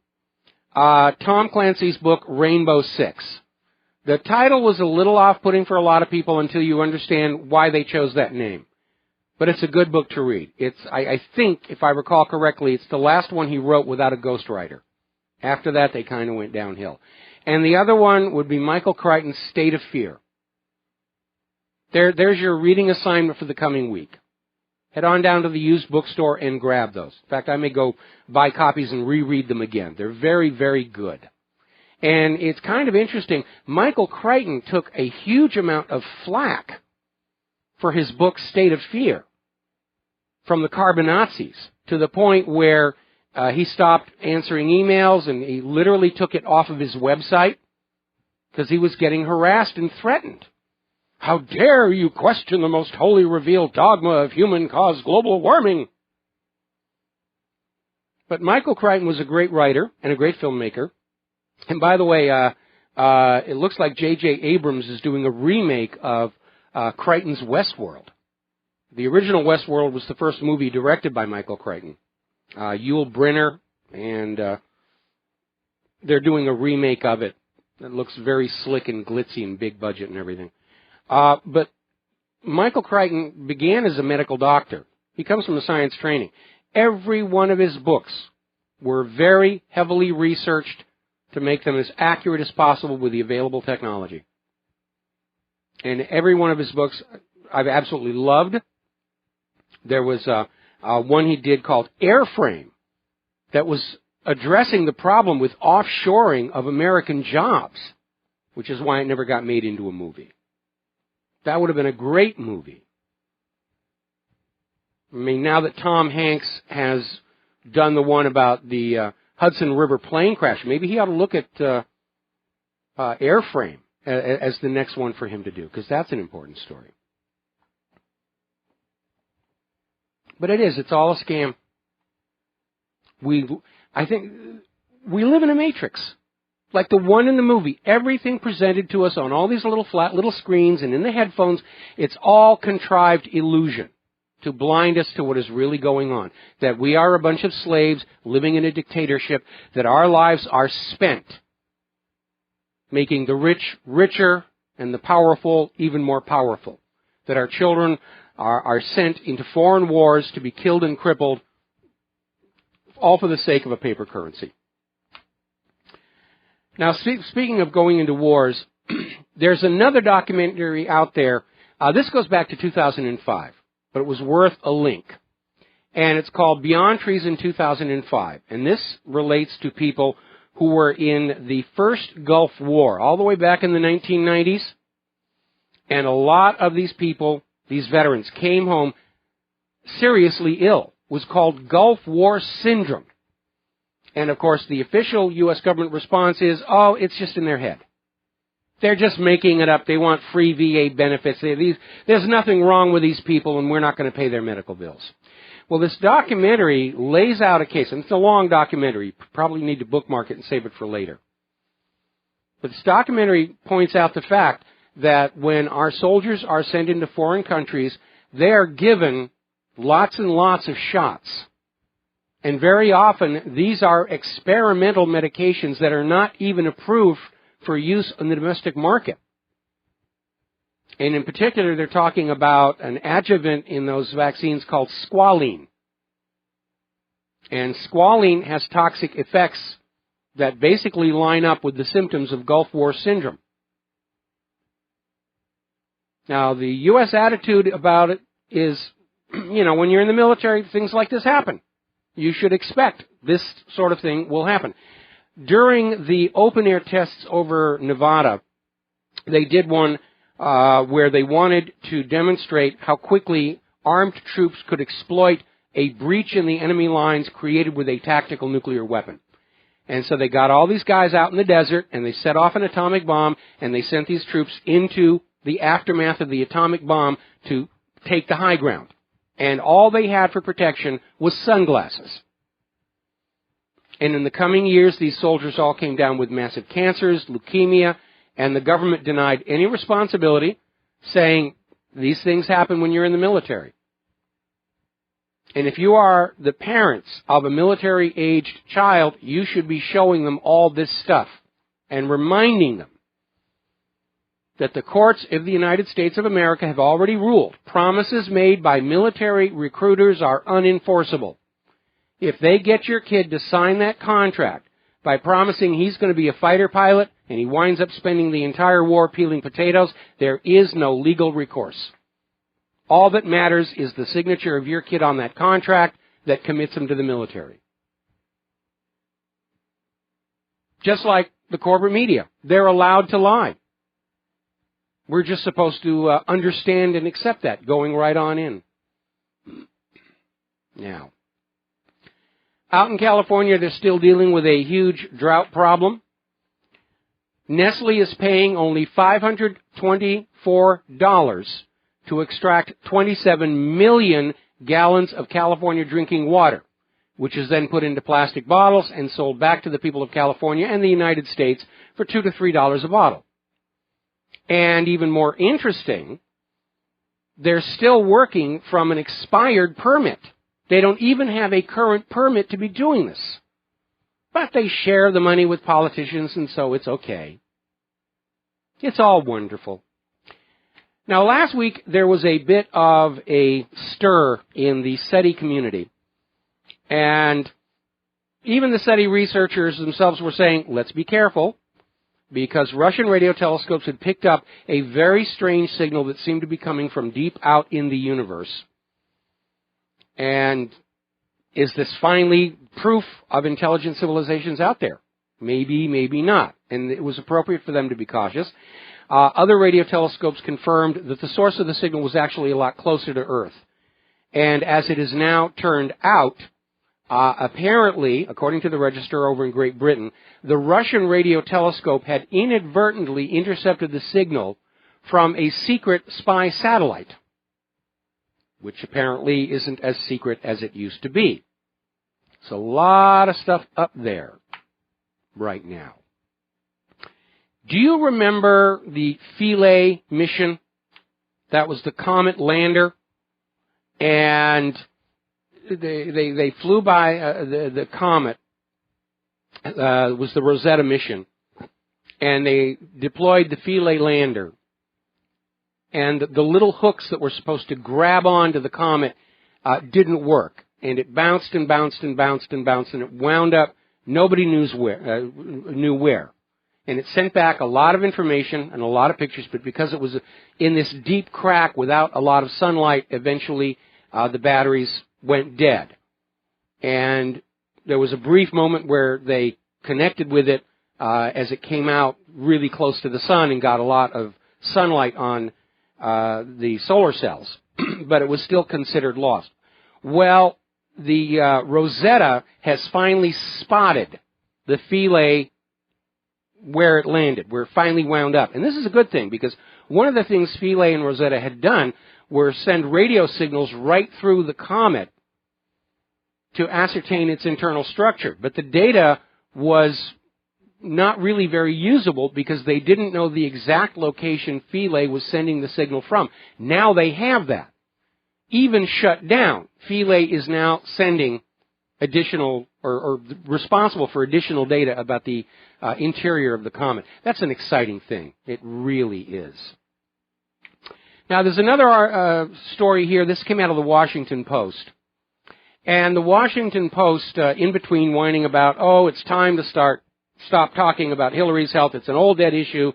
Tom Clancy's book, Rainbow Six. The title was a little off-putting for a lot of people until you understand why they chose that name. But it's a good book to read. I think, if I recall correctly, it's the last one he wrote without a ghostwriter. After that, they kind of went downhill. And the other one would be Michael Crichton's State of Fear. There's your reading assignment for the coming week. Head on down to the used bookstore and grab those. In fact, I may go buy copies and reread them again. They're very, very good. And it's kind of interesting. Michael Crichton took a huge amount of flack for his book State of Fear from the Carbonazis, to the point where he stopped answering emails and he literally took it off of his website because he was getting harassed and threatened. How dare you question the most holy revealed dogma of human-caused global warming? But Michael Crichton was a great writer and a great filmmaker. And by the way, it looks like J.J. Abrams is doing a remake of Crichton's Westworld. The original Westworld was the first movie directed by Michael Crichton. Yul Brynner, and they're doing a remake of it that looks very slick and glitzy and big budget and everything. But Michael Crichton began as a medical doctor. He comes from a science training. Every one of his books were very heavily researched to make them as accurate as possible with the available technology. And every one of his books I've absolutely loved. There was one he did called Airframe that was addressing the problem with offshoring of American jobs, which is why it never got made into a movie. That would have been a great movie. I mean, now that Tom Hanks has done the one about the Hudson River plane crash, maybe he ought to look at Airframe as the next one for him to do, because that's an important story. But it's all a scam. I think we live in a matrix. Like the one in the movie, everything presented to us on all these little flat little screens and in the headphones, it's all contrived illusion to blind us to what is really going on. That we are a bunch of slaves living in a dictatorship, that our lives are spent making the rich richer and the powerful even more powerful. That our children are sent into foreign wars to be killed and crippled, all for the sake of a paper currency. Now, speaking of going into wars, there's another documentary out there. This goes back to 2005, but it was worth a link. And it's called Beyond Treason 2005. And this relates to people who were in the first Gulf War, all the way back in the 1990s. And a lot of these people, these veterans, came home seriously ill. It was called Gulf War Syndrome. And, of course, the official U.S. government response is, oh, it's just in their head. They're just making it up. They want free VA benefits. There's nothing wrong with these people, and we're not going to pay their medical bills. Well, this documentary lays out a case, and it's a long documentary. You probably need to bookmark it and save it for later. But this documentary points out the fact that when our soldiers are sent into foreign countries, they are given lots and lots of shots. And very often, these are experimental medications that are not even approved for use in the domestic market. And in particular, they're talking about an adjuvant in those vaccines called squalene. And squalene has toxic effects that basically line up with the symptoms of Gulf War syndrome. Now, the U.S. attitude about it is, when you're in the military, things like this happen. You should expect this sort of thing will happen. During the open-air tests over Nevada, they did one where they wanted to demonstrate how quickly armed troops could exploit a breach in the enemy lines created with a tactical nuclear weapon. And so they got all these guys out in the desert, and they set off an atomic bomb, and they sent these troops into the aftermath of the atomic bomb to take the high ground. And all they had for protection was sunglasses. And in the coming years, these soldiers all came down with massive cancers, leukemia, and the government denied any responsibility, saying these things happen when you're in the military. And if you are the parents of a military-aged child, you should be showing them all this stuff and reminding them that the courts of the United States of America have already ruled promises made by military recruiters are unenforceable. If they get your kid to sign that contract by promising he's going to be a fighter pilot and he winds up spending the entire war peeling potatoes, there is no legal recourse. All that matters is the signature of your kid on that contract that commits him to the military. Just like the corporate media, they're allowed to lie. We're just supposed to understand and accept that, going right on in. Now, out in California, they're still dealing with a huge drought problem. Nestle is paying only $524 to extract 27 million gallons of California drinking water, which is then put into plastic bottles and sold back to the people of California and the United States for $2 to $3 a bottle. And even more interesting, they're still working from an expired permit. They don't even have a current permit to be doing this. But they share the money with politicians, and so it's okay. It's all wonderful. Now, last week, there was a bit of a stir in the SETI community. And even the SETI researchers themselves were saying, let's be careful, because Russian radio telescopes had picked up a very strange signal that seemed to be coming from deep out in the universe. And is this finally proof of intelligent civilizations out there? Maybe, maybe not. And it was appropriate for them to be cautious. Other radio telescopes confirmed that the source of the signal was actually a lot closer to Earth. And as it is now turned out, apparently, according to the Register over in Great Britain, the Russian radio telescope had inadvertently intercepted the signal from a secret spy satellite, which apparently isn't as secret as it used to be. So a lot of stuff up there right now. Do you remember the Philae mission? That was the Comet lander. And they flew by the Comet. Was the Rosetta mission. And they deployed the Philae lander. And the little hooks that were supposed to grab onto the Comet didn't work. And it bounced and bounced and bounced and bounced. And it wound up, nobody knew where. And it sent back a lot of information and a lot of pictures, but because it was in this deep crack without a lot of sunlight, eventually the batteries went dead. And there was a brief moment where they connected with it as it came out really close to the sun and got a lot of sunlight on the solar cells, but it was still considered lost. Well, the Rosetta has finally spotted the Philae where it landed, where it finally wound up. And this is a good thing, because one of the things Philae and Rosetta had done were send radio signals right through the comet to ascertain its internal structure. But the data was not really very usable because they didn't know the exact location Philae was sending the signal from. Now they have that. Even shut down, Philae is now sending additional or responsible for additional data about the interior of the comet. That's an exciting thing. It really is. Now, there's another story here. This came out of the Washington Post. And the Washington Post, in between whining about, it's time to stop talking about Hillary's health. It's an old dead issue,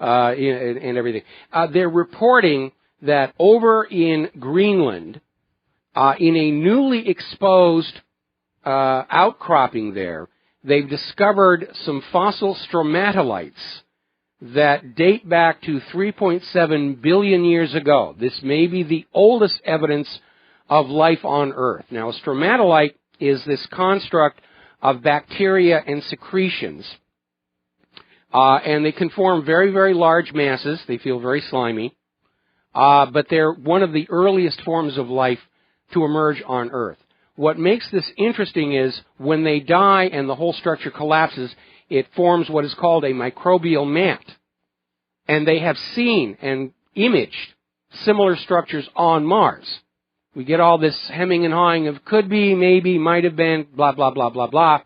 and everything. They're reporting that over in Greenland, in a newly exposed outcropping there, they've discovered some fossil stromatolites that date back to 3.7 billion years ago. This may be the oldest evidence of life on Earth. Now, a stromatolite is this construct of bacteria and secretions. And they can form very, very large masses. They feel very slimy. But they're one of the earliest forms of life to emerge on Earth. What makes this interesting is when they die and the whole structure collapses, it forms what is called a microbial mat. And they have seen and imaged similar structures on Mars. We get all this hemming and hawing of could be, maybe, might have been, blah, blah, blah, blah, blah.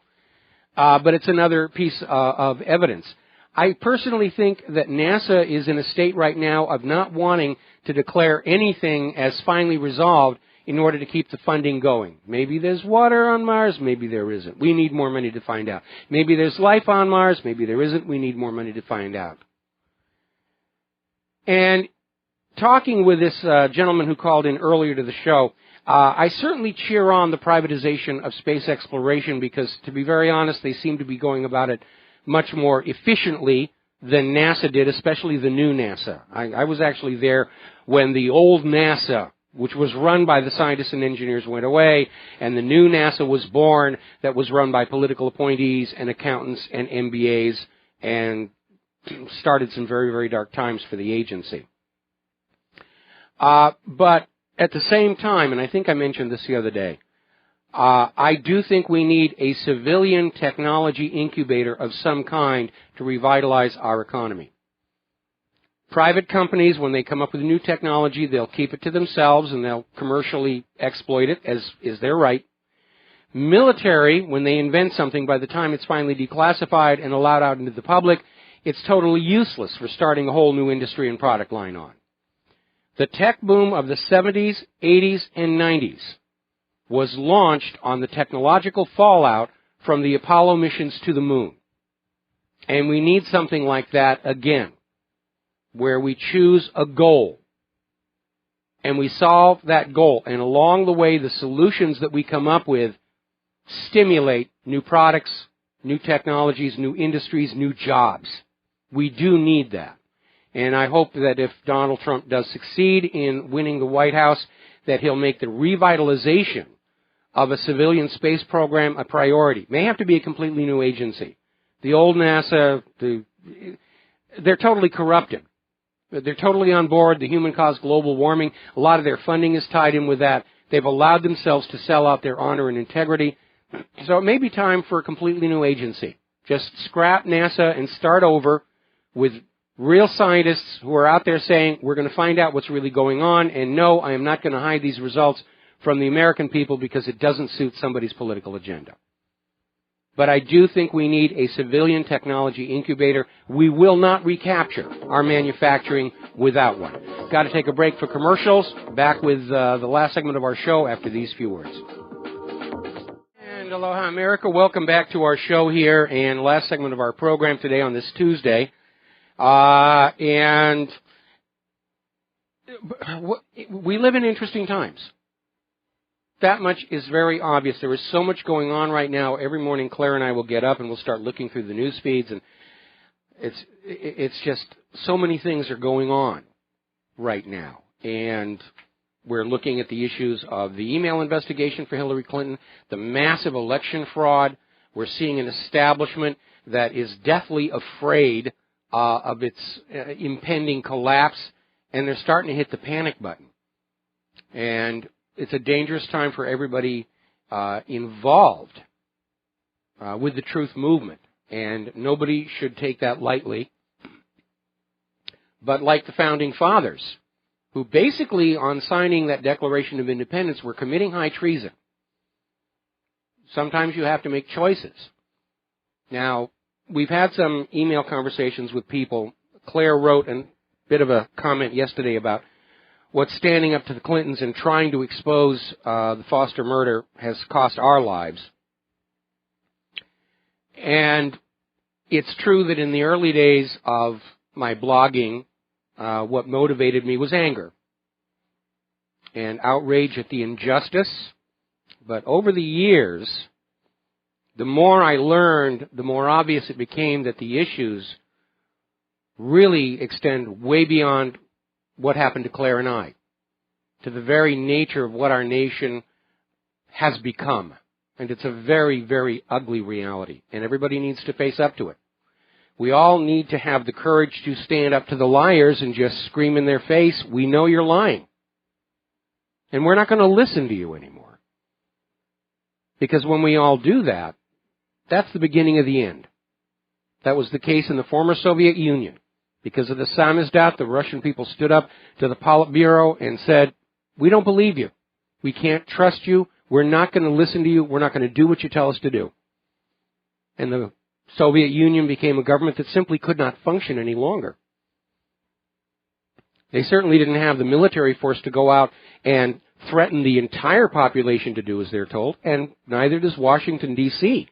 But it's another piece of evidence. I personally think that NASA is in a state right now of not wanting to declare anything as finally resolved in order to keep the funding going. Maybe there's water on Mars, maybe there isn't. We need more money to find out. Maybe there's life on Mars, maybe there isn't. We need more money to find out. And talking with this gentleman who called in earlier to the show, I certainly cheer on the privatization of space exploration because, to be very honest, they seem to be going about it much more efficiently than NASA did, especially the new NASA. I was actually there when the old NASA, which was run by the scientists and engineers, went away, and the new NASA was born that was run by political appointees and accountants and MBAs, and started some very, very dark times for the agency. But at the same time, and I think I mentioned this the other day, I do think we need a civilian technology incubator of some kind to revitalize our economy. Private companies, when they come up with new technology, they'll keep it to themselves and they'll commercially exploit it, as is their right. Military, when they invent something, by the time it's finally declassified and allowed out into the public, it's totally useless for starting a whole new industry and product line on. The tech boom of the 70s, 80s, and 90s was launched on the technological fallout from the Apollo missions to the moon. And we need something like that again, where we choose a goal and we solve that goal. And along the way, the solutions that we come up with stimulate new products, new technologies, new industries, new jobs. We do need that. And I hope that if Donald Trump does succeed in winning the White House, that he'll make the revitalization of a civilian space program a priority. It may have to be a completely new agency. The old NASA, they're totally corrupted. They're totally on board. The human-caused global warming, a lot of their funding is tied in with that. They've allowed themselves to sell out their honor and integrity. So it may be time for a completely new agency. Just scrap NASA and start over with real scientists who are out there saying, we're going to find out what's really going on, and no, I am not going to hide these results from the American people because it doesn't suit somebody's political agenda. But I do think we need a civilian technology incubator. We will not recapture our manufacturing without one. Got to take a break for commercials. Back with the last segment of our show after these few words. And aloha, America. Welcome back to our show here and last segment of our program today on this Tuesday. And we live in interesting times. That much is very obvious. There is so much going on right now. Every morning, Claire and I will get up and we'll start looking through the news feeds, and it's just so many things are going on right now. And we're looking at the issues of the email investigation for Hillary Clinton, the massive election fraud. We're seeing an establishment that is deathly afraid of its impending collapse, and they're starting to hit the panic button. And it's a dangerous time for everybody involved with the truth movement, and nobody should take that lightly. But like the Founding Fathers, who basically, on signing that Declaration of Independence, were committing high treason. Sometimes you have to make choices. Now, we've had some email conversations with people. Claire wrote a bit of a comment yesterday about what standing up to the Clintons and trying to expose the Foster murder has cost our lives. And it's true that in the early days of my blogging, what motivated me was anger and outrage at the injustice. But over the years, the more I learned, the more obvious it became that the issues really extend way beyond what happened to Claire and I, to the very nature of what our nation has become And it's a very, very ugly reality. And everybody needs to face up to it. We all need to have the courage to stand up to the liars and just scream in their face, we know you're lying. And we're not going to listen to you anymore. Because when we all do that, that's the beginning of the end. That was the case in the former Soviet Union. Because of the samizdat, the Russian people stood up to the Politburo and said, we don't believe you. We can't trust you. We're not going to listen to you. We're not going to do what you tell us to do. And the Soviet Union became a government that simply could not function any longer. They certainly didn't have the military force to go out and threaten the entire population to do as they're told, and neither does Washington, D.C.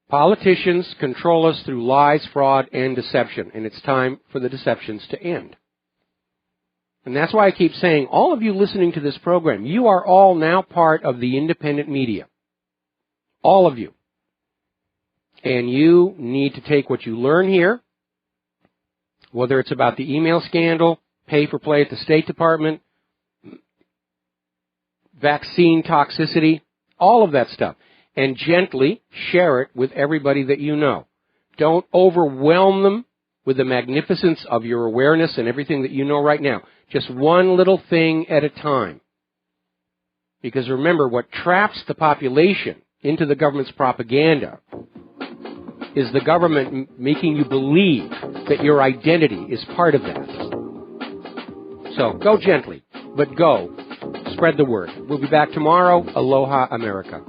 Politicians control us through lies, fraud, and deception, and it's time for the deceptions to end. And that's why I keep saying, all of you listening to this program, you are all now part of the independent media. All of you. And you need to take what you learn here, whether it's about the email scandal, pay for play at the State Department, vaccine toxicity, all of that stuff, and gently share it with everybody that you know. Don't overwhelm them with the magnificence of your awareness and everything that you know right now. Just one little thing at a time. Because remember, what traps the population into the government's propaganda is the government making you believe that your identity is part of that. So go gently, but go. Spread the word. We'll be back tomorrow. Aloha, America.